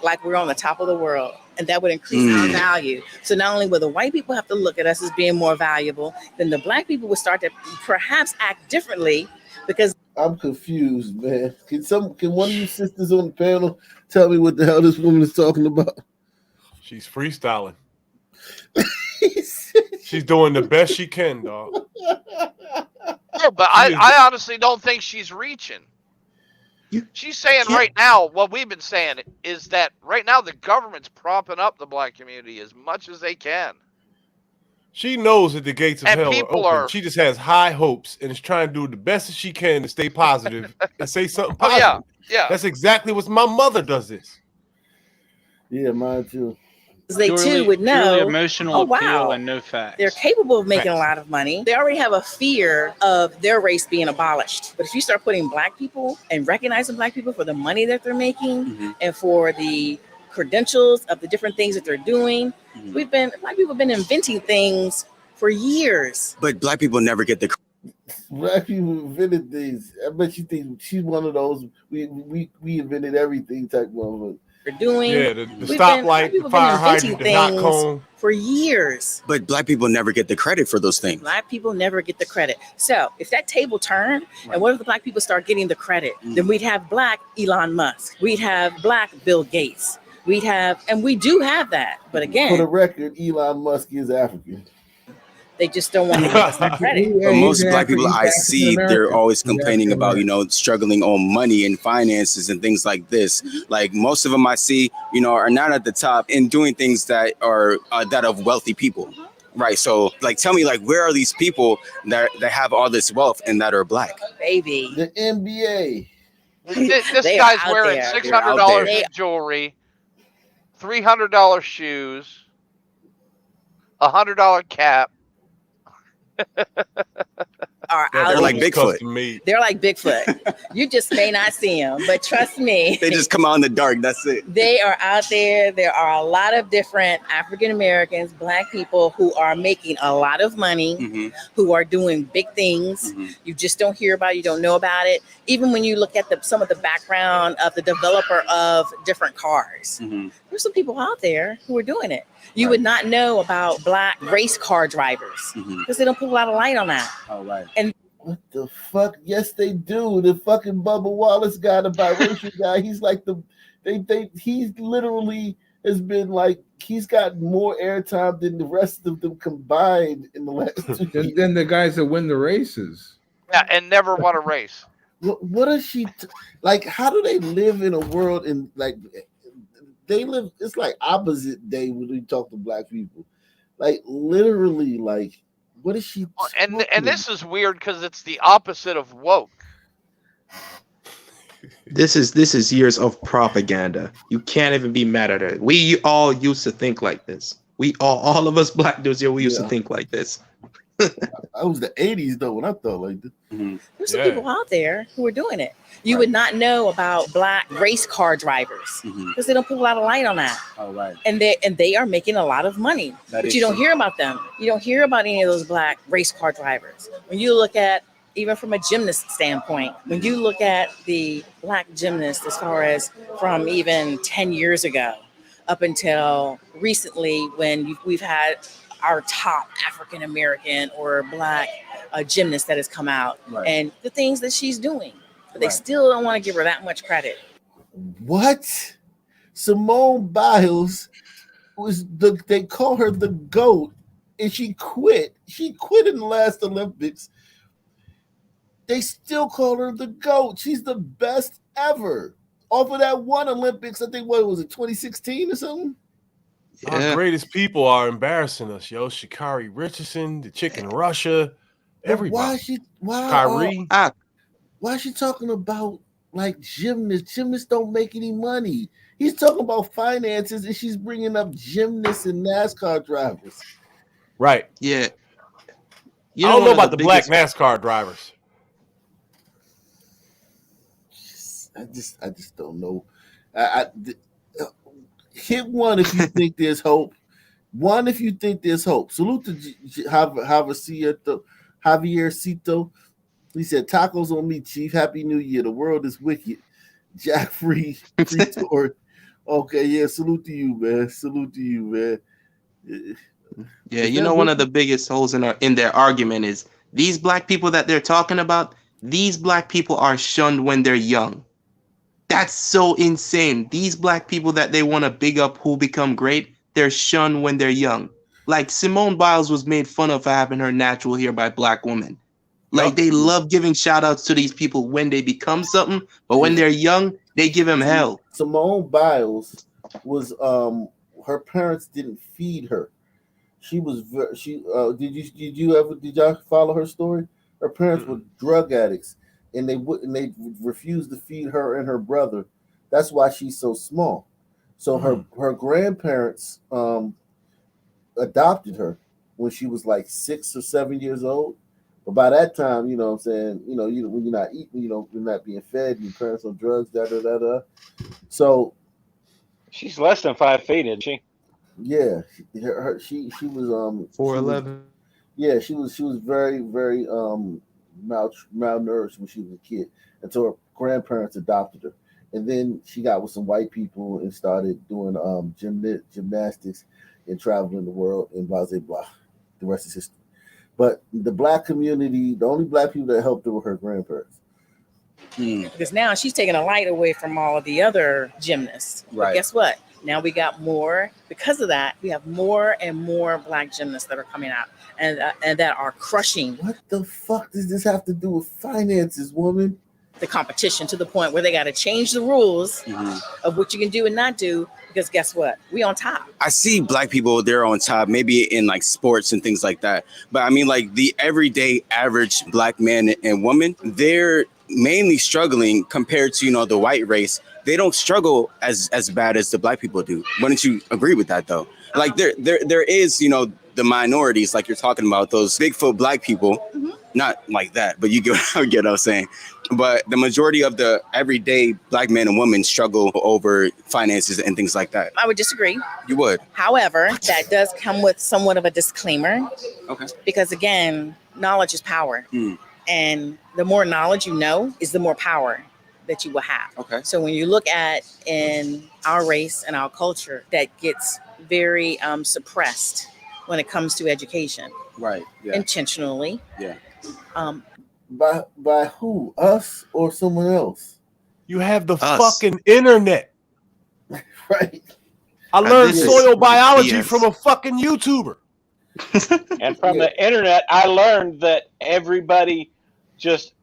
like we're on the top of the world, and that would increase our value. So not only will the white people have to look at us as being more valuable, then the Black people would start to perhaps act differently because I'm confused, man. Can one of you sisters on the panel tell me what the hell this woman is talking about? She's freestyling. She's doing the best she can, dog. No, but I honestly don't think she's reaching. She's saying right now, what we've been saying is that right now the government's propping up the Black community as much as they can. She knows that the gates of And hell are people open. are- She just has high hopes and is trying to do the best as she can to stay positive and say something positive. yeah. That's exactly what my mother does this. Yeah, mine too. they too would know, Purely emotional oh appeal wow, and no facts. they're capable of making a lot of money. They already have a fear of their race being abolished. But if you start putting Black people and recognizing Black people for the money that they're making and for the credentials of the different things that they're doing, Black people have been inventing things for years. But Black people never get the Black people invented things. I bet you think she's one of those we invented everything type of. They're doing. Yeah, the stoplight, the fire hydrant, the hot cone. For years. But Black people never get the credit for those things. Black people never get the credit. So if that table turned, and what if the Black people start getting the credit? Then we'd have Black Elon Musk. We'd have Black Bill Gates. And we do have that. But again, For the record, Elon Musk is African. they just don't want to give us the credit. But most Black people I see, they're always complaining about, struggling on money and finances and things like this. Like most of them I see, are not at the top and doing things that are that of wealthy people. Right. So tell me, where are these people that have all this wealth and that are Black? Baby. The NBA. This They guy's are out wearing there. $600 They- in jewelry, $300 shoes, $100 cap. Are They're out like here. Bigfoot. They're like Bigfoot. You just may not see them, but trust me. They just come out in the dark. That's it. They are out there. There are a lot of different African Americans, Black people who are making a lot of money, who are doing big things. You just don't hear about it. You don't know about it. Even when you look at some of the background of the developer of different cars, there's some people out there who are doing it. You would not know about Black race car drivers because they don't put a lot of light on that. Oh, right. And what the fuck? Yes, they do. The fucking Bubba Wallace guy, the biracial guy, he's like he's literally has been he's got more airtime than the rest of them combined in the last 2 years. Then the guys that win the races. Yeah, and never won a race. What is she how do they live in a world they live, it's like opposite day when we talk to Black people. Literally, what is she? And this is weird because it's the opposite of woke. This is years of propaganda. You can't even be mad at it. We all used to think like this. All of us Black dudes here, we used to think like this. I was the 80s though when I thought like this. There's some people out there who are doing it. You would not know about Black race car drivers because they don't put a lot of light on that. Oh, right. And they are making a lot of money, but you don't hear about them. You don't hear about any of those Black race car drivers. When you look at, even from a gymnast standpoint, when you look at the Black gymnasts, as far as from even 10 years ago up until recently, when we've had our top African American or Black gymnast that has come out, and the things that she's doing, but they still don't want to give her that much credit. What? Simone Biles they call her the GOAT, and she quit. She quit in the last Olympics. They still call her the GOAT. She's the best ever. Off of that one Olympics, I think, what was it, 2016 or something? Our greatest people are embarrassing us, yo. Sha'Carri Richardson, the chick in Russia, everybody. Kyrie. Why is she talking about like gymnasts? Gymnasts don't make any money. He's talking about finances, and she's bringing up gymnasts and NASCAR drivers. Right. Yeah. I don't know about the black NASCAR drivers. I just don't know. Hit one if you think there's hope. One if you think there's hope. Salute to Javier Cito. He said, "Tacos on me, Chief. Happy New Year. The world is wicked." Jack Free Tour. Okay, yeah. Salute to you, man. Salute to you, man. Yeah, you know, one of the biggest holes in their argument is these black people that they're talking about. These black people are shunned when they're young. That's so insane. These black people that they want to big up who become great, they're shunned when they're young. Like Simone Biles was made fun of for having her natural hair by black women. Like they love giving shout outs to these people when they become something, but when they're young, they give them hell. Simone Biles was her parents didn't feed her. She was did y'all follow her story? Her parents were drug addicts, and they refused to feed her and her brother. That's why she's so small. So her grandparents adopted her when she was like 6 or 7 years old. But by that time, you know what I'm saying, when you're not eating, you're not being fed, your parents on drugs, So she's less than 5 feet, isn't she? Yeah, she was 4'11". Yeah, she was very very malnourished when she was a kid until her grandparents adopted her, and then she got with some white people and started doing gymnastics and traveling the world and blah blah blah. The rest is history. But the black community, the only black people that helped her were her grandparents. Because now she's taking a light away from all of the other gymnasts. Right. But guess what? Now we got more. Because of that, we have more and more black gymnasts that are coming out and that are crushing. What the fuck does this have to do with finances, woman? The competition to the point where they got to change the rules of what you can do and not do. Because guess what? We on top. I see black people, they're on top, maybe in like sports and things like that. But I mean, like the everyday average black man and woman, they're mainly struggling compared to, the white race. They don't struggle as bad as the black people do. Wouldn't you agree with that though? Like there is, the minorities, like you're talking about, those Bigfoot black people, not like that, but you get what I'm saying. But the majority of the everyday black men and women struggle over finances and things like that. I would disagree. You would? However, that does come with somewhat of a disclaimer. Okay. Because again, knowledge is power. And the more knowledge you know is the more power that you will have. Okay. So when you look at in our race and our culture, that gets very suppressed when it comes to education. Right. Yeah. Intentionally. Yeah. By who? Us or someone else? You have the fucking internet. Right. I learned soil biology from a fucking YouTuber. And from the internet, I learned that everybody just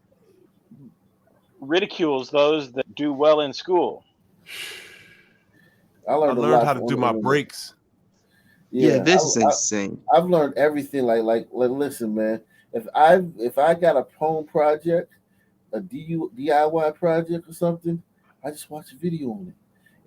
ridicules those that do well in school. I learned how to do my breaks. Yeah, this is insane. I've learned everything. Like, listen, man. If I got a home project, a DIY project or something, I just watch a video on it,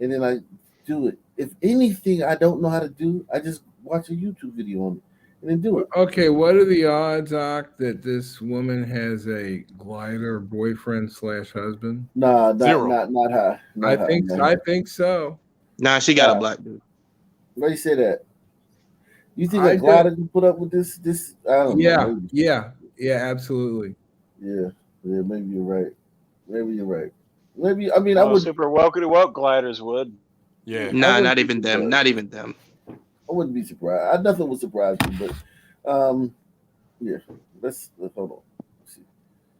and then I do it. If anything I don't know how to do, I just watch a YouTube video on it and then do it. Okay, what are the odds, Doc, that this woman has a glider boyfriend / husband? Nah, Zero. not high. I think so. Nah, she got a black dude. Why do you say that? You think I a glider can put up with this? I don't know. Yeah, absolutely. Yeah, maybe you're right. Maybe I mean I would super woke gliders would. Yeah. Nah, not even them. Not even them. I wouldn't be surprised. Nothing would surprise me, but yeah. Let's hold on. Let's see.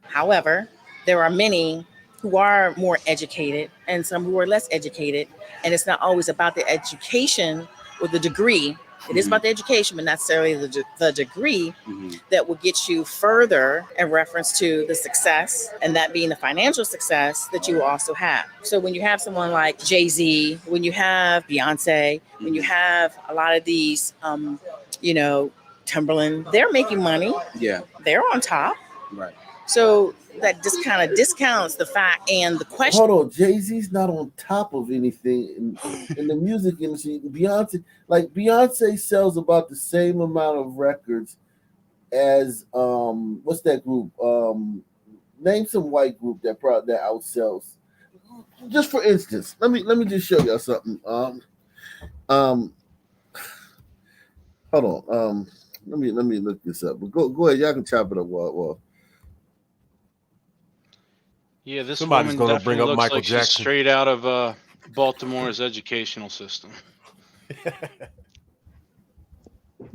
However, there are many who are more educated and some who are less educated. And it's not always about the education or the degree. It is about the education, but not necessarily the degree that will get you further in reference to the success, and that being the financial success that you will also have. So when you have someone like Jay-Z, when you have Beyonce, when you have a lot of these, Timberland, they're making money. Yeah. They're on top. Right. So that just kind of discounts the fact and the question. Hold on, Jay-Z's not on top of anything in the music industry. Beyonce sells about the same amount of records as what's that group? Name some white group that outsells. Just for instance, let me just show y'all something. Hold on. Let me look this up. But go ahead, y'all can chop it up while. Yeah, this Somebody's woman gonna bring definitely up looks Michael like she's Jackson. straight out of Baltimore's educational system.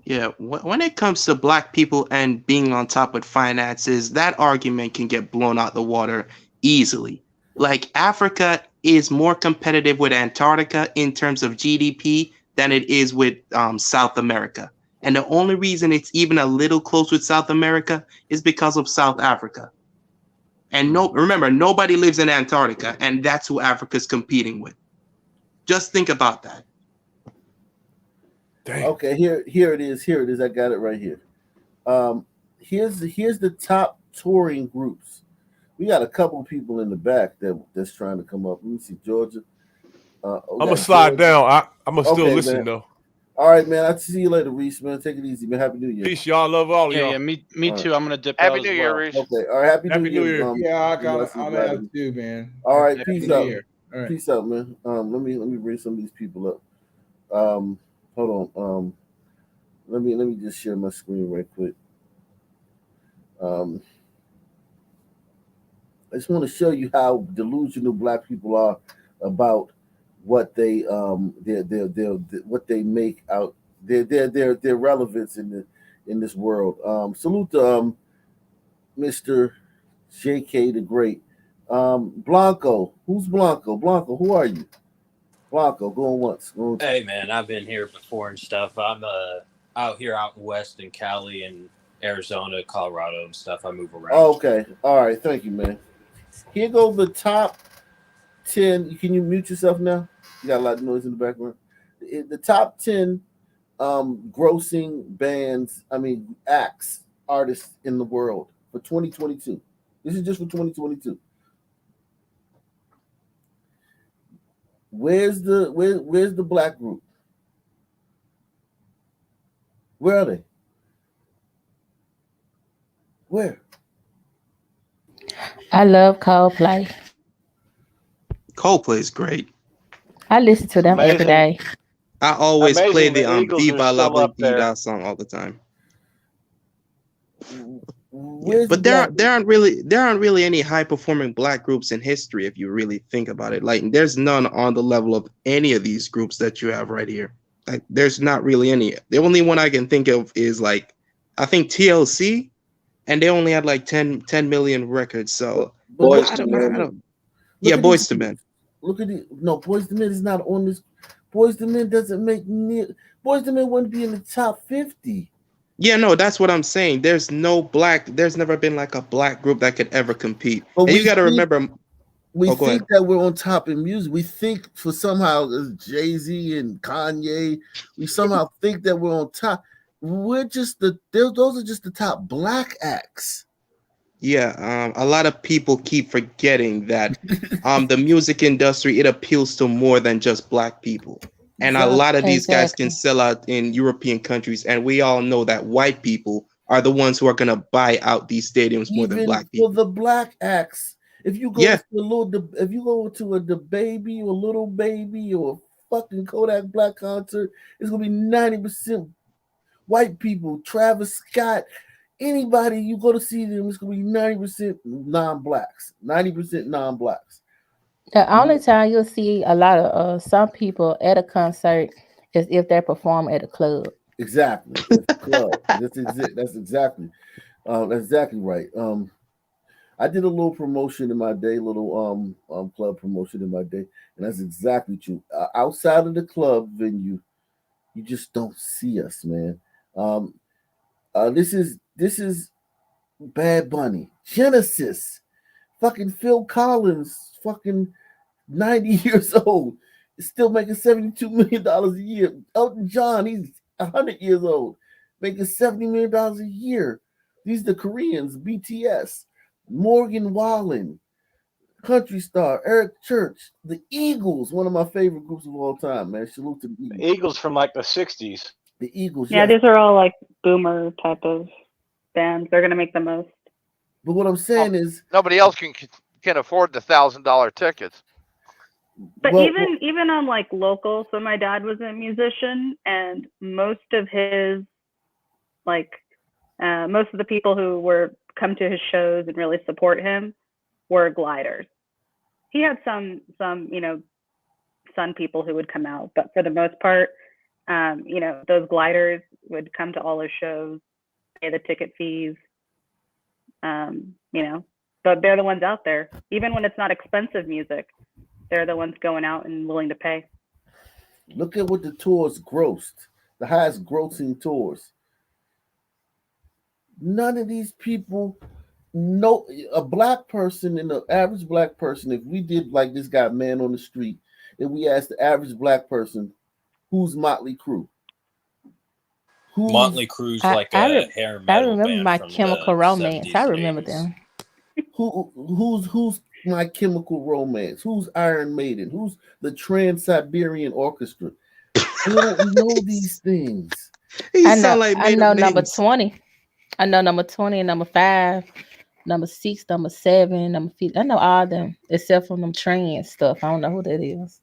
Yeah, when it comes to Black people and being on top with finances, that argument can get blown out the water easily. Like, Africa is more competitive with Antarctica in terms of GDP than it is with South America. And the only reason it's even a little close with South America is because of South Africa. And remember, nobody lives in Antarctica, and that's who Africa's competing with. Just think about that. Dang. Okay, here it is. Here it is. I got it right here. Here's the top touring groups. We got a couple of people in the back that's trying to come up. Let me see, Georgia. I'm gonna slide Georgia. down. I'm gonna still Okay, listen man. though. All right, man. I'll see you later, Reese. Man, take it easy, man. Happy New Year. Peace, y'all. Love all of y'all. Yeah, me All too. right. I'm gonna dip Happy out New as Year, well. Reese. Okay. All right. Happy New Year. Yeah, I'm Blessings, gonna man. have to do, man. All right. Happy Peace New out. Year. All right. Peace out, man. Let me bring some of these people up. Hold on. Let me just share my screen right quick. I just want to show you how delusional Black people are about what they their what they make out their relevance in this world. Salute to Mr. JK the Great. Blanco, who's Blanco? Blanco, who are you? Blanco, going once. Going Hey man, I've been here before and stuff. I'm out here out in West in Cali and Arizona, Colorado and stuff. I move around. Oh, okay. All right. Thank you, man. Here go the top 10. Can you mute yourself now? You got a lot of noise in the background. The top 10 grossing acts, artists in the world for 2022. This is just for 2022. Where's the Black group? Where are they? Where? I love Coldplay. Coldplay is great. I listen to them every day. I always play Amazing the the Eagles Viva are La still up there. Vida song all the time. Where's But the there aren't really any high performing Black groups in history if you really think about it. Like, there's none on the level of any of these groups that you have right here. Like, there's not really any. The only one I can think of is, like, I think TLC, and they only had like 10 million records. So Boys I to don't. Men. Yeah, Look at Boys these to Men. Look at it. No, Boys to Men is not on this. Boys to Men doesn't make near. Boys to Men wouldn't be in the top 50. Yeah, no, that's what I'm saying. There's never been like a Black group that could ever compete. But And you got to remember. We Oh, go think ahead. that we're on top in music. We think for somehow Jay-Z and Kanye, we somehow think that we're on top. We're just those are just the top Black acts. Yeah, a lot of people keep forgetting that the music industry, it appeals to more than just Black people. And a lot of these guys can sell out in European countries, and we all know that white people are the ones who are going to buy out these stadiums more than Even Black people. for the Black acts, if you go to a the Baby or Little Baby or a fucking Kodak Black concert, it's gonna be 90% white people. Travis Scott, anybody you go to see them, it's gonna be 90% non-blacks, 90% non-blacks. The only time you'll see a lot of some people at a concert is if they perform at a club. Exactly, it's a club. That's exactly right. I did a little promotion in my day, little club promotion in my day, and that's exactly true. Outside of the club venue, You just don't see us, man. This is Bad Bunny, Genesis, fucking Phil Collins, fucking 90 years old, is still making $72 million a year. Elton John, he's 100 years old, making $70 million a year. These are the Koreans, BTS, Morgan Wallen, Country Star, Eric Church, the Eagles, one of my favorite groups of all time, man. Salute to the Eagles. Eagles from like the 60s. The Eagles, Yeah, yes. these are all like boomer type of bands. They're gonna make the most. But what I'm saying is nobody else can afford the $1,000 tickets. But even on like local, so my dad was a musician, and most of his most of the people who were come to his shows and really support him were gliders. He had some Sun people who would come out, but for the most part, those gliders would come to all his shows, pay the ticket fees. But they're the ones out there, even when it's not expensive music. They're the ones going out and willing to pay. Look at what the tours grossed, the highest grossing tours. None of these people know a black person, and the average black person, if we did like this guy, Man on the Street, and we asked the average black person, who's Motley Crue? Motley Crue's like a hair metal I remember band My from Chemical the Romance. 70s I and remember 80s. them. Who's My Chemical Romance? Who's Iron Maiden? Who's the Trans-Siberian Orchestra? We don't know these things. I know number 20. I know number 20 and number 5, number 6, number 7, number 50. I know all of them except for them trans stuff. I don't know who that is.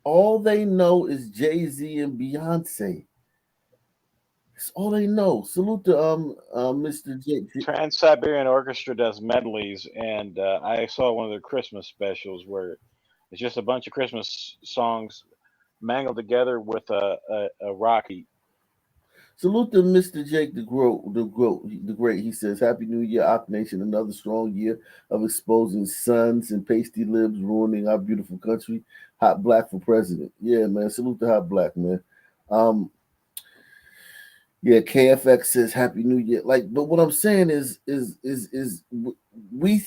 All they know is Jay-Z and Beyonce. That's all they know. Salute to Mr. J. Trans-Siberian Orchestra does medleys, and I saw one of their Christmas specials where it's just a bunch of Christmas songs mangled together with a Rocky. Salute to Mr. Jake the Great. He says, "Happy New Year, Op Nation! Another strong year of exposing sons and pasty libs ruining our beautiful country. Hot Black for president." Yeah, man. Salute to Hot Black, man. Yeah, KFX says Happy New Year. But what I'm saying is we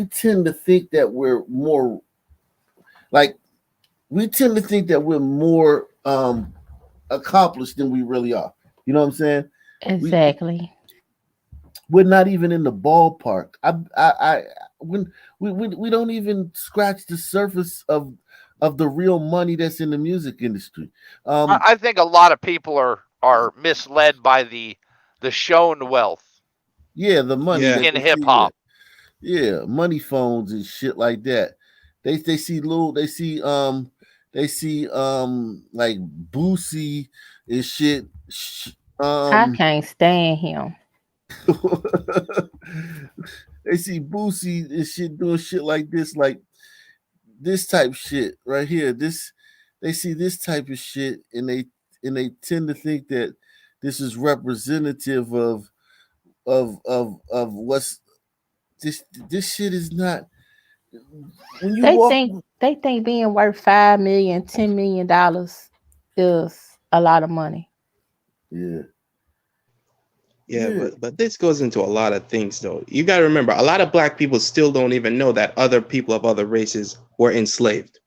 tend to think that we're more more accomplished than we really are. You know what I'm saying? Exactly. We're not even in the ballpark. We don't even scratch the surface of the real money that's in the music industry. I think a lot of people are misled by the shown wealth. Yeah, the money in hip hop. Yeah, money phones and shit like that. They see like Boosie and shit. I can't stand him. They see Boosie and shit doing shit like this type shit right here. They see this type of shit and they tend to think that this is representative of what's this shit is not. When you they think being worth $5 million, $10 million is a lot of money. Yeah, but this goes into a lot of things, though. You got to remember, a lot of black people still don't even know that other people of other races were enslaved.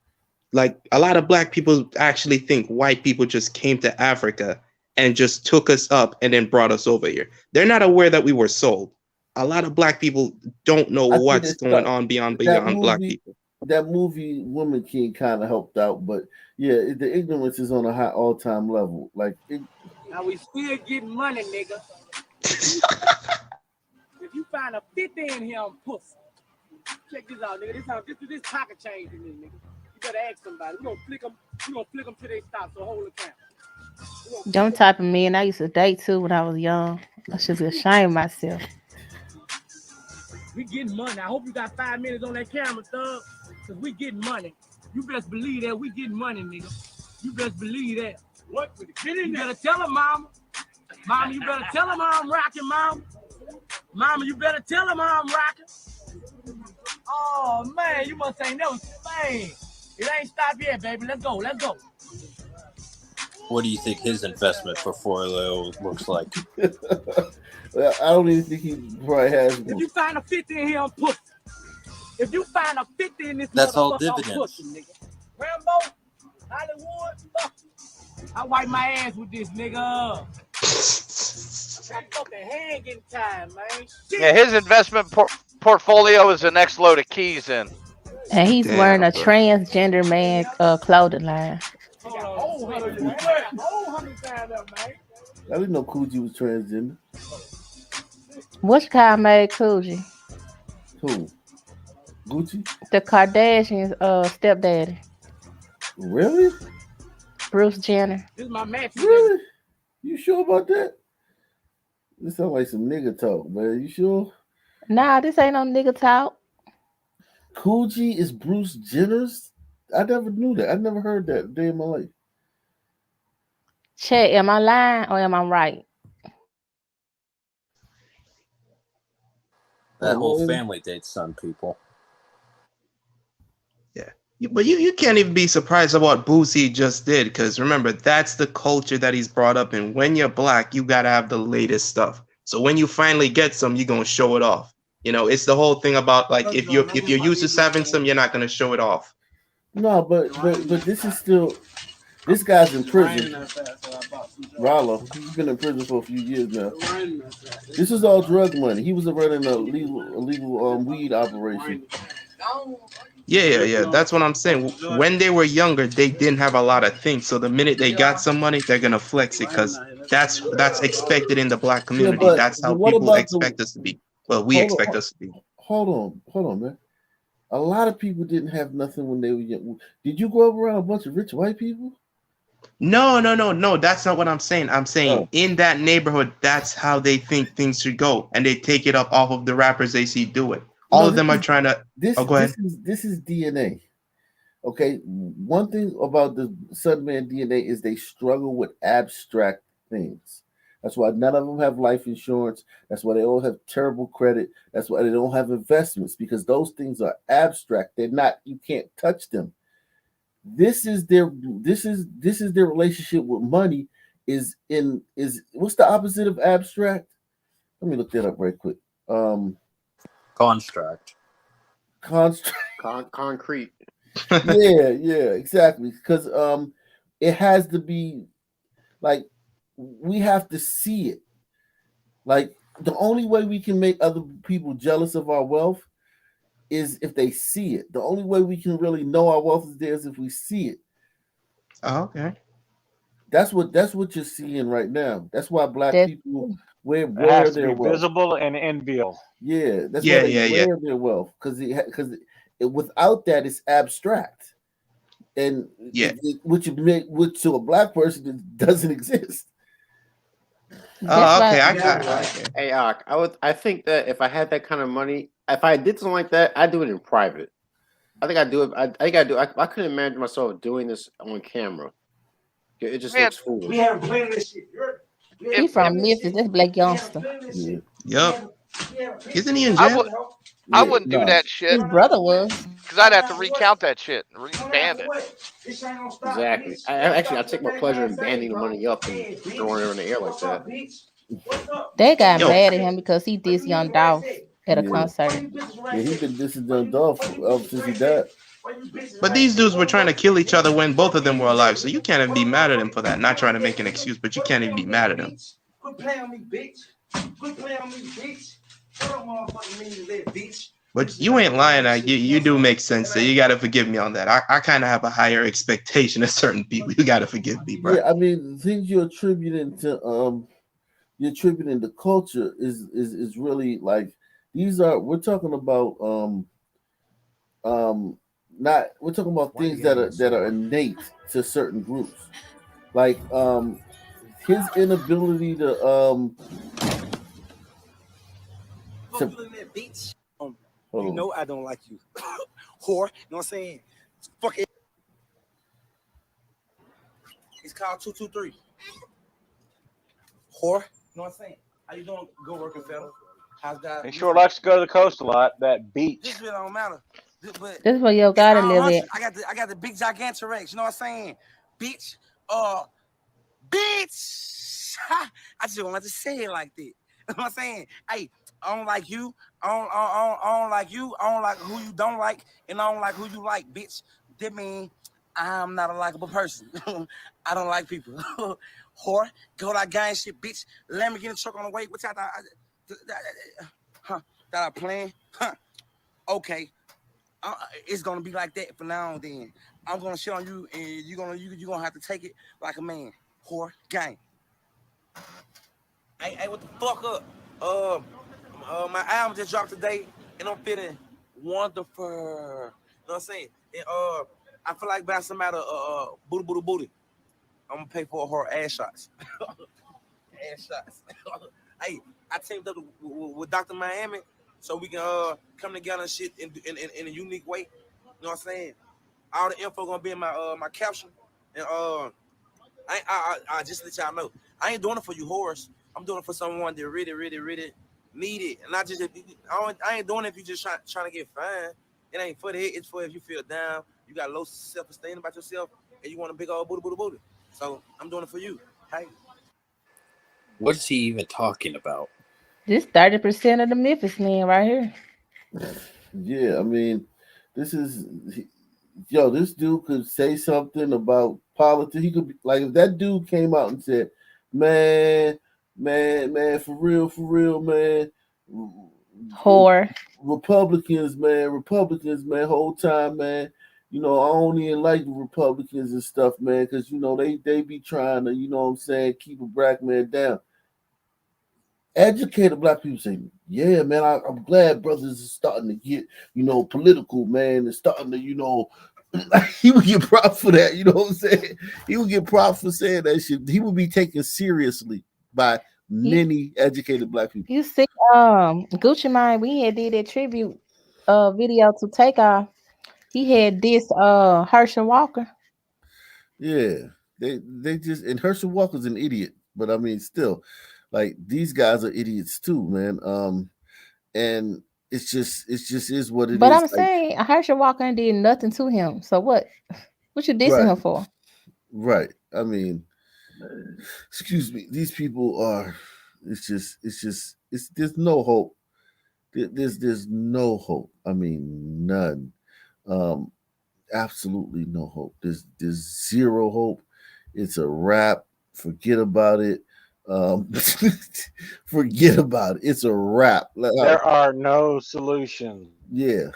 Like, a lot of black people actually think white people just came to Africa and just took us up and then brought us over here. They're not aware that we were sold. A lot of black people don't know what's going on beyond black people. That movie Woman King kind of helped out, but yeah, the ignorance is on a high all-time level. Now we still getting money, nigga. If you find a 50 in here on pussy, check this out, nigga. This pocket change in this, nigga. You better ask somebody. We gonna flick them till they stop. So hold the camera. Them type of men I used to date too when I was young. I should be ashamed of myself. We getting money. I hope you got 5 minutes on that camera, thug. Cause we getting money. You best believe that we getting money, nigga. You best believe that. What? Get in there. You better tell him, mama. Mama, you better tell him how I'm rocking, mama. Mama, you better tell him how I'm rocking. Oh, man, you must ain't never, man. It ain't stopped yet, baby. Let's go. What do you think his investment portfolio looks like? Well, I don't even think he probably has If one. you find a 50 in here, I'm pussy. If you find a 50 in this That's all motherfucker, I'm dividends. pussy, nigga. Rambo, Hollywood, fuck. I wipe my ass with this, nigga. That fucking hand getting tired, man. Yeah, his investment portfolio is the next load of keys in. And he's wearing a transgender man clothing line. I didn't know Coogee was transgender. Which guy made Coogee? Who? Gucci? The Kardashians' stepdaddy. Really? Bruce Jenner. This is my match. Really? You sure about that? This sounds like some nigga talk, man. You sure? Nah, this ain't no nigga talk. Coogee is Bruce Jenner's? I never knew that. I never heard that a day in my life. Chet, am I lying or am I right? That whole family dates some people. But you can't even be surprised at what Boosie just did, because remember, that's the culture that he's brought up in. When you're black, you gotta have the latest stuff. So when you finally get some, you're gonna show it off. You know, it's the whole thing about like if you're used to having some, you're not gonna show it off. No, but this is still, this guy's in prison. Rollo, he's been in prison for a few years now. This is all drug money. He was running a illegal weed operation. Yeah. That's what I'm saying. When they were younger, they didn't have a lot of things. So the minute they got some money, they're gonna flex it because that's expected in the black community. but That's how what people about expect us to be. Well, we expect us to be. Hold on, man. A lot of people didn't have nothing when they were young. Did you grow up around a bunch of rich white people? No. That's not what I'm saying. I'm saying in that neighborhood, that's how they think things should go, and they take it up off of the rappers they see do it. All of them are trying to. Go ahead. This is DNA. Okay, one thing about the Sunman DNA is they struggle with abstract things. That's why none of them have life insurance. That's why they all have terrible credit. That's why they don't have investments, because those things are abstract. They're not. You can't touch them. This is their relationship with money. Is what's the opposite of abstract? Let me look that up right quick. Construct. Concrete. yeah, exactly. Because it has to be like we have to see it. Like the only way we can make other people jealous of our wealth is if they see it. The only way we can really know our wealth is there is if we see it. Oh, okay. That's what you're seeing right now. That's why black people wear their wealth. Visible and enviable. Yeah, that's why they wear their wealth, because without that it's abstract, and which to a black person it doesn't exist. Oh, okay. Hey, I think that if I had that kind of money, if I did something like that, I'd do it in private. I think I'd do it. I couldn't imagine myself doing this on camera. It just looks foolish. We haven't planned this shit. He from Memphis. That's Blake Youngster. Yup. Isn't he in jail? I wouldn't do that shit. His brother was. Because I'd have to recount that shit and re-band it. Exactly. I take more pleasure in banding the money up and throwing it in the air like that. They got mad at him because he dissed Young Dolph at a concert. Yeah, he's been dissing Young Dolph since he died. But these dudes were trying to kill each other when both of them were alive, so you can't even be mad at him for that. Not trying to make an excuse, but you can't even be mad at him. Quit playing on me, bitch. Quit playing on me, bitch. What motherfucking mean you live, bitch? But you ain't lying. You do make sense. So you got to forgive me on that. I kind of have a higher expectation of certain people. You got to forgive me, bro. Yeah, I mean, the things you're attributing to culture is really like we're talking about we're talking about things that are innate to certain groups, like his inability to you know I don't like you. Whore, you know what I'm saying? Fuck it. It's called 223. Whore, you know what I'm saying? How you doing? Good working, fella. How's that? He sure likes to go to the coast a lot. That beach. This really don't matter. This is where yo gotta live at. I got the big gigantic Rex, you know what I'm saying? Bitch, bitch. I just wanted to say it like that. You know what I'm saying? Hey, I don't like you. I don't like you. I don't like who you don't like, and I don't like who you like, bitch. That means I'm not a likable person. I don't like people. Whore, go that gang shit, bitch. Let me get in the truck on the way. What y'all thought? That I playing? Huh? Okay. It's gonna be like that from now on. Then I'm gonna shit on you, and you gonna have to take it like a man. Whore, gang. Hey, what the fuck up? My album just dropped today, and I'm feeling wonderful. You know what I'm saying? And I feel like buying somebody booty. I'm gonna pay for her ass shots. Ass shots. Hey, I teamed up with Dr. Miami so we can come together and shit in a unique way. You know what I'm saying? All the info gonna be in my caption, and I just let y'all know I ain't doing it for you whores. I'm doing it for someone that really need it, and I ain't doing it if you just trying to get fine. It ain't for the hit. It's for if you feel down, you got low self-esteem about yourself, and you want a big old booty. So I'm doing it for you. Hey. What is he even talking about? This 30% of the Memphis men right here. Yeah, I mean, this dude could say something about politics. He could be like, if that dude came out and said, man, for real, man. Whore. Republicans, man, whole time, man. You know, I don't even like the Republicans and stuff, man, because, you know, they be trying to, you know what I'm saying, keep a black man down. Educated black people say, yeah, man, I'm glad brothers are starting to get, you know, political, man, and starting to, you know, he would get props for that, you know what I'm saying? He would get props for saying that shit. He would be taken seriously by many educated black people. You see, Gucci Mane, we had did that tribute video to Takeoff. He had this Herschel Walker. Yeah, they just, and Herschel Walker's an idiot, but I mean, still, like, these guys are idiots too, man. And it's just is what it is. But I'm like, saying Herschel Walker did nothing to him. So what you dissing him for? Right. I mean, excuse me. These people are. It's there's no hope. There's no hope. I mean, none. Absolutely no hope. There's zero hope. It's a wrap. Forget about it. Forget about it. It's a wrap. There are no solutions. Yeah.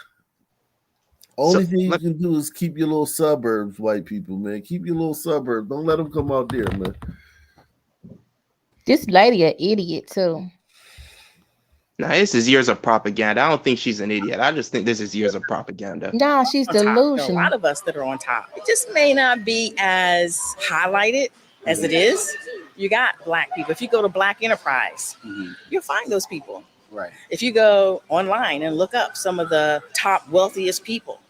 Only thing you can do is keep your little suburbs, white people, man. Keep your little suburbs. Don't let them come out there, man. This lady an idiot too. No, this is years of propaganda. I don't think she's an idiot. I just think this is years of propaganda. No, she's delusional. A lot of us that are on top. It just may not be as highlighted as it is. You got black people. If you go to Black Enterprise, you'll find those people. Right. If you go online and look up some of the top wealthiest people,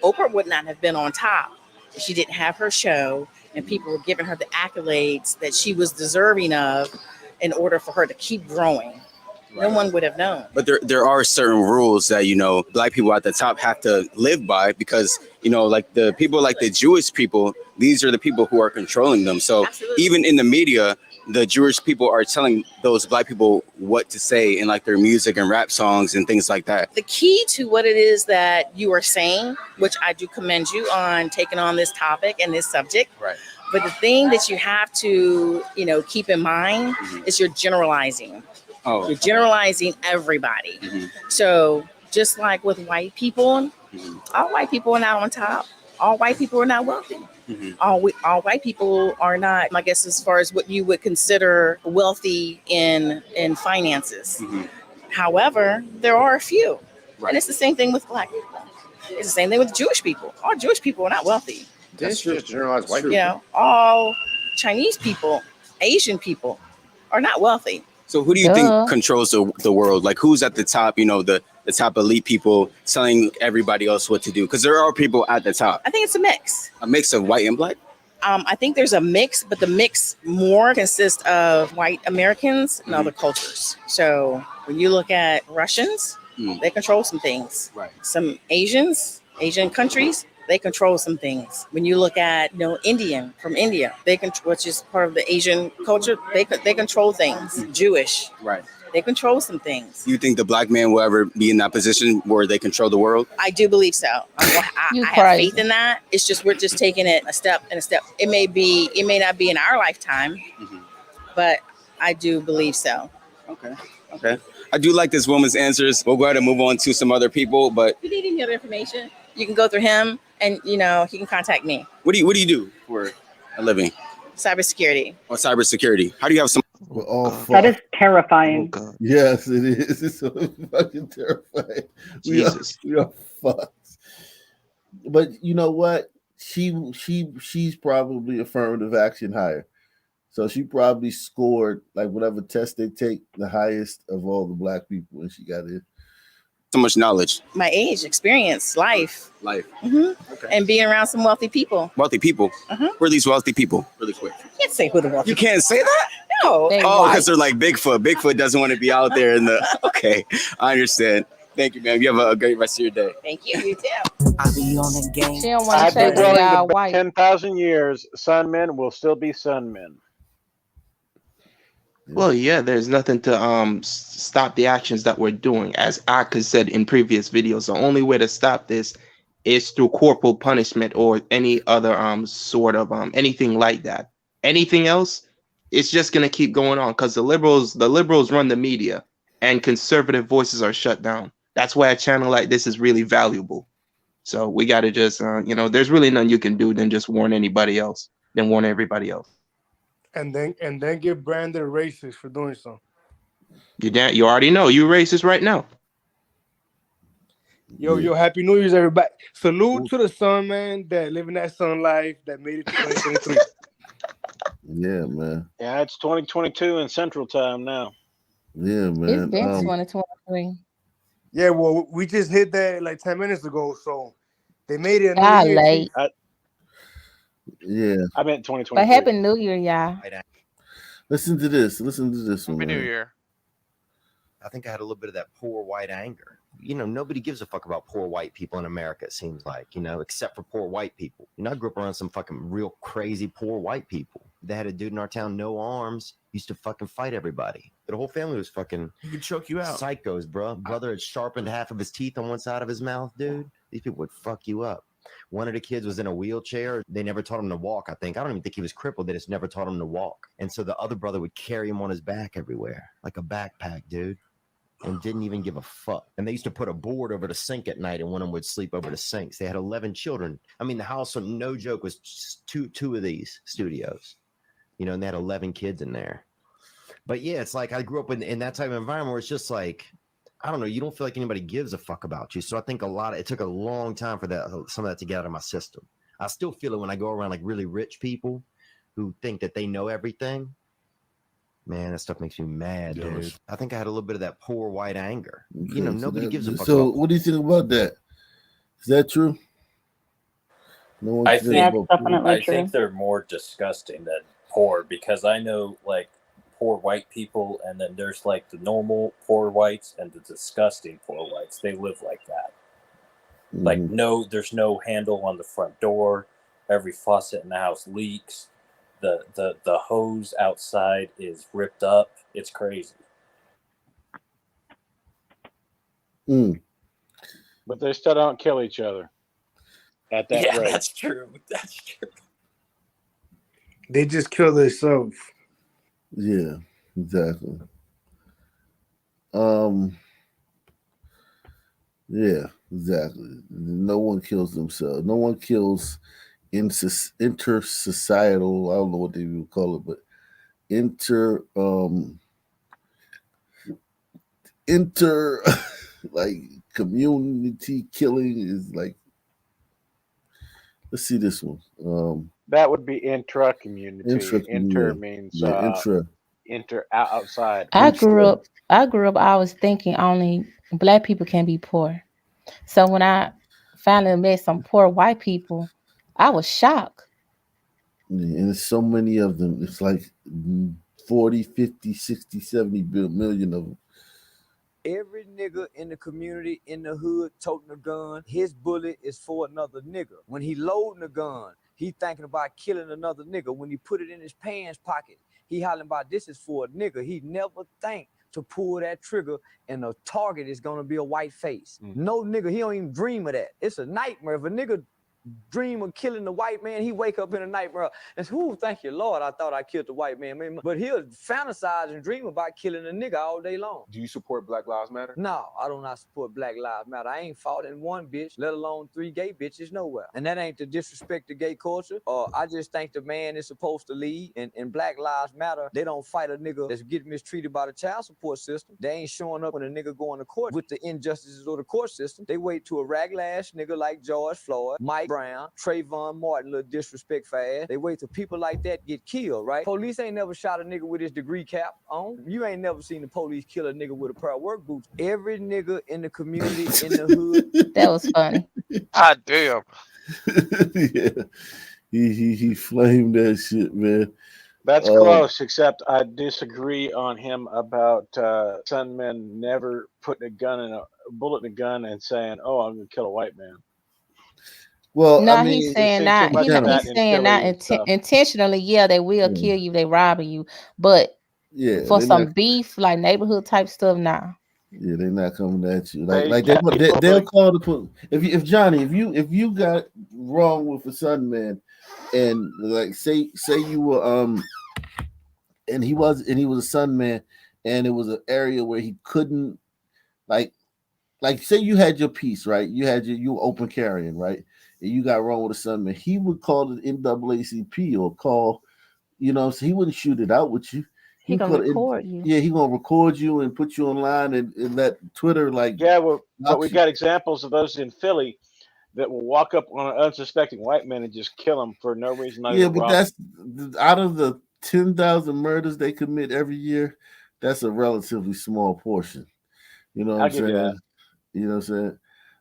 Oprah would not have been on top if she didn't have her show and people were giving her the accolades that she was deserving of in order for her to keep growing. No one would have known. But there are certain rules that, you know, black people at the top have to live by because, you know, like the people like the Jewish people, these are the people who are controlling them. So even in the media, the Jewish people are telling those black people what to say in like their music and rap songs and things like that. The key to what it is that you are saying, which I do commend you on taking on this topic and this subject. Right. But the thing that you have to, you know, keep in mind is you're generalizing. You're generalizing everybody. So just like with white people, all white people are not on top. All white people are not wealthy. All white people are not, I guess, as far as what you would consider wealthy in finances. However, there are a few. And it's the same thing with black people. It's the same thing with Jewish people. All Jewish people are not wealthy. That's just generalized white people. You know, all Chinese people, Asian people are not wealthy. So who do you think controls the world? Like who's at the top, you know, the top elite people telling everybody else what to do? Because there are people at the top. I think it's a mix. A mix of white and black? I think there's a mix, but the mix more consists of white Americans and other cultures. So when you look at Russians, they control some things. Right. Some Asian countries, they control some things. When you look at, Indian from India, which is part of the Asian culture, they control things. Jewish, Right. they control some things. Do you think the black man will ever be in that position where they control the world? I do believe so. I have faith in that. It's just we're just taking it a step and a step. It may not be in our lifetime, but I do believe so. Okay. I do like this woman's answers. We'll go ahead and move on to some other people, but If you need any other information, you can go through him, and he can contact me. what do you do for a living? Cybersecurity. Or cybersecurity. How do you have some? We're all That is terrifying. Oh, Yes, it is. It's so fucking terrifying. Jesus. We are fucked. But you know what? She's probably affirmative action higher. So she probably scored like whatever test they take the highest of all the black people when she got in. So much knowledge. My age, experience, life. Life. Okay. And being around some wealthy people. Wealthy people. Who are these wealthy people? Really quick. I can't say who the wealthy. You can't say that? No. Oh, because they're like Bigfoot. Bigfoot doesn't want to be out there in the. Okay, I understand. Thank you, man. You have a great rest of your day. Thank you. You too. I'll be on the game. She don't want I'd to be say willing y'all to bet white. 10,000 years, sun men will still be sun men. Well, yeah, there's nothing to stop the actions that we're doing. As Ak said in previous videos, the only way to stop this is through corporal punishment or any other sort of anything like that. Anything else, it's just gonna keep going on because the liberals run the media and conservative voices are shut down. That's why a channel like this is really valuable. So we gotta just there's really nothing you can do than just warn everybody else. And then get Brandon racist for doing so. You already know you racist right now. Yo, happy New Year's, everybody. Salute to the sun man that living that sun life that made it to 2023. Yeah, man. Yeah, it's 2022 in Central Time now. Yeah, man. It's been 2023. Yeah, well, we just hit that like 10 minutes ago, so they made it. Y'all late. Yeah. I meant 2023. But happy New Year, y'all. Listen to this. Listen to this one. Happy New man. Year. I think I had a little bit of that poor white anger. Nobody gives a fuck about poor white people in America, it seems like, except for poor white people. I grew up around some fucking real crazy poor white people. They had a dude in our town, no arms, used to fucking fight everybody. The whole family was fucking He could choke you out. psychos, bro. Brother had sharpened half of his teeth on one side of his mouth, dude. These people would fuck you up. One of the kids was in a wheelchair. They never taught him to walk, I think. I don't even think he was crippled. They just never taught him to walk. And so the other brother would carry him on his back everywhere, like a backpack, dude. And didn't even give a fuck. And they used to put a board over the sink at night and one of them would sleep over the sinks. They had 11 children. I mean, the house, no joke, was just two of these studios, and they had 11 kids in there. But yeah, it's like I grew up in that type of environment where it's just like, I don't know, you don't feel like anybody gives a fuck about you. So I think it took a long time for some of that to get out of my system. I still feel it when I go around like really rich people who think that they know everything. Man, that stuff makes me mad, dude. I think I had a little bit of that poor white anger. Okay, Nobody gives a fuck. So about what do you think about that? Is that true? No one I cares think about definitely I true. think they're more disgusting than poor because I know like poor white people and then there's like the normal poor whites and the disgusting poor whites. They live like that. Like there's no handle on the front door. Every faucet in the house leaks. The hose outside is ripped up. It's crazy. But they still don't kill each other at that Yeah, rate. that's true. That's true. They just kill themselves. Yeah, exactly. Yeah, exactly. No one kills themselves. No one kills inter-societal, I don't know what they would call it, but like community killing is like, let's see this one. That would be intra-community. Inter means outside. I grew up. I was thinking only black people can be poor. So when I finally met some poor white people, I was shocked. And there's so many of them. It's like 40, 50, 60, 70 million of them. Every nigga in the community, in the hood, toting a gun, his bullet is for another nigga. When he loading a gun, he thinking about killing another nigga. When he put it in his pants pocket, he hollering about this is for a nigga. He never think to pull that trigger and the target is gonna be a white face. No nigga, he don't even dream of that. It's a nightmare. If a nigga dream of killing the white man, he wake up in a nightmare and say, "Ooh, thank you, Lord, I thought I killed the white man." But he'll fantasize and dream about killing a nigga all day long. Do you support Black Lives Matter? No, I do not support Black Lives Matter. I ain't fought in one bitch, let alone 3 gay bitches nowhere. And that ain't to disrespect the gay culture. I just think the man is supposed to lead. And Black Lives Matter, they don't fight a nigga that's getting mistreated by the child support system. They ain't showing up when a nigga going to court with the injustices of the court system. They wait to a rag-ass nigga like George Floyd, Mike Brown, Trayvon Martin, little disrespect for ass. They wait till people like that get killed, right? Police ain't never shot a nigga with his degree cap on. You ain't never seen the police kill a nigga with a pair of work boots. Every nigga in the community, in the hood. That was funny. God damn. Yeah. He flamed that shit, man. That's close, except I disagree on him about Sunmen never putting a bullet in a gun and saying, "Oh, I'm gonna kill a white man." Well, No, I mean, he's saying not. He's saying not intentionally. Yeah, they will kill you. They robbing you, but yeah, for they're some not, beef, like neighborhood type stuff, nah. yeah, they're not coming at you They like kept people they'll like- call the police. If Johnny, if you got wrong with a son, man, and like say you were and he was a son, man, and it was an area where he couldn't like say you had your piece, right? You were open carrying, right? And you got wrong with a son, man. He would call the NAACP or call, so he wouldn't shoot it out with you. He gonna record you. Yeah, he gonna record you and put you online and let Twitter Yeah, but we got examples of those in Philly that will walk up on an unsuspecting white man and just kill him for no reason. Not Yeah, even but rob him. that's out of the 10,000 murders they commit every year. That's a relatively small portion. You know what I'm give you saying? that. You know what I'm saying?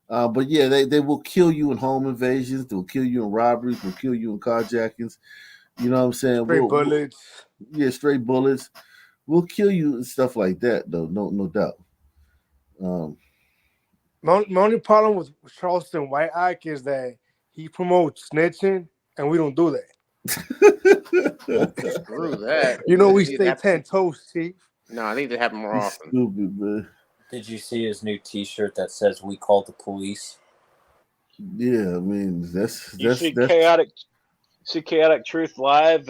But yeah, they will kill you in home invasions. They'll kill you in robberies. They'll kill you in carjackings. You know what I'm saying? Straight bullets. Yeah, straight bullets. We'll kill you and stuff like that, though. No doubt. My only problem with Charleston White Ike is that he promotes snitching, and we don't do that. Screw that. You know, we Need to stay happen- 10 toes, Chief. No, I need to happen more often. Stupid, man. Did you see his new T-shirt that says "We called the police"? Yeah, I mean that's chaotic Truth Live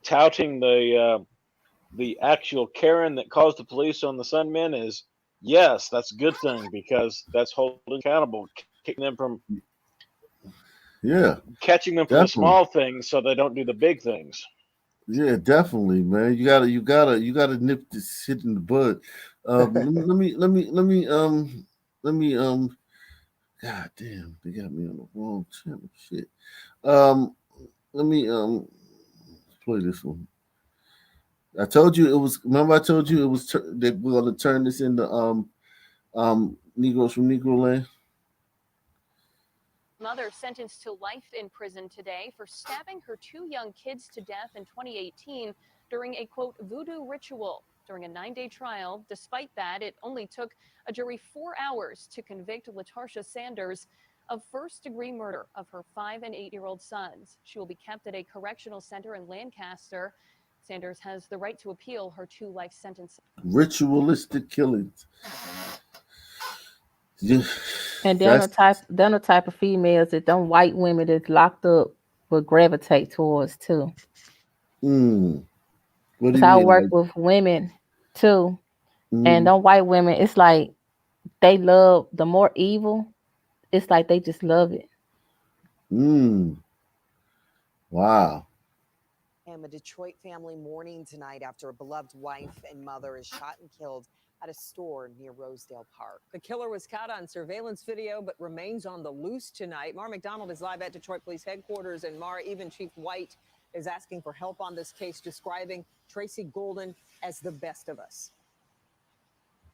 touting the actual Karen that calls the police on the Sunmen is yes, that's a good thing because that's holding accountable, kicking them from catching them for the small things so they don't do the big things. Yeah, definitely, man. You gotta nip this shit in the bud. Let me God damn, they got me on the wrong channel. Shit. Let me play this one. I told you it was. Remember, I told you it was that we're gonna turn this into Negroes from Negro Land. Mother sentenced to life in prison today for stabbing her 2 young kids to death in 2018 during a, quote, voodoo ritual during a 9-day trial. Despite that, it only took a jury 4 hours to convict LaTarsha Sanders of first-degree murder of her 5- and 8-year-old sons. She will be kept at a correctional center in Lancaster. Sanders has the right to appeal her 2 life sentences. Ritualistic killings. Yeah, And they're the type of females that them white women that's locked up will gravitate towards too. What do you Because I mean? work with women too, Mhm. and them white women, it's like they love the more evil. It's like they just love it. Wow. A Detroit family mourning tonight after a beloved wife and mother is shot and killed at a store near Rosedale Park. The killer was caught on surveillance video but remains on the loose tonight. Mara McDonald is live at Detroit Police Headquarters, and Mara, even Chief White is asking for help on this case, describing Tracy Golden as the best of us.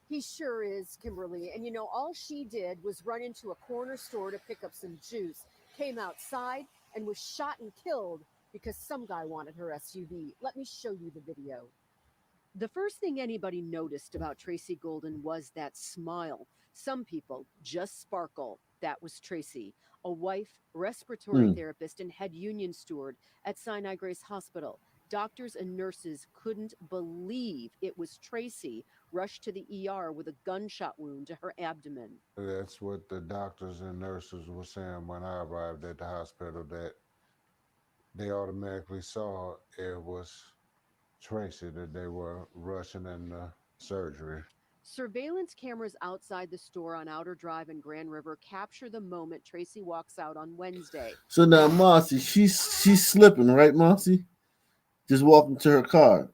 He sure is, Kimberly. And you know, all she did was run into a corner store to pick up some juice, came outside and was shot and killed because some guy wanted her SUV. Let me show you the video. The first thing anybody noticed about Tracy Golden was that smile. Some people just sparkle. That was Tracy, a wife, respiratory therapist, and head union steward at Sinai Grace Hospital. Doctors and nurses couldn't believe it was Tracy, rushed to the ER with a gunshot wound to her abdomen. That's what the doctors and nurses were saying when I arrived at the hospital, that they automatically saw it was Tracy, that they were rushing into surgery. Surveillance cameras outside the store on Outer Drive in Grand River capture the moment Tracy walks out on Wednesday. So now, Marcy, she's slipping, right, Marcy? Just walking to her car.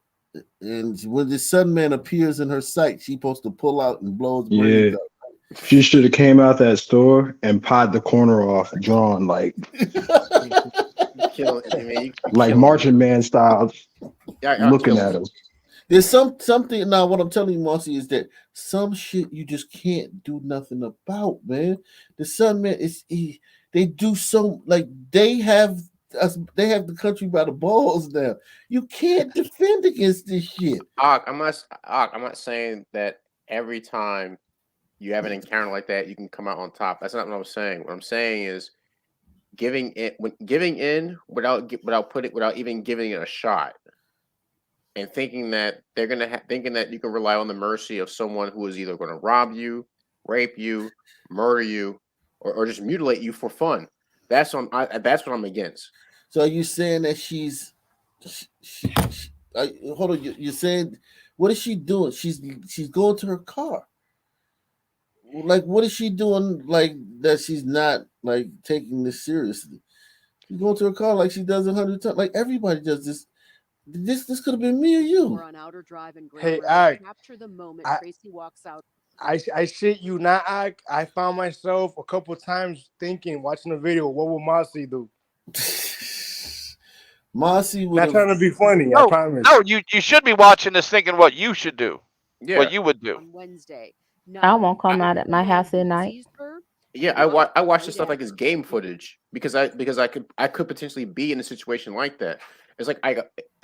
And when the sun man appears in her sight, she's supposed to pull out and blow his brains out. She should have came out that store and potted the corner off, drawn like marching man style, looking at him. There's something now. What I'm telling you, Marcy, is that some shit you just can't do nothing about, man. The Sun Man they do so, like, they have the country by the balls now. You can't defend against this shit. I'm not saying that every time you have an encounter like that, you can come out on top. That's not what I'm saying. What I'm saying is giving in without even giving it a shot, and thinking that thinking that you can rely on the mercy of someone who is either going to rob you, rape you, murder you, or just mutilate you for fun. That's what I'm against. So are you saying that hold on? You're saying, what is she doing? She's going to her car. Like, what is she doing? Like, that she's not, like, taking this seriously. She's going to her car like she does 100 times. Like, everybody does this. This could have been me or you. We're on Outer Drive in Grand Hey, River. I Capture the moment Tracy walks out. I shit you not. I found myself a couple times thinking, watching the video, what would Marcy do? Marcy would not trying to be funny. No, I promise. no, you should be watching this thinking what you should do. Yeah. What you would do. On Wednesday. I won't come out at my house at night. Yeah, I watch this stuff like it's game footage because I could potentially be in a situation like that. It's like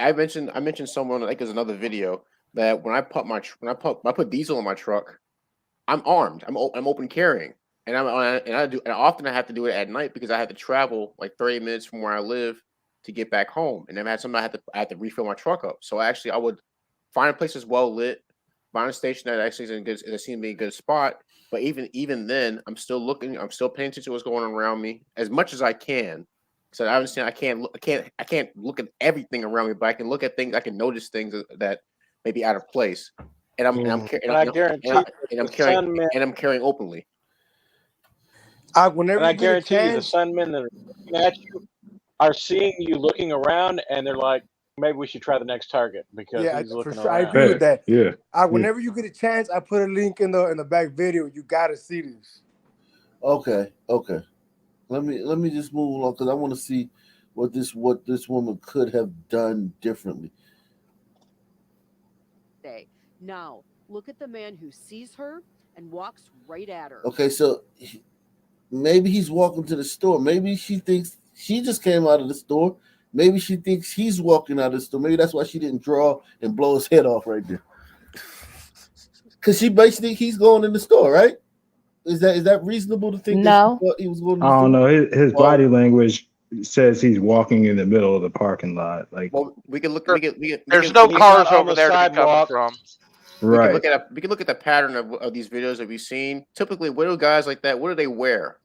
I mentioned someone, like, there's another video that when I put diesel in my truck, I'm armed. I'm open carrying, and I often have to do it at night because I have to travel like 30 minutes from where I live to get back home, and then I have to refill my truck up. So actually, I would find a place that's well lit, find a station that actually seems to be a good spot. But even then, I'm still looking. I'm still paying attention to what's going on around me as much as I can. So I understand I can't look at everything around me, but I can look at things. I can notice things that may be out of place, and I'm carrying openly. Whenever I guarantee you, the Sunmen that are looking at you are seeing you looking around, and they're like, maybe we should try the next target because he's looking around. I agree with that. Yeah. Whenever you get a chance, I put a link in the back video. You gotta see this. Okay. Let me just move along because I want to see what this woman could have done differently. Now, look at the man who sees her and walks right at her. Okay, so maybe he's walking to the store. Maybe she thinks she just came out of the store. Maybe she thinks he's walking out of the store. Maybe that's why she didn't draw and blow his head off right there. Because she basically thinks he's going in the store, right? Is that reasonable to think? No, that he was going. I don't know. His body language says he's walking in the middle of the parking lot. Like, well, we can look. There's no cars over there to be coming from. Right. We can look at the pattern of these videos that we've seen. Typically, widow guys like that, what do they wear?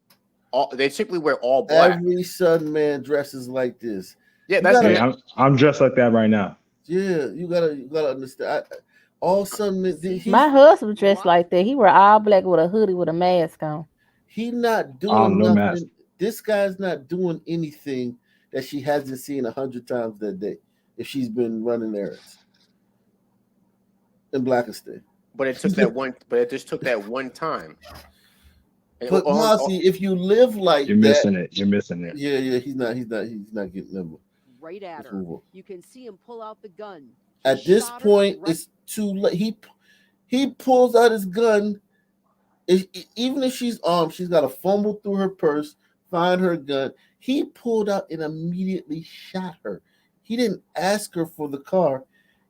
They typically wear all black. Every Sun Man dresses like this. Yeah, that's I'm dressed like that right now. Yeah, you gotta understand. All Sun Men. My husband dressed like that. He wear all black with a hoodie with a mask on. He not doing no nothing. mask. This guy's not doing anything that she hasn't seen 100 times that day. If she's been running errands in Blakistan. But it took that one. But it just took that one time. But Marcy, if you live like you're missing it. You're missing it. Yeah. He's not getting them. Right at her. You can see him pull out the gun. At this point, it's too late. He pulls out his gun. Even if she's armed, she's got to fumble through her purse, find her gun. He pulled out and immediately shot her. He didn't ask her for the car.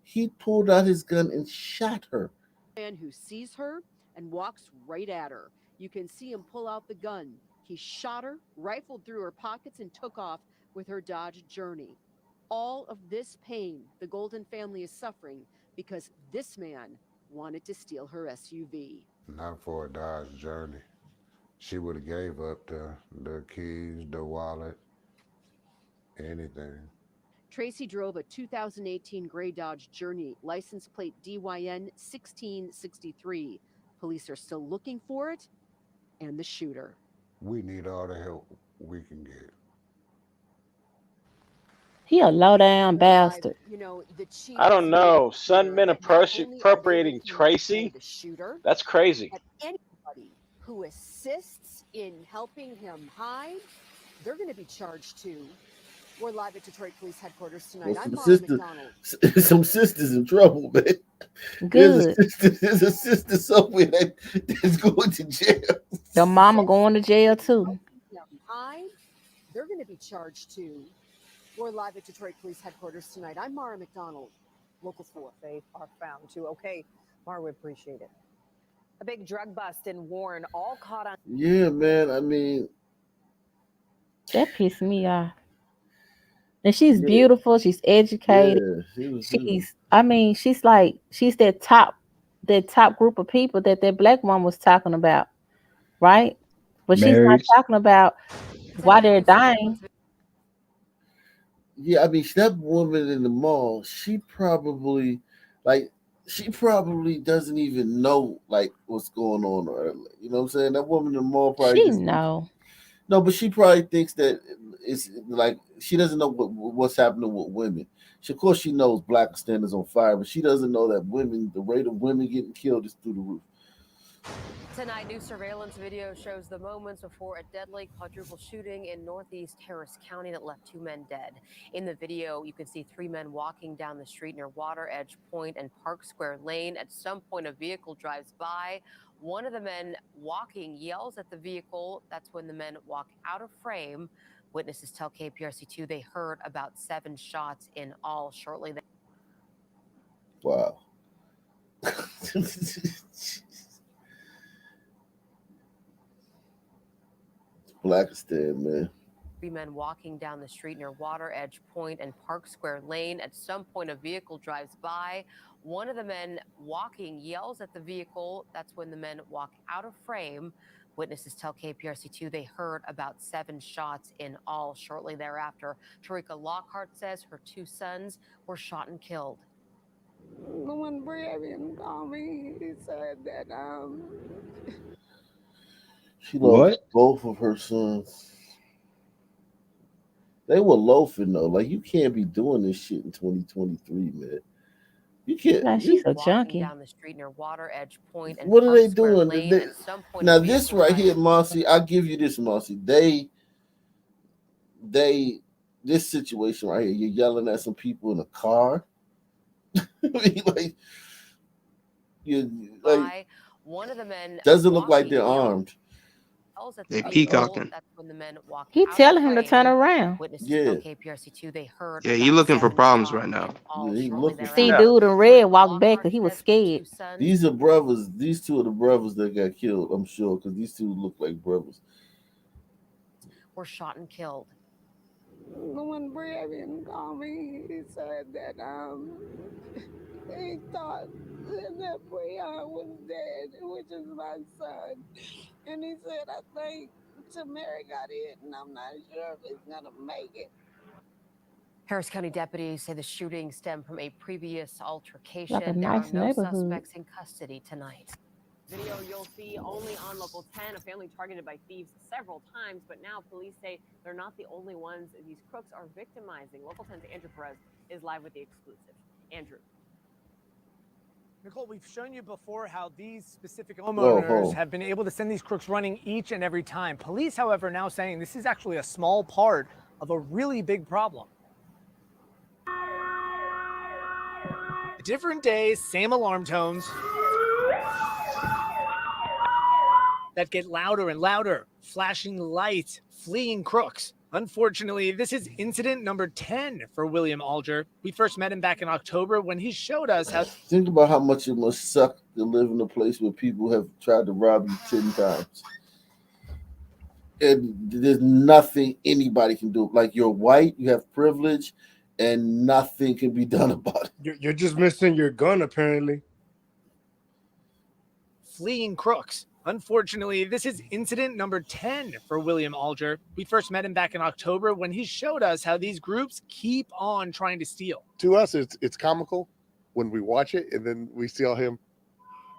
He pulled out his gun and shot her. Man who sees her and walks right at her. You can see him pull out the gun. He shot her, rifled through her pockets, and took off with her Dodge Journey. All of this pain the Golden family is suffering because this man wanted to steal her SUV. Not for a Dodge Journey. She would have gave up the keys, the wallet, anything. Tracy drove a 2018 gray Dodge Journey, license plate DYN 1663. Police are still looking for it and the shooter. We need all the help we can get. He a low down bastard. You know, the chief I don't know. Sunmen appropriating Tracy? That's crazy. But anybody who assists in helping him hide, they're going to be charged too. We're live at Detroit Police Headquarters tonight. Well, I'm Mara McDonald. some sisters in trouble, man. Good. There's a sister somewhere that's going to jail. Your mama going to jail too. Hide, they're going to be charged too. We're live at Detroit Police Headquarters tonight. I'm Mara McDonald. Local 4. They are found too. Okay, Mara, we appreciate it. A big drug bust in Warren, all caught on. Yeah, man. I mean, that pissed me off. And she's beautiful. She's educated. Yeah, she's that top group of people that black woman was talking about, right? But she's not talking about why they're dying. Yeah, I mean, that woman in the mall, she probably doesn't even know like what's going on. You know what I'm saying? That woman in the mall probably No, but she probably thinks that it's like she doesn't know what's happening with women. Of course, she knows Blakistan is on fire, but she doesn't know that the rate of women getting killed is through the roof. Tonight, new surveillance video shows the moments before a deadly quadruple shooting in northeast Harris County that left 2 men dead. In the video, you can see 3 men walking down the street near Water Edge Point and Park Square Lane. At some point, a vehicle drives by. One of the men walking yells at the vehicle. That's when the men walk out of frame. Witnesses tell KPRC2 they heard about 7 shots in all. Shortly they Wow. Blakistan, man. 3 men walking down the street near Water Edge Point and Park Square Lane. At some point, a vehicle drives by. One of the men walking yells at the vehicle. That's when the men walk out of frame. Witnesses tell KPRC2 they heard about 7 shots in all. Shortly thereafter, Tarika Lockhart says her 2 sons were shot and killed. When Bravian called me, he said that She lost both of her sons. They were loafing though. Like, you can't be doing this shit in 2023, man. You can't. Nah, she's a junkie. Down the street near Water Edge Point and What are they Park Square doing? Lane. At some point, Now a this vehicle right drives here, Marcy, I'll give you this, Marcy. This situation right here, you're yelling at some people in a car. like one of the men doesn't look like they're armed. They peacocking. He telling him to turn around. Yeah. KPRC2 they heard. Yeah, he looking for problems right now. Yeah, he looking for See dude in red walk back because he was scared. These are brothers. These 2 are the brothers that got killed, I'm sure, because these 2 look like brothers. Were shot and killed. when Bravian called me, he said that he thought that Breon was dead, which is my son. And he said, I think Tamara got it, and I'm not sure if it's gonna make it. Harris County deputies say the shooting stemmed from a previous altercation. Like a There nice are no neighborhood. suspects in custody tonight. Video you'll see only on Local 10, a family targeted by thieves several times, but now police say they're not the only ones these crooks are victimizing. Local 10's Andrew Perez is live with the exclusive. Andrew. Nicole, we've shown you before how these specific homeowners have been able to send these crooks running each and every time. Police, however, now saying this is actually a small part of a really big problem. Different days, same alarm tones that get louder and louder, flashing lights, fleeing crooks. Unfortunately, this is incident number 10 for William Alger. We first met him back in October when he showed us how. Think about how much it must suck to live in a place where people have tried to rob you 10 times. And there's nothing anybody can do. Like, you're white, you have privilege, and nothing can be done about it. You're just missing your gun, apparently. Fleeing crooks. Unfortunately, this is incident number 10 for William Alger. We first met him back in October when he showed us how these groups keep on trying to steal. To us, it's comical when we watch it, and then we see him.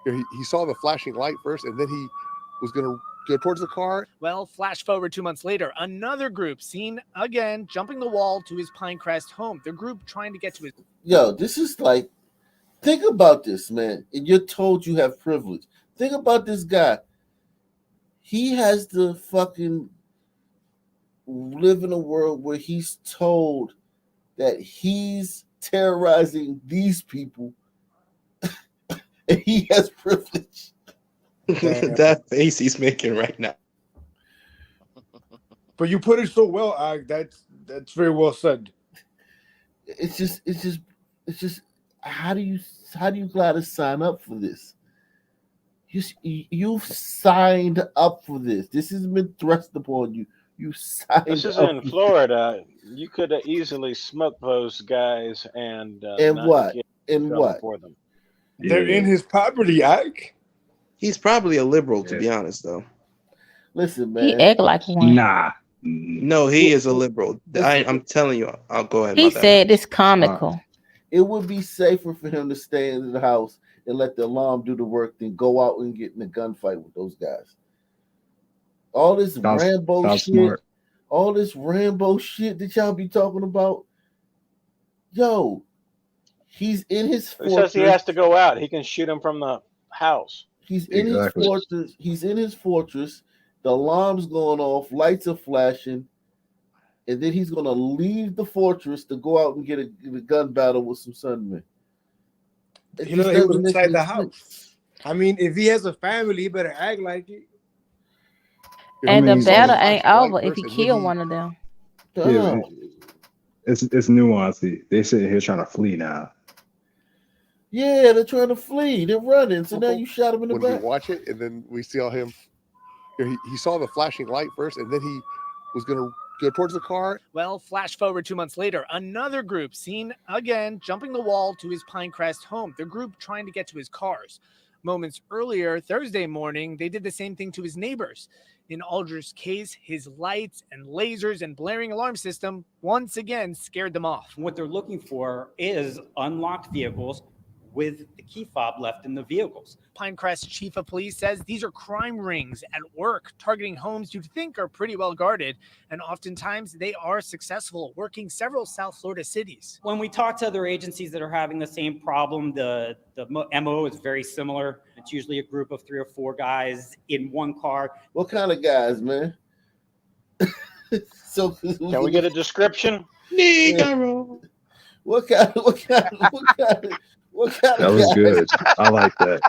He saw the flashing light first, and then he was going to go towards the car. Well, flash forward 2 months later, another group seen again jumping the wall to his Pinecrest home. The group trying to get to his. Yo, this is like, think about this, man. And you're told you have privilege. Think about this guy. He has to fucking live in a world where he's told that he's terrorizing these people and he has privilege. That face he's making right now. But you put it so well, that's very well said. It's just how do you gotta sign up for this? You've signed up for this. This has been thrust upon you. You signed. This is up in Florida. You could have easily smoked those guys and what? And what? For them. They're in his property, Ike. He's probably a liberal, to be honest, though. Listen, man. He act like one. Nah. No, he is a liberal. I'm telling you. I'll go ahead. He said it's comical. It would be safer for him to stay in the house and let the alarm do the work than go out and get in a gunfight with those guys. All this Rambo shit, smart. all this Rambo shit that y'all be talking about. Yo, he's in his fortress. He says he has to go out. He can shoot him from the house. He's in his fortress. He's in his fortress. The alarm's going off. Lights are flashing. And then he's going to leave the fortress to go out and get a gun battle with some Sunmen. He was inside the house. I mean, if he has a family, he better act like it. And the battle ain't over if he kill one of them. Yeah, it's nuanced. They sit here trying to flee now. Yeah, they're trying to flee. They're running. So now you shot him in the when back. we watch it, and then we see him. He saw the flashing light first, and then he was going to go towards the car. Well, flash forward 2 months later, another group seen again jumping the wall to his Pinecrest home. The group trying to get to his cars. Moments earlier, Thursday morning, they did the same thing to his neighbors. In Alger's case, his lights and lasers and blaring alarm system once again scared them off. What they're looking for is unlocked vehicles with the key fob left in the vehicles. Pinecrest chief of police says these are crime rings at work, targeting homes you'd think are pretty well guarded, and oftentimes they are successful, working several South Florida cities. When we talk to other agencies that are having the same problem, the MO is very similar. It's usually a group of 3 or 4 guys in one car. What kind of guys, man? So can we get a description? Negro. What kind of That was good. I like that.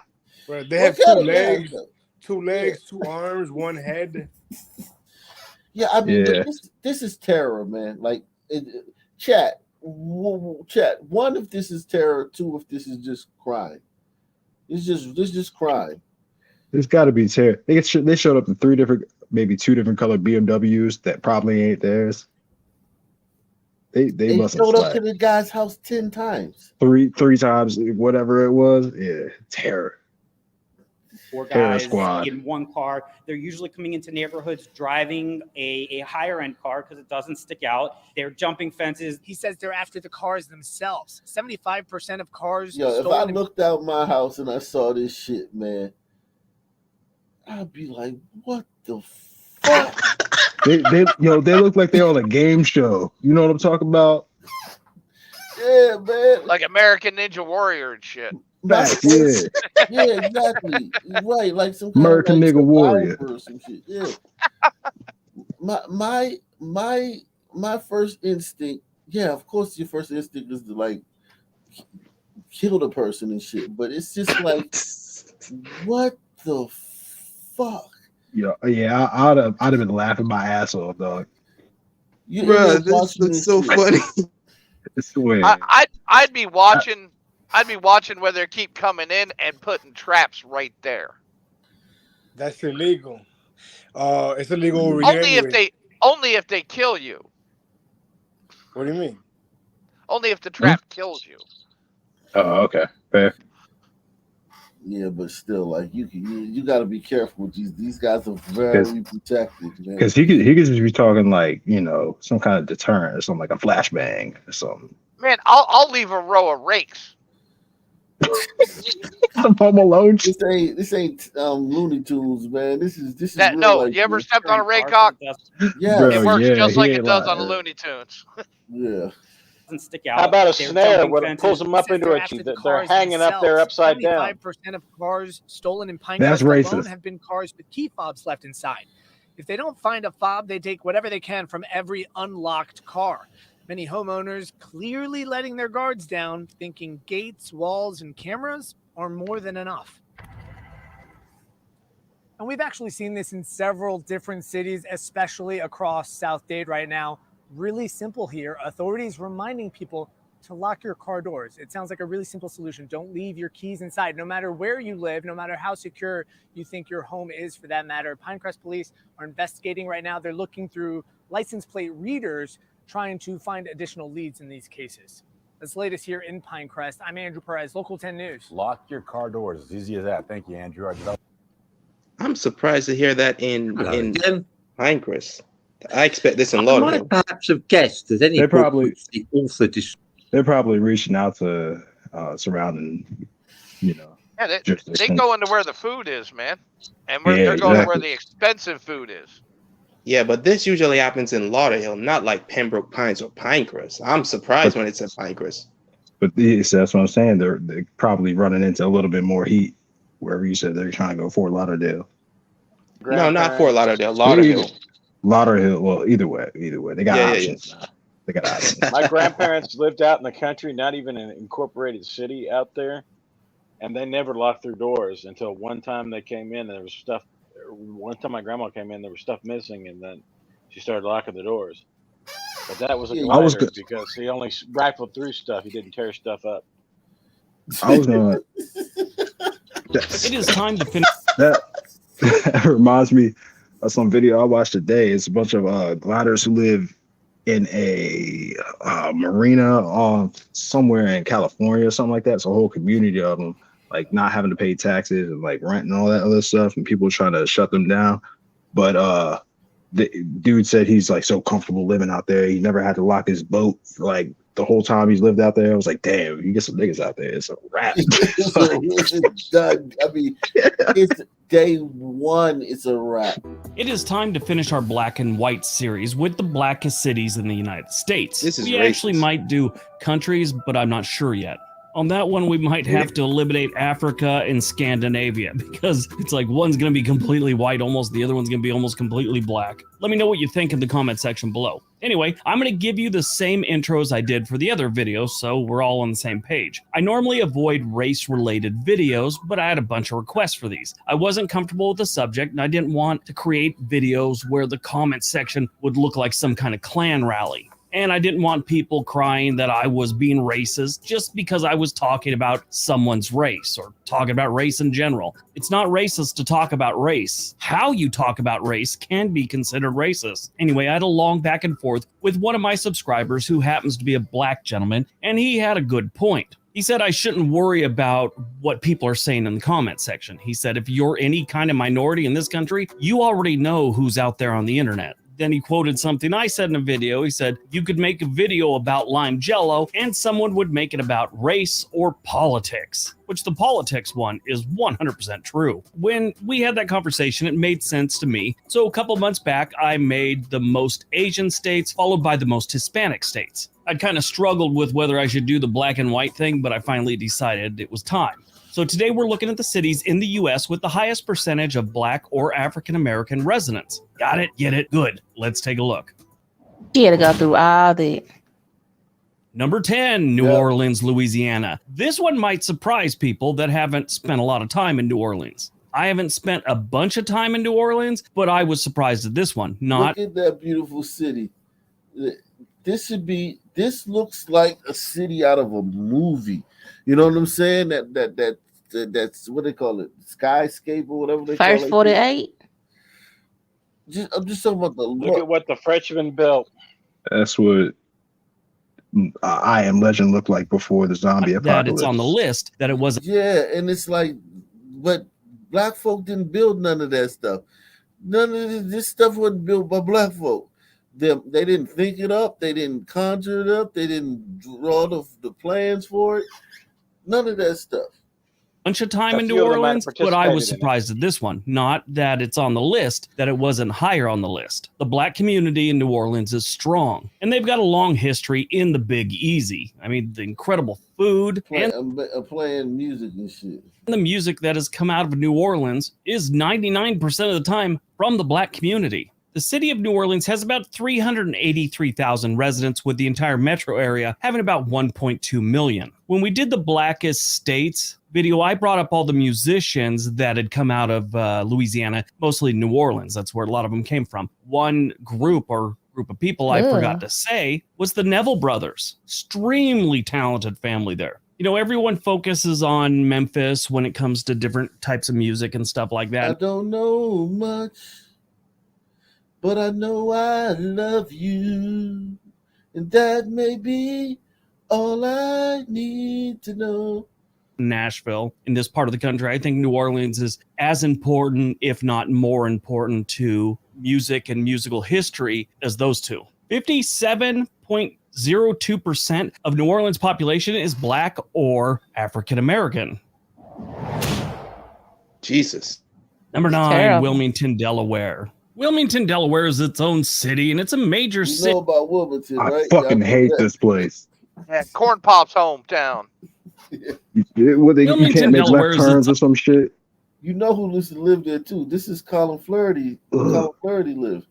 Well, they have 2 legs, 2 arms, 1 head. Yeah, I mean, this is terror, man. Like, chat. 1, if this is terror. 2, if this is just crime. This just crime. There's got to be terror. They showed up in 3 different, maybe 2 different color BMWs that probably ain't theirs. They must have showed up to the guy's house 10 times. 3 times, whatever it was. Yeah, terror. 4 Terror guys squad. in one car. They're usually coming into neighborhoods driving a higher end car because it doesn't stick out. They're jumping fences. He says they're after the cars themselves. 75% of cars. Yo, if I looked out my house and I saw this shit, man, I'd be like, what the fuck? They look like they're on a game show. You know what I'm talking about? Yeah, man. Like American Ninja Warrior and shit. Back, yeah. Yeah, exactly. Right, like some kind American of like nigga warrior. or some shit. Yeah. My first instinct, yeah, of course your first instinct is to like kill the person and shit, but it's just like, what the fuck? Yeah, I'd have been laughing my ass off, dog. Bro, this looks so funny. It's weird. I'd be watching. I'd be watching where they keep coming in and putting traps right there. That's illegal. It's illegal over here anyway. Only if they kill you. What do you mean? Only if the trap kills you. Oh, okay, fair. Yeah, but still, like you got to be careful with these. These guys are very protected, man. Because he could just be talking like, you know, some kind of deterrent or something, like a flashbang or something. Man, I'll leave a row of rakes. Home Alone. This ain't Looney Tunes, man. This is That, real no, life, you ever man. stepped on a raycock? Yeah, Bro, it works yeah, just he like it ain't does lying. on the Looney Tunes. Yeah. Doesn't stick out. How about a They're snare jumping where it fences. pulls them up into a After tree? the They're cars hanging up there themselves, upside down. 75% of cars stolen in That's Pinecrest alone racist. have been cars with key fobs left inside. If they don't find a fob, they take whatever they can from every unlocked car. Many homeowners clearly letting their guards down, thinking gates, walls, and cameras are more than enough. And we've actually seen this in several different cities, especially across South Dade right now. Really simple here. Authorities reminding people to lock your car doors. It sounds like a really simple solution. Don't leave your keys inside. No matter where you live, no matter how secure you think your home is for that matter. Pinecrest police are investigating right now. They're looking through license plate readers, trying to find additional leads in these cases. That's the latest here in Pinecrest. I'm Andrew Perez, Local 10 News. Lock your car doors. As easy as that. Thank you, Andrew. I'm surprised to hear that in Pinecrest. I expect this in I Lauderhill. might perhaps have guessed that any They're book probably- which the author They're probably reaching out to surrounding, you know. Yeah, they jurisdictions. go into where the food is, man. And Yeah, they're going to where exactly. the expensive food is. Yeah, but this usually happens in Lauderhill, not like Pembroke Pines or Pinecrest. I'm surprised when it's at Pinecrest. But that's what I'm saying. They're probably running into a little bit more heat wherever you said they're trying to go Fort Lauderdale. No, not Fort Lauderdale, Lauderhill. Lauderhill. Well, either way, they got options now. They got options. My grandparents lived out in the country, not even an incorporated city out there, and they never locked their doors until one time they came in and there was stuff. One time my grandma came in, there was stuff missing, and then she started locking the doors. But that was a I was glider good. because he only rifled through stuff. He didn't tear stuff up. I was gonna. It is time to finish. That reminds me of some video I watched today. It's a bunch of gliders who live in a marina somewhere in California or something like that. It's a whole community of them, like not having to pay taxes and like rent and all that other stuff, and people trying to shut them down. But the dude said he's like so comfortable living out there. He never had to lock his boat like the whole time he's lived out there. I was like, damn, you get some niggas out there, it's a wrap. It's done. I mean, it's day one. It's a wrap. It is time to finish our black and white series with the blackest cities in the United States. This is we racist. actually might do countries, but I'm not sure yet. On that one, we might have to eliminate Africa and Scandinavia because it's like one's going to be completely white, almost the other one's going to be almost completely black. Let me know what you think in the comment section below. Anyway, I'm going to give you the same intros I did for the other videos, so we're all on the same page. I normally avoid race-related videos, but I had a bunch of requests for these. I wasn't comfortable with the subject, and I didn't want to create videos where the comment section would look like some kind of Klan rally. And I didn't want people crying that I was being racist just because I was talking about someone's race or talking about race in general. It's not racist to talk about race. How you talk about race can be considered racist. Anyway, I had a long back and forth with one of my subscribers who happens to be a black gentleman, and he had a good point. He said I shouldn't worry about what people are saying in the comment section. He said, if you're any kind of minority in this country, you already know who's out there on the internet. Then he quoted something I said in a video. He said, you could make a video about lime jello and someone would make it about race or politics, which the politics one is 100% true. When we had that conversation, it made sense to me. So a couple months back, I made the most Asian states followed by the most Hispanic states. I'd kind of struggled with whether I should do the black and white thing, but I finally decided it was time. So today we're looking at the cities in the US with the highest percentage of black or African American residents. Got it? Get it? Good. Let's take a look. She had to go through all the. Number 10, New Orleans, Louisiana. This one might surprise people that haven't spent a lot of time in New Orleans. I haven't spent a bunch of time in New Orleans, but I was surprised at this one. Not Look at that beautiful city. This should be. This looks like a city out of a movie. You know what I'm saying? That's what they call it, skyscape or whatever they First call it. 48. I'm just talking about the Look at what the Frenchman built. That's what I Am Legend looked like before the zombie That apocalypse. it's on the list, that it wasn't. Yeah, and it's like, but black folk didn't build none of that stuff. None of this stuff wasn't built by black folk. They didn't think it up. They didn't conjure it up. They didn't draw the plans for it. None of that stuff. Bunch of time A in few New of them might have Orleans, but I was participated in it. surprised at this one. Not that it's on the list, that it wasn't higher on the list. The black community in New Orleans is strong, and they've got a long history in the Big Easy. I mean, the incredible food and Playing music and shit. the music that has come out of New Orleans is 99% of the time from the black community. The city of New Orleans has about 383,000 residents, with the entire metro area having about 1.2 million. When we did the Blackest States video, I brought up all the musicians that had come out of Louisiana, mostly New Orleans. That's where a lot of them came from. One group of people I forgot to say was the Neville brothers. Extremely talented family there. You know, everyone focuses on Memphis when it comes to different types of music and stuff like that. I don't know much, but I know I love you, and that may be all I need to know. Nashville, in this part of the country, I think New Orleans is as important, if not more important, to music and musical history as those two. 57.02% of New Orleans population is black or African American. Jesus. Number 9, terrible. Wilmington, Delaware. Wilmington, Delaware is its own city, and it's a major You city. know about Wilmington, I right? fucking Y'all know hate that. this place. Yeah, Corn Pop's hometown. You can't Wilmington, make Delaware left is turns or some shit. You know who used to live there too. This is Colin Flaherty. Colin Flaherty lived.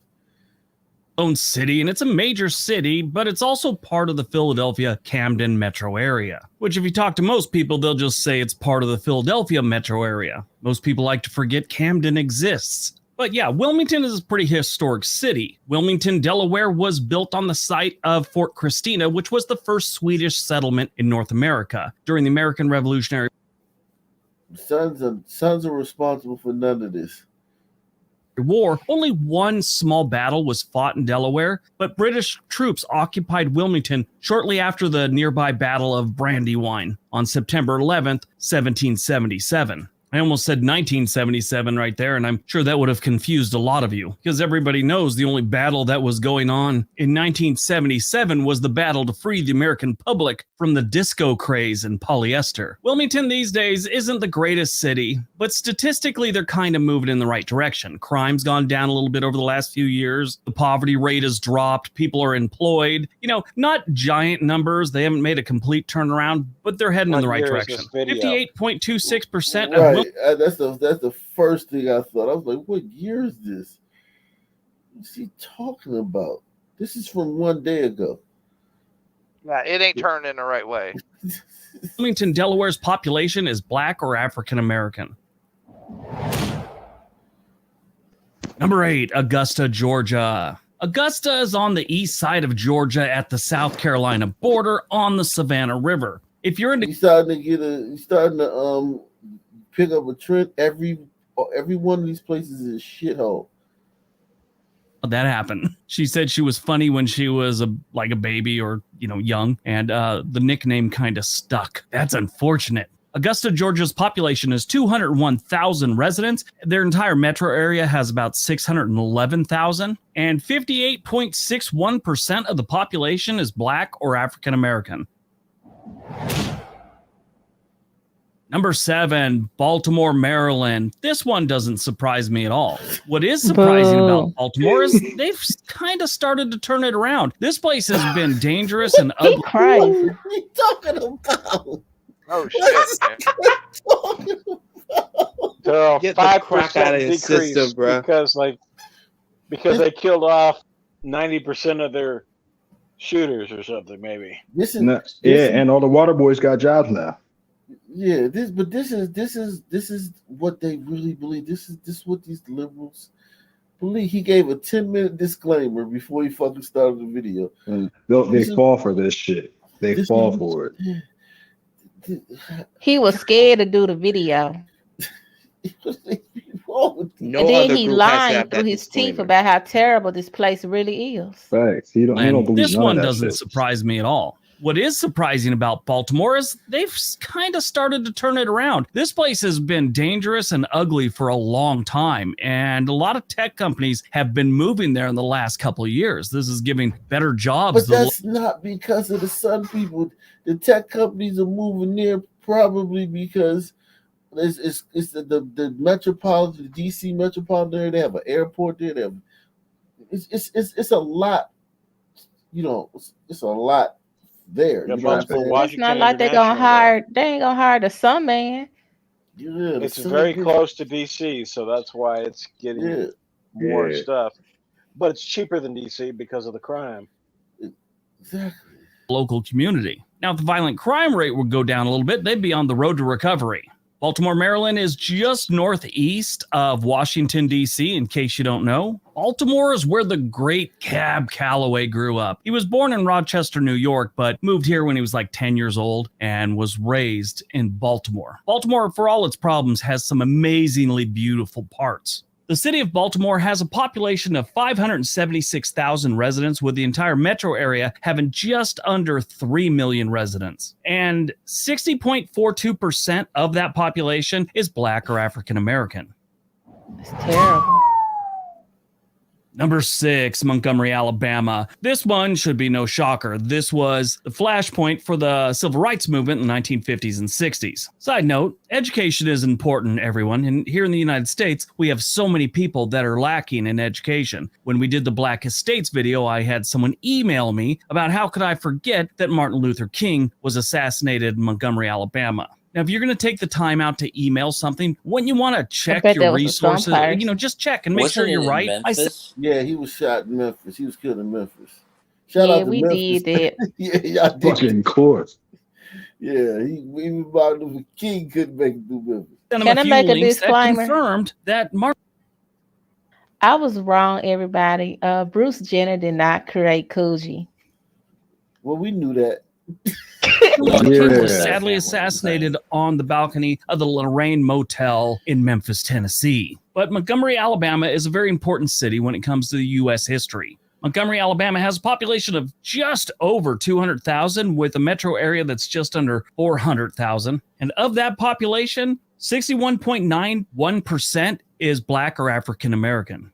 Own city, and it's a major city, but it's also part of the Philadelphia Camden metro area, which if you talk to most people, they'll just say it's part of the Philadelphia metro area. Most people like to forget Camden exists. But yeah, Wilmington is a pretty historic city. Wilmington, Delaware was built on the site of Fort Christina, which was the first Swedish settlement in North America during the American Revolutionary Sons are responsible for none of this. War. Only one small battle was fought in Delaware, but British troops occupied Wilmington shortly after the nearby Battle of Brandywine on September 11th, 1777. I almost said 1977 right there, and I'm sure that would have confused a lot of you, because everybody knows the only battle that was going on in 1977 was the battle to free the American public from the disco craze and polyester. Wilmington these days isn't the greatest city, but statistically they're kind of moving in the right direction. Crime's gone down a little bit over the last few years. The poverty rate has dropped. People are employed. You know, not giant numbers. They haven't made a complete turnaround, but they're heading in the right direction. 58.26% of Right. That's the first thing I thought. I was like, what year is this? What's he talking about? This is from one day ago. Nah, it ain't turned in the right way. Wilmington, Delaware's population is black or African American. Number 8, Augusta, Georgia. Augusta is on the east side of Georgia at the South Carolina border on the Savannah River. If you're into starting to pick up a trend, every one of these places is a shithole. that happened. She said she was funny when she was a baby or, young, and the nickname kind of stuck. That's unfortunate. Augusta, Georgia's population is 201,000 residents. Their entire metro area has about 611,000, and 58.61% of the population is black or African American. Number 7, Baltimore, Maryland. This one doesn't surprise me at all. What is surprising about Baltimore is they've kind of started to turn it around. This place has been dangerous and ugly. What are you talking about? Oh shit! So Get the 5% crap out of your decrease system, bro. because they killed off 90% of their shooters or something, maybe. And all the water boys got jobs now. Yeah, this is what they really believe. This is what these liberals believe he gave a 10-minute disclaimer before he fucking started the video. They fall for this shit. They fall for it. He was scared to do the video. No And then other he group has to lying have through that his teeth disclaimer. about how terrible this place really is. Facts. He don't And believe this none one of that doesn't shit. surprise me at all. What is surprising about Baltimore is they've kind of started to turn it around. This place has been dangerous and ugly for a long time, and a lot of tech companies have been moving there in the last couple of years. This is giving better jobs. But that's not because of the Sun people. The tech companies are moving there probably because it's the metropolitan, the DC metropolitan area. They have an airport there. They have, it's a lot. You know, it's a lot there. Yeah, You know what I'm Baltimore, saying? It's not Washington like International. they ain't gonna hire the Sun Man. Yeah, It's very close to DC, so that's why it's getting more Yeah. stuff. But it's cheaper than DC because of the crime. Exactly. Local community. Now, if the violent crime rate would go down a little bit, they'd be on the road to recovery. Baltimore, Maryland is just northeast of Washington, D.C., in case you don't know. Baltimore is where the great Cab Calloway grew up. He was born in Rochester, New York, but moved here when he was like 10 years old and was raised in Baltimore. Baltimore, for all its problems, has some amazingly beautiful parts. The city of Baltimore has a population of 576,000 residents, with the entire metro area having just under 3 million residents. And 60.42% of that population is Black or African American. It's terrible. Number 6, Montgomery, Alabama. This one should be no shocker. This was the flashpoint for the civil rights movement in the 1950s and 60s. Side note, education is important, everyone. And here in the United States, we have so many people that are lacking in education. When we did the Black Estates video, I had someone email me about how could I forget that Martin Luther King was assassinated in Montgomery, Alabama. Now, if you're going to take the time out to email something, wouldn't you want to check your resources? You know, just check and make sure you're right. Yeah, he was shot in Memphis. He was killed in Memphis. Yeah, Shout out to we Memphis. did that. Yeah, y'all did. Fucking course. Yeah, even Martin Luther King couldn't make it through Memphis. Sent him Can I few make a links that disclaimer? confirmed that Martin. I was wrong, everybody. Bruce Jenner did not create Coogee. Well, we knew that. King was sadly assassinated on the balcony of the Lorraine Motel in Memphis, Tennessee. But Montgomery, Alabama is a very important city when it comes to the U.S. history. Montgomery, Alabama has a population of just over 200,000 with a metro area that's just under 400,000. And of that population, 61.91% is Black or African American.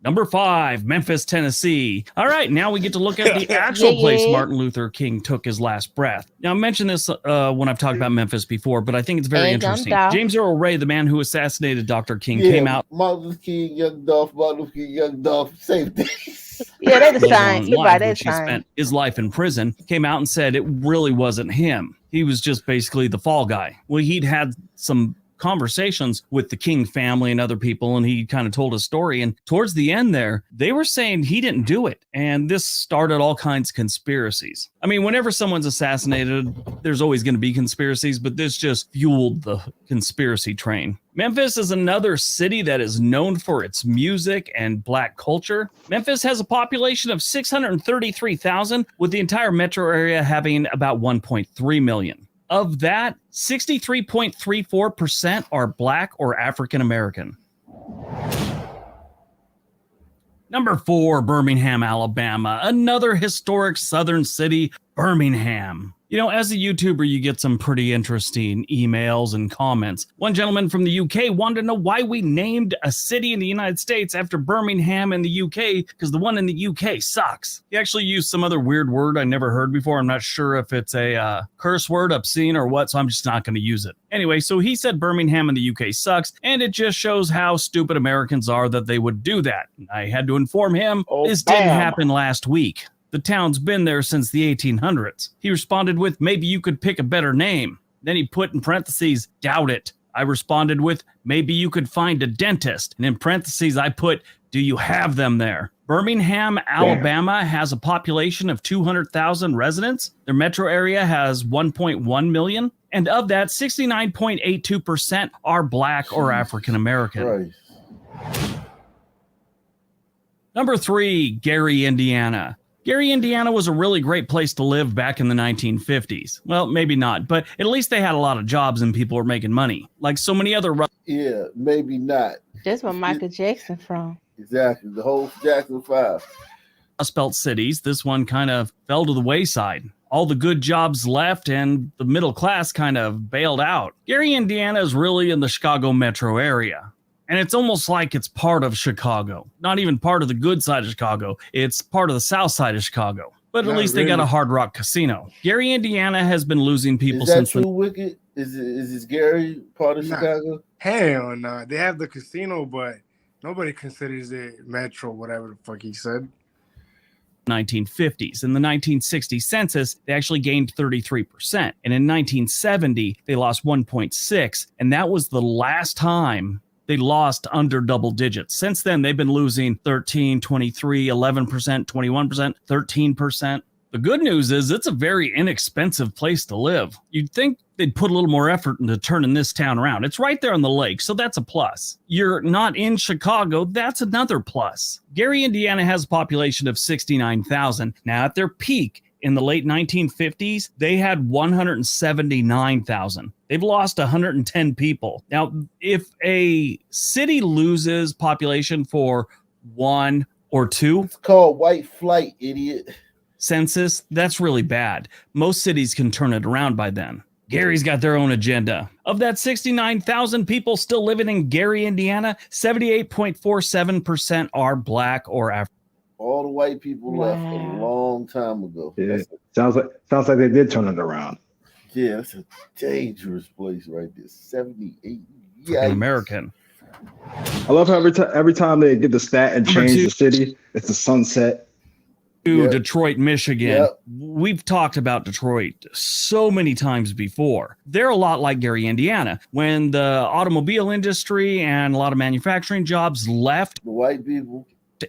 Number 5, Memphis, Tennessee. All right, now we get to look at the actual place Martin Luther King took his last breath. Now, I mentioned this when I've talked about Memphis before, but I think it's very interesting. James Earl Ray, the man who assassinated Dr. King, came out. Martin Luther King, Young Dolph, Martin Luther King, Young Dolph, same thing. Yeah, they're the same. On You're live, right, they're which he the same. spent his life in prison, came out and said it really wasn't him. He was just basically the fall guy. Well, he'd had some conversations with the King family and other people, and he kind of told his story, and towards the end there, they were saying he didn't do it, and this started all kinds of conspiracies. I mean, whenever someone's assassinated, there's always going to be conspiracies, but this just fueled the conspiracy train. Memphis is another city that is known for its music and Black culture. Memphis has a population of 633,000, with the entire metro area having about 1.3 million. Of that, 63.34% are Black or African American. Number 4, Birmingham, Alabama. Another historic southern city, Birmingham. You know, as a YouTuber, you get some pretty interesting emails and comments. One gentleman from the UK wanted to know why we named a city in the United States after Birmingham in the UK, because the one in the UK sucks. He actually used some other weird word I never heard before. I'm not sure if it's a curse word, obscene, or what, so I'm just not going to use it. Anyway, so he said Birmingham in the UK sucks, and it just shows how stupid Americans are that they would do that. I had to inform him this didn't happen last week. The town's been there since the 1800s. He responded with, maybe you could pick a better name. Then he put in parentheses, doubt it. I responded with, maybe you could find a dentist. And in parentheses, I put, do you have them there? Birmingham, Alabama has a population of 200,000 residents. Their metro area has 1.1 million. And of that, 69.82% are Black or African American. Number 3, Gary, Indiana. Gary, Indiana was a really great place to live back in the 1950s. Well, maybe not, but at least they had a lot of jobs and people were making money. Like so many other... Yeah, maybe not. That's where Michael Jackson from. Exactly, the whole Jackson 5. Rust Belt cities, this one kind of fell to the wayside. All the good jobs left and the middle class kind of bailed out. Gary, Indiana is really in the Chicago metro area. And it's almost like it's part of Chicago. Not even part of the good side of Chicago. It's part of the south side of Chicago. But at least they got a Hard Rock casino. Gary, Indiana has been losing people since... Is that true, Wicked? Is this Gary part of Chicago? Hell no. They have the casino, but nobody considers it metro, whatever the fuck he said. 1950s. In the 1960 census, they actually gained 33%. And in 1970, they lost 1.6. And that was the last time they lost under double digits. Since then, they've been losing 13, 23, 11%, 21%, 13%. The good news is it's a very inexpensive place to live. You'd think they'd put a little more effort into turning this town around. It's right there on the lake, so that's a plus. You're not in Chicago, that's another plus. Gary, Indiana has a population of 69,000. Now, at their peak in the late 1950s, they had 179,000. They've lost 110 people. Now, if a city loses population for 1 or 2... It's called white flight, idiot. Census, that's really bad. Most cities can turn it around by then. Gary's got their own agenda. Of that 69,000 people still living in Gary, Indiana, 78.47% are Black or African. All the white people left a long time ago. Yeah. Sounds like they did turn it around. Yeah, it's a dangerous place right there. 78. American. I love how every time they get the stat and change the city, it's a sunset. Detroit, Michigan. We've talked about Detroit so many times before. They're a lot like Gary, Indiana. When the automobile industry and a lot of manufacturing jobs left, the white people,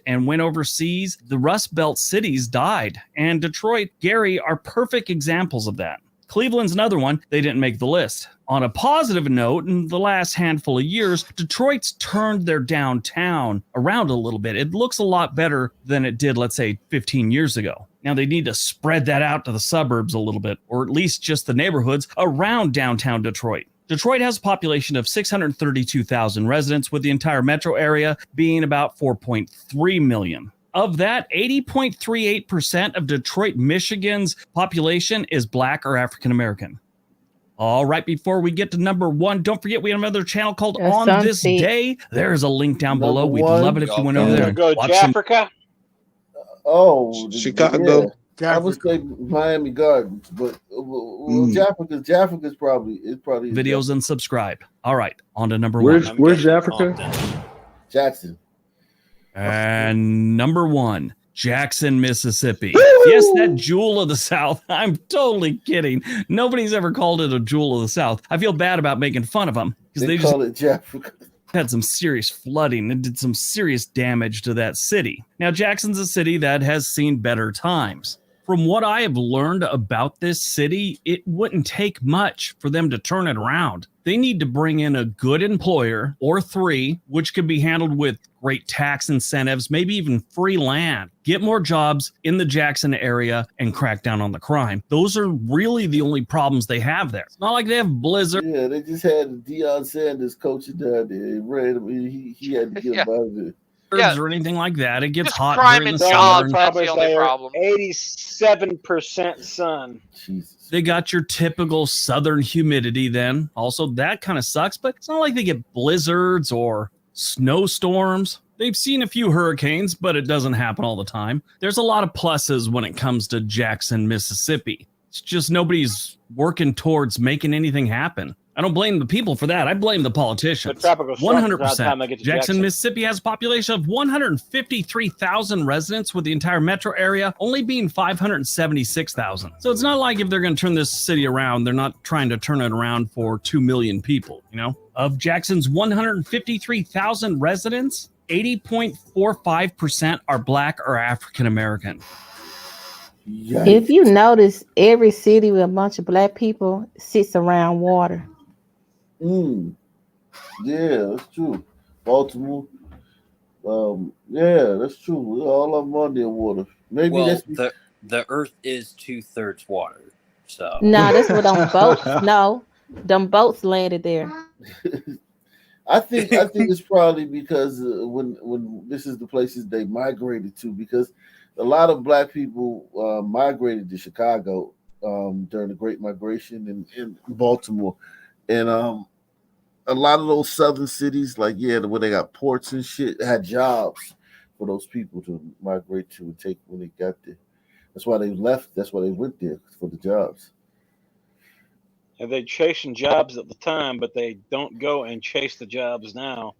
and went overseas, the Rust Belt cities died. And Detroit, Gary are perfect examples of that. Cleveland's another one. They didn't make the list. On a positive note, in the last handful of years, Detroit's turned their downtown around a little bit. It looks a lot better than it did, let's say, 15 years ago. Now they need to spread that out to the suburbs a little bit, or at least just the neighborhoods around downtown Detroit. Detroit has a population of 632,000 residents, with the entire metro area being about 4.3 million. Of that, 80.38% of Detroit, Michigan's population is Black or African American. All right, before we get to number 1, don't forget we have another channel called On This Day. There's a link down below. We'd love it if you went over there. Go Jafrica. Oh, Chicago. Yeah. I would say Miami Gardens, but Jafrica's probably videos and subscribe. All right, on to number 1. Where's Jafrica? Jackson. And number 1, Jackson, Mississippi. Yes, that jewel of the South. I'm totally kidding. Nobody's ever called it a jewel of the South. I feel bad about making fun of them because they call it Jafrica. Had some serious flooding and did some serious damage to that city. Now, Jackson's a city that has seen better times. From what I have learned about this city, it wouldn't take much for them to turn it around. They need to bring in a good employer or 3, which could be handled with great tax incentives, maybe even free land. Get more jobs in the Jackson area and crack down on the crime. Those are really the only problems they have there. It's not like they have blizzard. Yeah, they just had Deion Sanders coaching down there. He had to get out of it. Or anything like that. It gets hot crime during and the jobs. summer. That's the only problem. 87% sun. Jesus. They got your typical southern humidity then. Also, that kind of sucks, but it's not like they get blizzards or snowstorms. They've seen a few hurricanes, but it doesn't happen all the time. There's a lot of pluses when it comes to Jackson, Mississippi. It's just nobody's working towards making anything happen. I don't blame the people for that. I blame the politicians. 100%. Jackson, Mississippi has a population of 153,000 residents, with the entire metro area only being 576,000. So it's not like if they're going to turn this city around, they're not trying to turn it around for 2 million people, you know? Of Jackson's 153,000 residents, 80.45% are Black or African American. If you notice, every city with a bunch of Black people sits around water. Yeah, that's true. Baltimore. Yeah, that's true. We all of them are near water. Maybe well, that's the Earth is 2/3 water. So No, that's what them boats. No, them boats landed there. I think it's probably because when this is the places they migrated to, because a lot of Black people migrated to Chicago during the Great Migration in Baltimore, and a lot of those southern cities, like where they got ports and shit, had jobs for those people to migrate to and take when they got there. That's why they left. That's why they went there, for the jobs. And they chasing jobs at the time, but they don't go and chase the jobs now.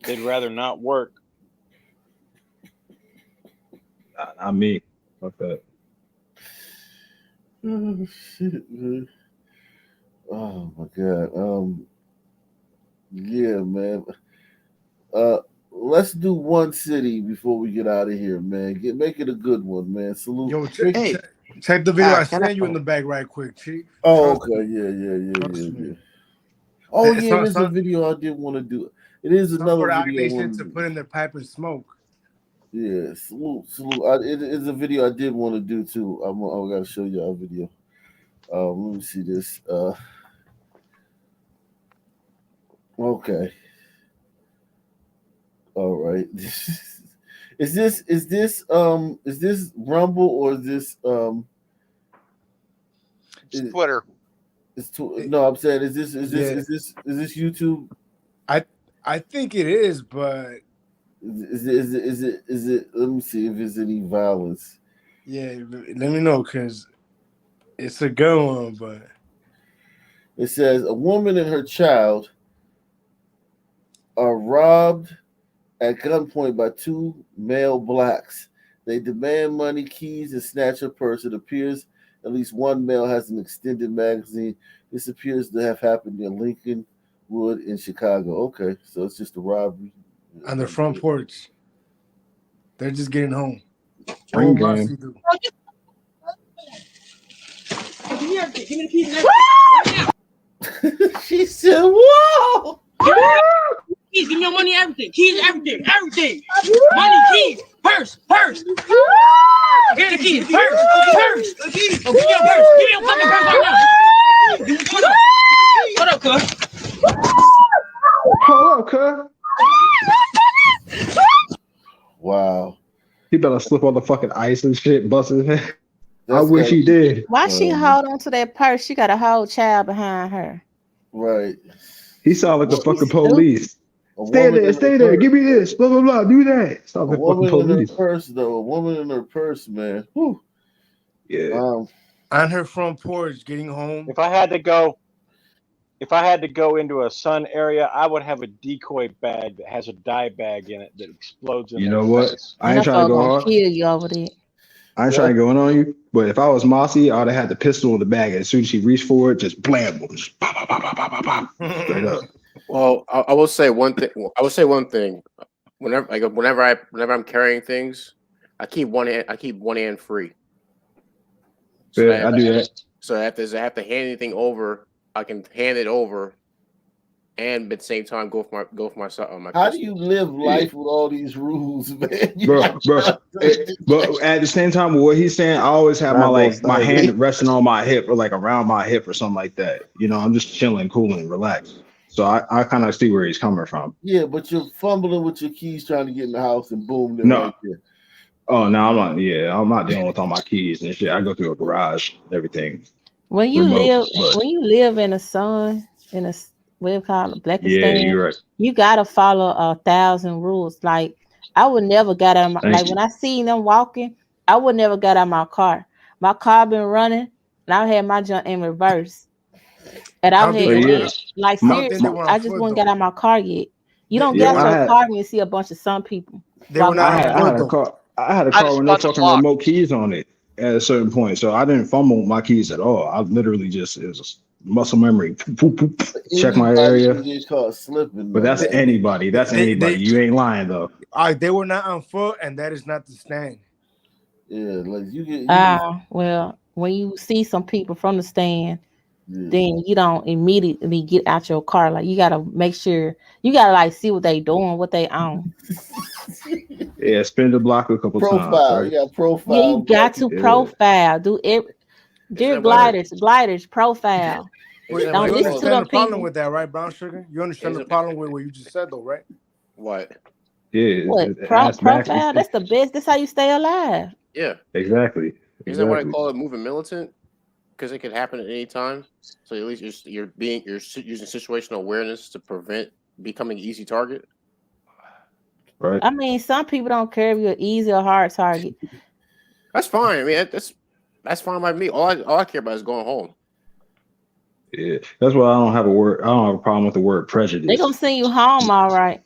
They'd rather not work. Not me. Fuck that. Oh shit, man. Oh my god. Yeah, man. Let's do one city before we get out of here, man. Make it a good one, man. Salute. Yo, check the video I sent you in the bag right quick, Chief. Oh, okay. Yeah. Oh, yeah, there's a video I did want to do. It is another video. I to put in their pipe and smoke. Yeah, salute. It is a video I did want to do too. I gotta show you a video. Let me see this. Okay. All right. Is this Rumble or is this it's Twitter? No, I'm saying is this YouTube? I think it is, but is it? Let me see if there's any violence. Yeah, let me know, because it's a good one, but it says a woman and her child are robbed at gunpoint by two male Blacks. They demand money, keys, and snatch her purse. It appears at least one male has an extended magazine. This appears to have happened in Lincolnwood in Chicago. Okay, so it's just a robbery. On their front porch. They're just getting home. Ring game. Give me the keys. She said, "Whoa! Keys, give me your money, everything. Keys, everything. Money, keys, purse. Here the keys, purse. Oh, give me your purse. Give me your fucking purse right now. What up, cuz? Hold up, cuz. Wow. He better slip on the fucking ice and shit, bust his head. I wish he did. Why she hold on to that purse? She got a whole child behind her. Right. He sound like the fucking police. Stay there. Give me this. Blah, blah, blah. Do that. Sound like fucking police. A woman in her purse, man. Whew. Yeah. On her front porch, getting home. If I had to go into a sun area, I would have a decoy bag that has a dye bag in it that explodes in You know what? I ain't trying to go hard. Kill you over there. I ain't trying to go in on you, but if I was Mossy, I would have had the pistol in the bag. As soon as she reached for it, just blam, just pop, pop, pop, pop, pop, pop, straight up. Well, I will say one thing. Whenever I'm carrying things, I keep one hand free. So Yeah, I do that. So if I have to hand anything over, I can hand it over, and at the same time go for my How do you live life with all these rules, man? Bro. But at the same time, what he's saying, I always have my hand resting on my hip or like around my hip or something like that. You know, I'm just chilling, cooling, relaxed. So I kind of see where he's coming from. Yeah, but you're fumbling with your keys trying to get in the house and boom, they're No. right there. Oh no, I'm not. Yeah, I'm not dealing with all my keys and shit. I go through a garage, and everything. When you live in a sun, in a what you call it, Blakistan, yeah, you're right. You gotta follow 1,000 rules. Like I would never get out of my when I seen them walking, I would never get out of my car. My car been running, and I had my junk in reverse. And I I don't had, think and they then, were. like, I don't think they seriously, were on I just foot wouldn't get though. out my car yet. You don't They get out were. your car when you see a bunch of some people They were walking not I on had around. I had foot a though. car. I had a I car just with no found them fucking locked. remote keys on it at a certain point, so I didn't fumble my keys at all. I literally just it was just muscle memory. Poop, poop, poop, check my Anybody area. can get caught slipping But though. that's They, Like, anybody. That's anybody. they You ain't lying though. all right, they were not on foot, and that is not the stand. yeah, like you Well, when you see some people from the stand, yeah. then you don't immediately get out your car. Like, you gotta make sure you gotta like see what they doing, what they own. Yeah, spin the block a couple times, Profile. right? You got Yeah, profile you got to Yeah, profile. Do it. Isn't Dear that what right. gliders, profile. isn't that Wait, what Don't they you listen call to understand them the problem people. with that, right, Brown Sugar? You understand the isn't problem with what you just said, though, right? what? Yeah, What ass back. profile? That's the best. That's how you stay alive. Yeah. Exactly. Isn't that what I Exactly. call it moving militant? Because it could happen at any time. So at least you're using situational awareness to prevent becoming an easy target. Right. I mean, some people don't care if you're easy or hard target. That's fine. I mean, that's fine by me. All I care about is going home. Yeah. That's why I don't have a problem with the word They prejudice. gonna send you home, all right.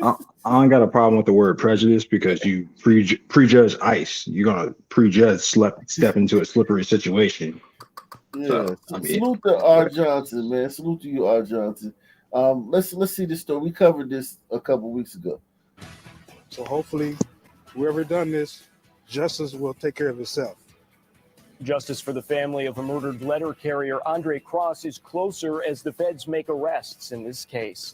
I ain't got a problem with the word prejudice because you prejudge ice. You're gonna prejudge step into a slippery situation. Yeah. So I mean, Salute to R. Johnson, man. Salute to you, R. Johnson. Let's see this story. We covered this a couple weeks ago. So hopefully, whoever done this, justice will take care of itself. Justice for the family of a murdered letter carrier Andre Cross is closer as the feds make arrests in this case.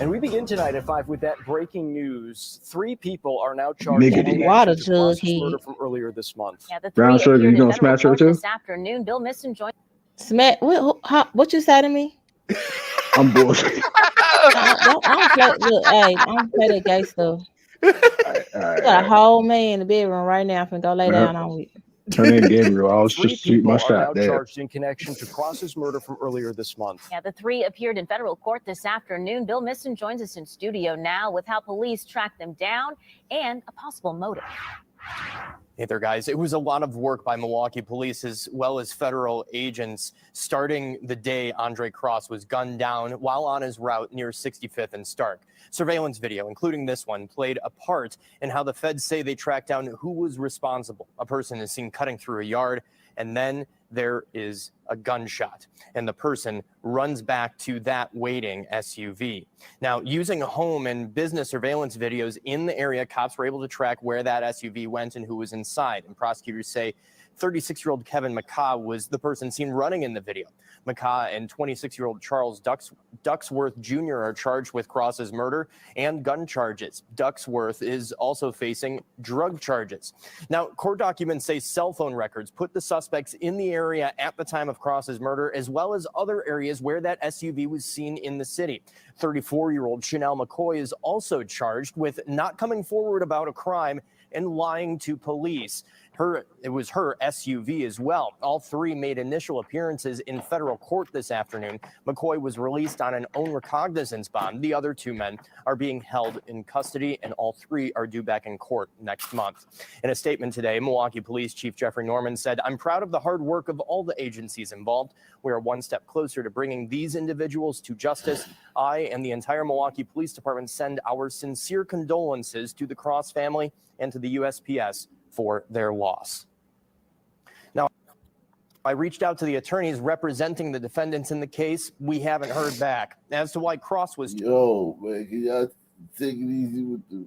And we begin tonight at 5 with that breaking news. 3 people are now charged in Miggity. Water connection to Cross's jug murder head. from earlier this month. Yeah, the Brown three sugar, appeared you in gonna federal smash her court too? this afternoon. Bill Misson joined. Smack. What you say to me? I'm bullshit. I don't play. Look, hey, I don't play that gay stuff. All You got a whole man in the bedroom right now. Finna go lay down on it. Her name Gabriel. I was 3 just shooting people my are now shot there. charged in connection to Cross's murder from earlier this month. Yeah, the 3 appeared in federal court this afternoon. Bill Misson joins us in studio now with how police tracked them down and a possible motive. Hey there, guys. It was a lot of work by Milwaukee police as well as federal agents starting the day Andre Cross was gunned down while on his route near 65th and Stark. Surveillance video, including this one, played a part in how the feds say they tracked down who was responsible. A person is seen cutting through a yard, and then there is a gunshot, and the person runs back to that waiting SUV. Now, using home and business surveillance videos in the area, cops were able to track where that SUV went and who was inside. And prosecutors say 36-year-old Kevin McCaw was the person seen running in the video. McCaw and 26-year-old Charles Ducksworth Jr. are charged with Cross's murder and gun charges. Ducksworth is also facing drug charges. Now, court documents say cell phone records put the suspects in the area at the time of Cross's murder, as well as other areas where that SUV was seen in the city. 34-year-old Chanel McCoy is also charged with not coming forward about a crime and lying to police. It was her SUV as well. All 3 made initial appearances in federal court this afternoon. McCoy was released on an own recognizance bond. The other 2 men are being held in custody, and all 3 are due back in court next month. In a statement today, Milwaukee Police Chief Jeffrey Norman said, "I'm proud of the hard work of all the agencies involved. We are one step closer to bringing these individuals to justice. I and the entire Milwaukee Police Department send our sincere condolences to the Cross family and to the USPS for their loss." Now, I reached out to the attorneys representing the defendants in the case. We haven't heard back as to why Cross was man, can y'all take it easy with the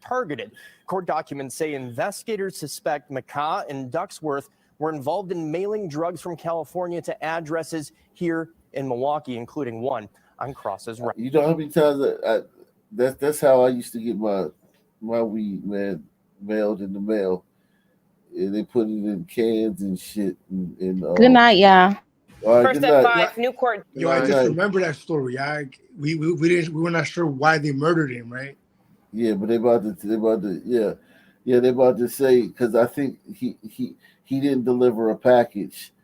targeted. Court documents say investigators suspect McCaw and Ducksworth were involved in mailing drugs from California to addresses here in Milwaukee, including one on Cross's route. You know how many times that's how I used to get my weed, man, mailed in the mail. And they put it in cans and shit. Good night, y'all. All right, First good at night. 5, new court. Yo, I just remember that story. We were not sure why they murdered him, right? Yeah, but they about to say, because I think he didn't deliver a package.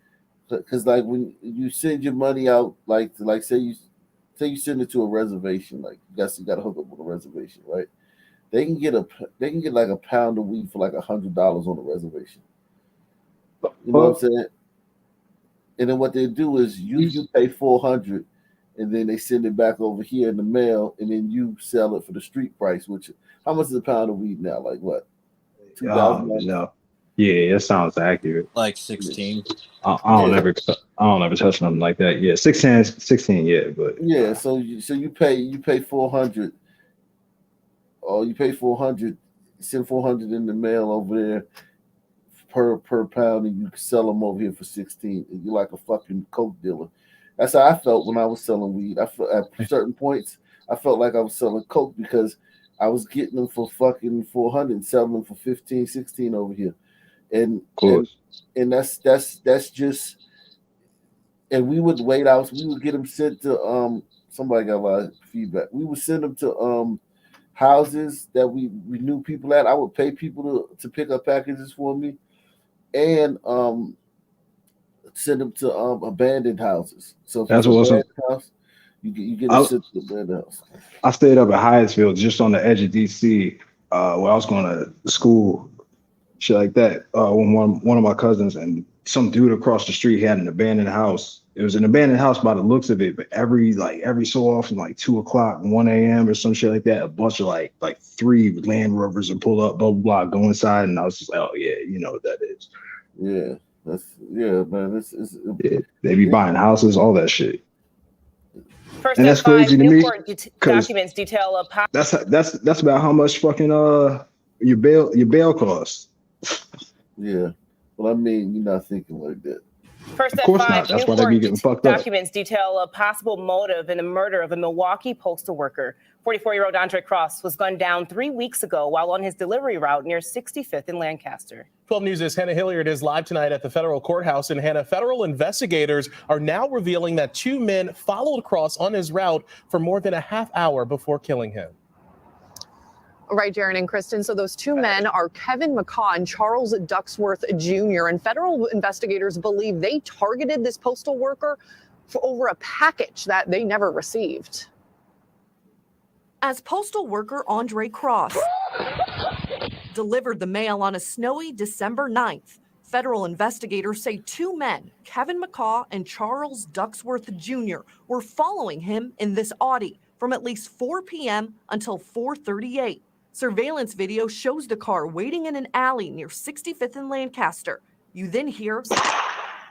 Because like when you send your money out, like say you send it to a reservation, like you got to hook up with a reservation, right? They can get like a pound of weed for like $100 on the reservation. You know what I'm saying? And then what they do is you pay $400, and then they send it back over here in the mail, and then you sell it for the street price. Which how much is a pound of weed now? Like what? $2,000. No. Yeah, that sounds accurate. Like 16. I don't ever touch nothing like that. Yeah, 16, yeah, but Yeah, so you pay 400. Oh, you pay 400. Send 400 in the mail over there per pound, and you can sell them over here for 16. You're like a fucking coke dealer. That's how I felt when I was selling weed. I felt at certain points I felt like I was selling coke because I was getting them for fucking 400 and selling them for 15, 16 over here. And that's just, and we would wait out. We would get them sent to somebody got a lot of feedback. We would send them to houses that we knew people at. I would pay people to pick up packages for me, and send them to abandoned houses. So if that's it's what's an up. abandoned house, you get them sent to the abandoned house. I stayed up at Hyattsville, just on the edge of DC, where I was going to school, shit like that. When one of my cousins and some dude across the street had an abandoned house. It was an abandoned house by the looks of it, but every so often, like 2 o'clock, 1 a.m. or some shit like that, a bunch of like 3 Land Rovers would pull up, blah blah blah, go inside, and I was just like, oh yeah, you know what that is. Yeah, man. Yeah, they be buying houses, all that shit. First And at that's 5, crazy to new me, court 'cause documents detail a That's about how much fucking your bail costs. Yeah. Well, I mean, you're not thinking like that. First Of at course 5, not. That's new why they be court getting fucked up. documents detail a possible motive in the murder of a Milwaukee postal worker. 44-year-old Andre Cross was gunned down 3 weeks ago while on his delivery route near 65th in Lancaster. 12 News' Hannah Hilliard is live tonight at the federal courthouse. And Hannah, federal investigators are now revealing that 2 men followed Cross on his route for more than a half hour before killing him. Right, Jaron and Kristen. So those 2 men are Kevin McCaw and Charles Ducksworth Jr. And federal investigators believe they targeted this postal worker for over a package that they never received. As postal worker Andre Cross delivered the mail on a snowy December 9th, federal investigators say 2 men, Kevin McCaw and Charles Ducksworth Jr., were following him in this Audi from at least 4 p.m. until 4:38. Surveillance video shows the car waiting in an alley near 65th and Lancaster. You then hear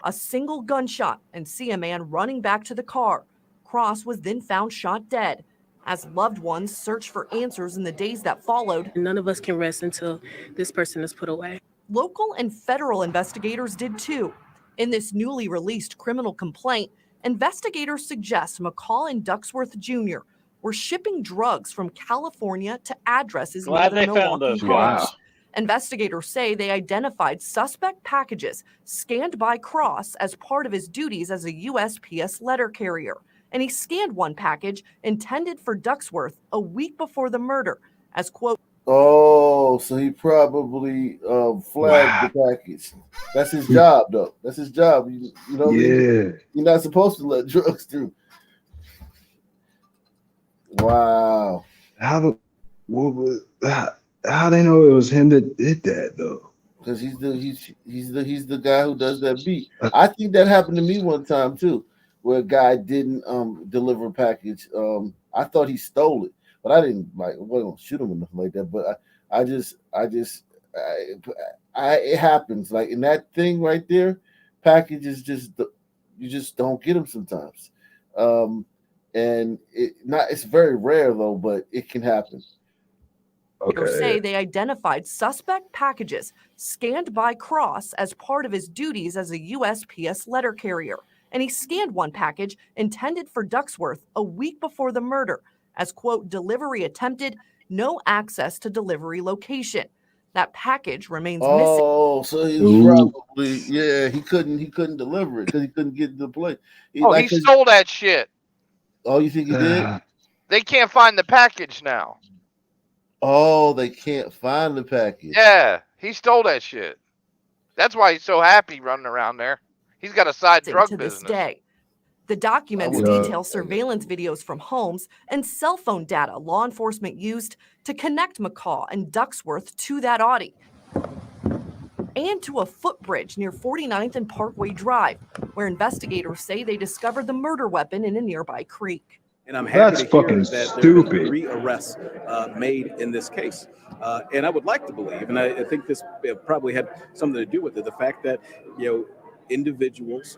a single gunshot and see a man running back to the car. Cross was then found shot dead. As loved ones search for answers in the days that followed, none of us can rest until this person is put away. Local and federal investigators did too. In this newly released criminal complaint, investigators suggest McCall and Ducksworth Jr. were shipping drugs from California to addresses near Glad their they found Milwaukee those guys. homes. Investigators say they identified suspect packages scanned by Cross as part of his duties as a USPS letter carrier. And he scanned one package intended for Ducksworth a week before the murder as, quote, Oh, so he probably flagged the package. That's his job, though. That's his job. You know what I mean? You're not supposed to let drugs through. Wow. How they know it was him that did that though? Because he's the guy who does that beat. I think that happened to me one time too, where a guy didn't deliver a package. I thought he stole it, but I didn't wasn't shoot him or nothing like that. But it happens. Like in that thing right there, packages you just don't get them sometimes. And it's very rare though, but it can happen. Say they identified suspect packages scanned by Cross as part of his duties as a USPS letter carrier. And he scanned one package intended for Ducksworth a week before the murder as, quote, delivery attempted, no access to delivery location. That package remains missing. Oh, so he was probably he couldn't deliver it because he couldn't get to the place. He stole that shit. Oh, you think he did? They can't find the package now. Oh, they can't find the package. Yeah, he stole that shit. That's why he's so happy running around there. He's got a side drug to business. this day. The documents detail surveillance videos from homes and cell phone data law enforcement used to connect McCaw and Ducksworth to that Audi. and to a footbridge near 49th and Parkway Drive, where investigators say they discovered the murder weapon in a nearby creek. And I'm happy That's to hear fucking that there have stupid. been 3 arrests made in this case. And I would like to believe, and I think this probably had something to do with it, the fact that, individuals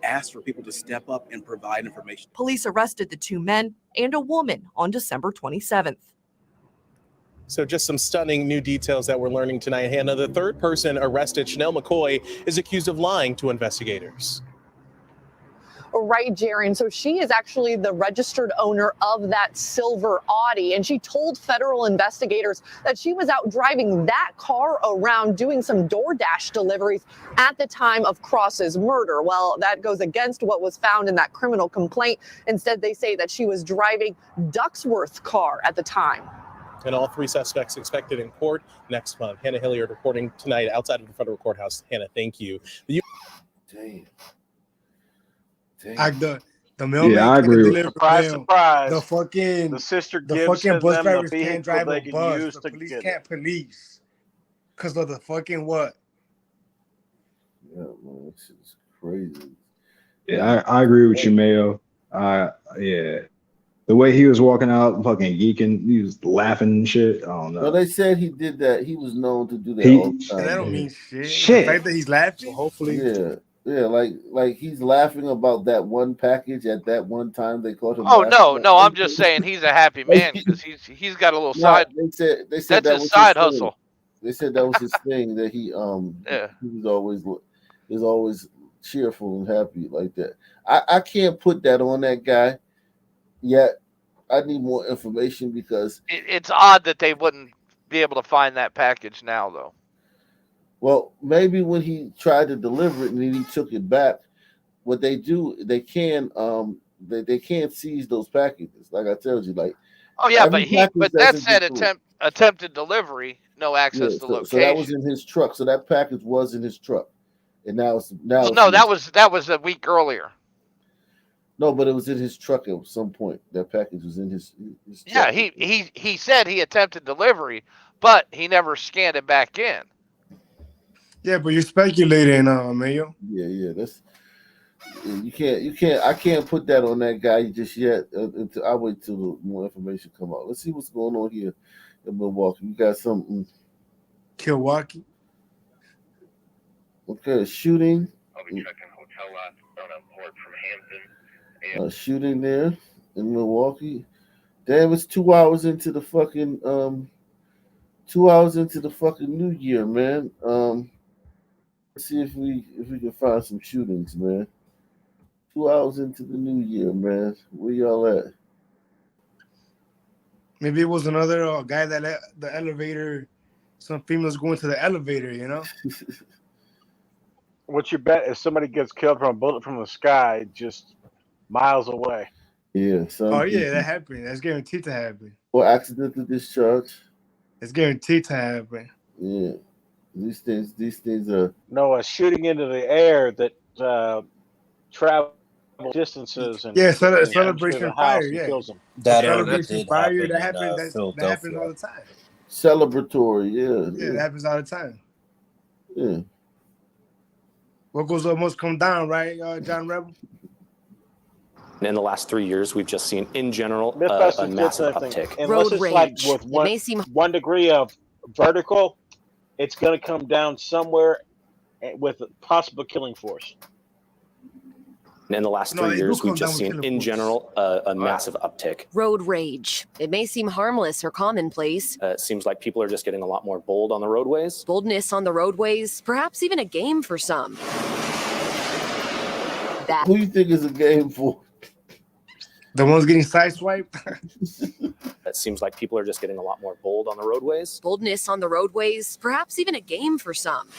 asked for people to step up and provide information. Police arrested the 2 men and a woman on December 27th. So just some stunning new details that we're learning tonight. Hannah, the third person arrested, Chanel McCoy, is accused of lying to investigators. Right, Jaren. So she is actually the registered owner of that silver Audi, and she told federal investigators that she was out driving that car around doing some DoorDash deliveries at the time of Cross's murder. Well, that goes against what was found in that criminal complaint. Instead, they say that she was driving Ducksworth's car at the time. And all 3 suspects expected in court next month. Hannah Hilliard reporting tonight outside of the federal courthouse. Hannah, thank you. Damn. The mailman I agree with Surprise, surprise. The sister the gives fucking bus them drivers the can't vehicle drive they a can bus. use The to police get can't police because of the fucking what? Yeah, man, that shit's crazy. Yeah, I agree with you, Mayo. Yeah. The way he was walking out, fucking geeking, he was laughing and shit. I don't know. No, they said he did that. He was known to do that He- all the time. That don't mean shit. Shit. The fact that he's laughing. Hopefully, Yeah, like he's laughing about that one package at that one time they caught him. Oh laughing no, at no, one I'm just saying he's a happy man because he's got a little No, side. they said That's that his was side thing. hustle. They said that was his thing, that he Yeah. he was always cheerful and happy like that. I can't put that on that guy yet. I need more information because It's odd that they wouldn't be able to find that package now, though. well, maybe when he tried to deliver it and then he took it back, what they do, they can they can't seize those packages. Like I told you, like Oh yeah, every package but that's that in said the- attempted delivery, no yeah, access to so location. that was in his truck. So that package was in his truck, and now it's Well, it's no, in that was a week earlier. no, but it was in his truck at some point. That package was in his Yeah, truck. he said he attempted delivery, but he never scanned it back in. Yeah, but you're speculating, Mayo. Yeah, that's you can't. I can't put that on that guy just yet. Until I wait till more information come out. Let's see what's going on here in Milwaukee. You got something? Milwaukee. Okay, a shooting. Shooting there in Milwaukee. Damn, it's 2 hours into the fucking 2 hours into the fucking new year, man. Let's see if we can find some shootings, man. 2 hours into the new year, man. Where y'all at? Maybe it was another guy that let the elevator. Some females going to the elevator, you know. what's your bet if somebody gets killed from a bullet from the sky just miles away? Yeah. Oh yeah, that happened. That's guaranteed to happen. Or accidental discharge. It's guaranteed to happen. Yeah. These things are No, a shooting into the air that travel distances and Yeah, and comes to celebration the fire. house and Yeah, kills them. That celebration did fire. happen That in happens. That happens Philadelphia. all the time. celebratory. Yeah, that happens all the time. Yeah. What goes up must come down, right, John Rebel? In the last 3 years, we've just seen, in general, a Mythbusters did massive something. uptick. Unless it's like with one degree of vertical, it's going to come down somewhere with possible killing force. In the last No, 3 they years, do we've come just down seen, with in killing general, a massive uptick. Road rage. It may seem harmless or commonplace. It seems like people are just getting a lot more bold on the roadways. Boldness on the roadways, perhaps even a game for some. That Who you think is a game for? The ones getting sideswiped? It seems like people are just getting a lot more bold on the roadways. boldness on the roadways, perhaps even a game for some.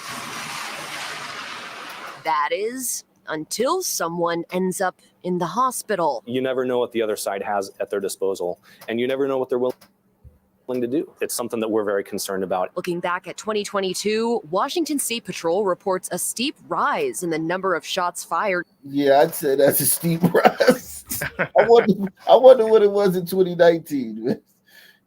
That is, until someone ends up in the hospital. You never know what the other side has at their disposal, and you never know what they're willing to do. It's something that we're very concerned about. Looking back at 2022, Washington State Patrol reports a steep rise in the number of shots fired. Yeah, I'd say that's a steep rise. I wonder what it was in 2019, man.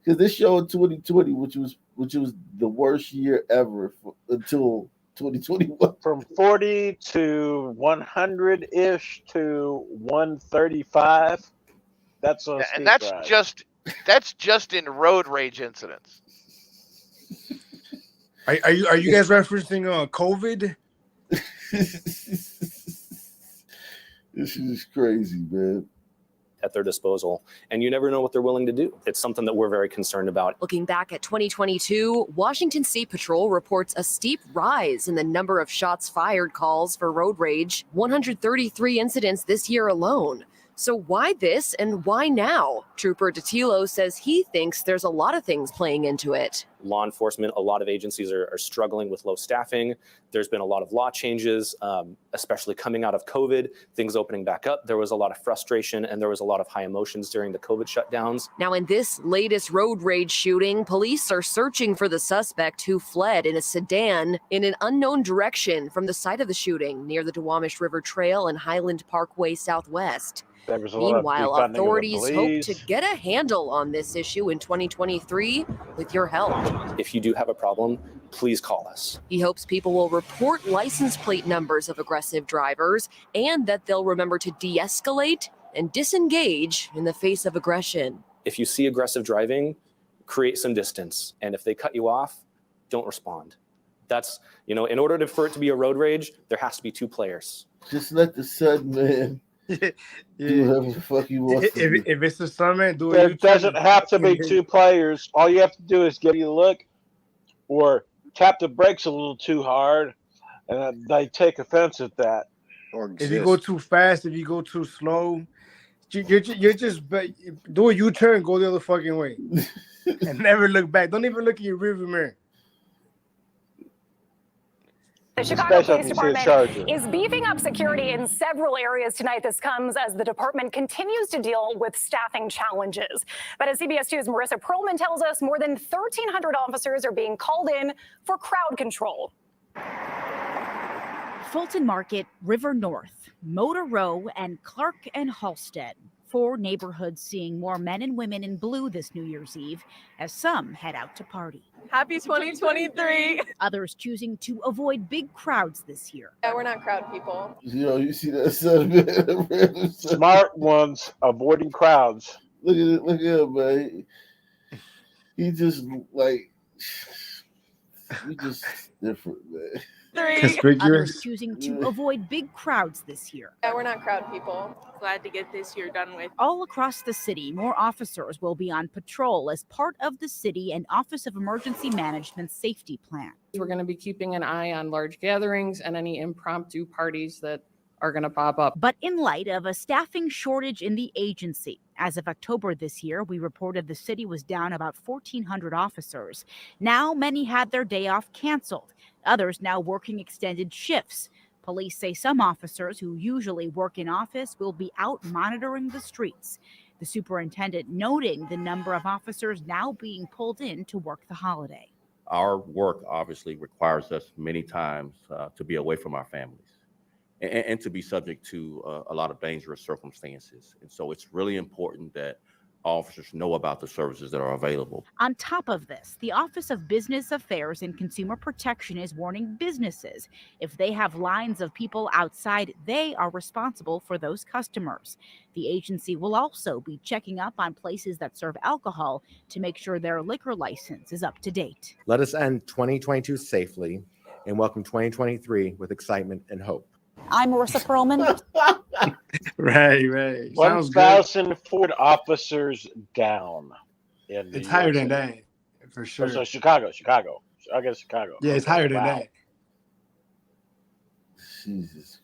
Because this showed 2020, which was the worst year ever until 2021. From 40 to 100 ish to 135. That's on Yeah, steep and that's rise. just in road rage incidents. Are you guys referencing COVID? This is crazy, man. At their disposal, and you never know what they're willing to do. It's something that we're very concerned about. Looking back at 2022, Washington State Patrol reports a steep rise in the number of shots fired calls for road rage, 133 incidents this year alone. So why this and why now? Trooper Dattilo says he thinks there's a lot of things playing into it. Law enforcement, a lot of agencies are struggling with low staffing. There's been a lot of law changes, especially coming out of COVID, things opening back up. There was a lot of frustration and there was a lot of high emotions during the COVID shutdowns. Now, in this latest road rage shooting, police are searching for the suspect who fled in a sedan in an unknown direction from the site of the shooting near the Duwamish River Trail and Highland Parkway Southwest. Meanwhile, authorities hope to get a handle on this issue in 2023 with your help. If you do have a problem, please call us. He hopes people will report license plate numbers of aggressive drivers and that they'll remember to de-escalate and disengage in the face of aggression. If you see aggressive driving, create some distance. And if they cut you off, don't respond. That's, in order for it to be a road rage, there has to be two players. Just let the sun, man. Do whatever the fuck you want. If it's the sun, man, do it. There doesn't have to be two players. All you have to do is give you a look or tap the brakes a little too hard, and they take offense at that. Or if you go too fast, if you go too slow, you're just do a U-turn, go the other fucking way, and never look back. Don't even look at your rearview mirror. The Chicago Police Department is beefing up security in several areas tonight. This comes as the department continues to deal with staffing challenges. But as CBS 2's Marissa Perlman tells us, more than 1,300 officers are being called in for crowd control. Fulton Market, River North, Motor Row, and Clark and Halstead. 4 neighborhoods seeing more men and women in blue this New Year's Eve as some head out to party. Happy 2023. Others choosing to avoid big crowds this year. Yeah, we're not crowd people. You see that son, Smart ones avoiding crowds. Look at it, look at him, man. He just he just different, man. Others choosing to avoid big crowds this year. Yeah, we're not crowd people. Glad to get this year done with. All across the city, more officers will be on patrol as part of the city and Office of Emergency Management safety plan. We're going to be keeping an eye on large gatherings and any impromptu parties that are going to pop up. But in light of a staffing shortage in the agency, as of October this year, we reported the city was down about 1,400 officers. Now, many had their day off canceled. Others now working extended shifts. Police say some officers who usually work in office will be out monitoring the streets. The superintendent noting the number of officers now being pulled in to work the holiday. Our work obviously requires us many times to be away from our families and to be subject to a lot of dangerous circumstances. And so it's really important that officers know about the services that are available. On top of this, the Office of Business Affairs and Consumer Protection is warning businesses if they have lines of people outside, they are responsible for those customers. The agency will also be checking up on places that serve alcohol to make sure their liquor license is up to date. Let us end 2022 safely and welcome 2023 with excitement and hope. I'm Marissa Perlman. Right. 1,000 Ford officers down. It's higher than that, for sure. So Chicago. I guess Chicago. Yeah, it's higher than that. Jesus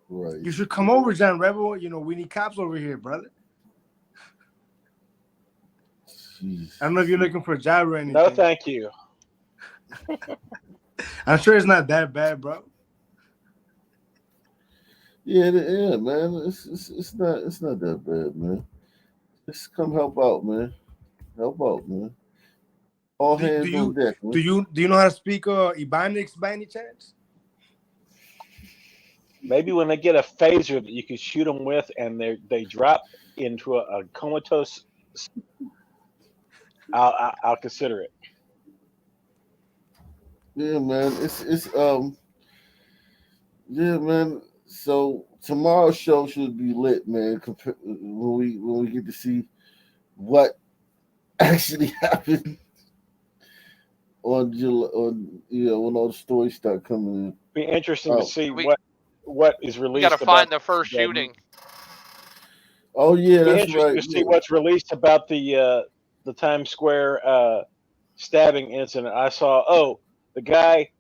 Christ. You should come over, John Rebel. We need cops over here, brother. Jeez. I don't know if you're looking for a job or anything. No, thank you. I'm sure it's not that bad, bro. Yeah, man. It's not that bad, man. Just come help out, man. All hands on deck. Man. Do you know how to speak Ebonics by any chance? Maybe when they get a phaser that you can shoot them with, and they drop into a comatose, I'll consider it. Yeah, man. Yeah, man. So tomorrow's show should be lit, man. When we get to see what actually happened on July, when all the stories start coming in. Be interesting to see We what is we got to released about find the first shooting. Oh yeah, Be that's interesting right. to see what's released about the Times Square stabbing incident. I saw the guy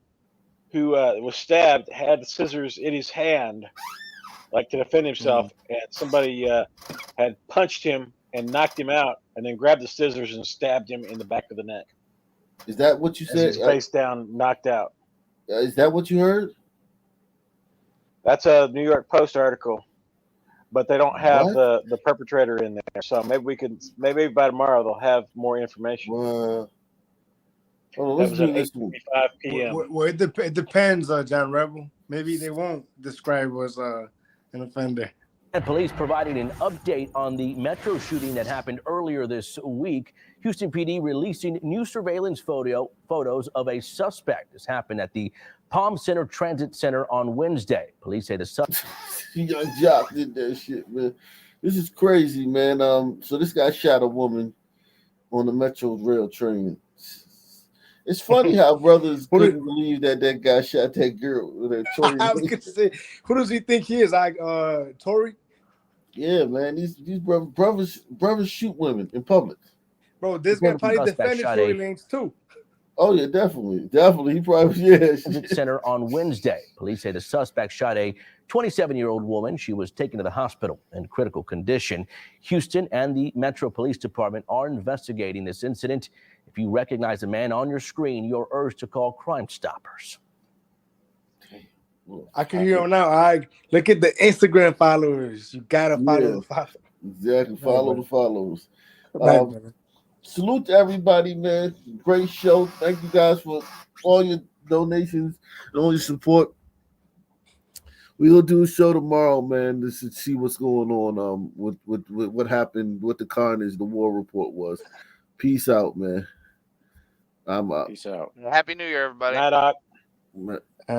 who was stabbed had the scissors in his hand, like to defend himself, and somebody had punched him and knocked him out, and then grabbed the scissors and stabbed him in the back of the neck. Is that what you As said? he's face down, knocked out. Is that what you heard? That's a New York Post article, but they don't have What? the perpetrator in there. So maybe by tomorrow they'll have more information. Hold on, That let's was do at this 8:45 p.m. Well, it depends, John Rebel. Maybe they won't describe as an offender. And police providing an update on the metro shooting that happened earlier this week. Houston PD releasing new surveillance photos of a suspect. This happened at the Palm Center Transit Center on Wednesday. Police say the suspect. Young Jock did that shit, man. This is crazy, man. So this guy shot a woman on the Metro rail train. It's funny how brothers couldn't believe that guy shot that girl. I was gonna say, who does he think he is? Like Tory? Yeah, man. These brothers shoot women in public. Bro, this guy probably defended Tory Lanez too. Oh yeah, definitely. He probably Transit Center on Wednesday. Police say the suspect shot a 27-year-old woman. She was taken to the hospital in critical condition. Houston and the Metro Police Department are investigating this incident. If you recognize the man on your screen, you're urged to call Crime Stoppers. I can hear him now. I look at the Instagram followers. You gotta follow the followers. Exactly. Follow the followers. Right, brother. Salute to everybody, man. Great show. Thank you guys for all your donations and all your support. We'll do a show tomorrow, man, to see what's going on with what happened, what the carnage, the war report was. Peace out, man. I'm out. Peace out. Happy New Year, everybody. Night, Doc.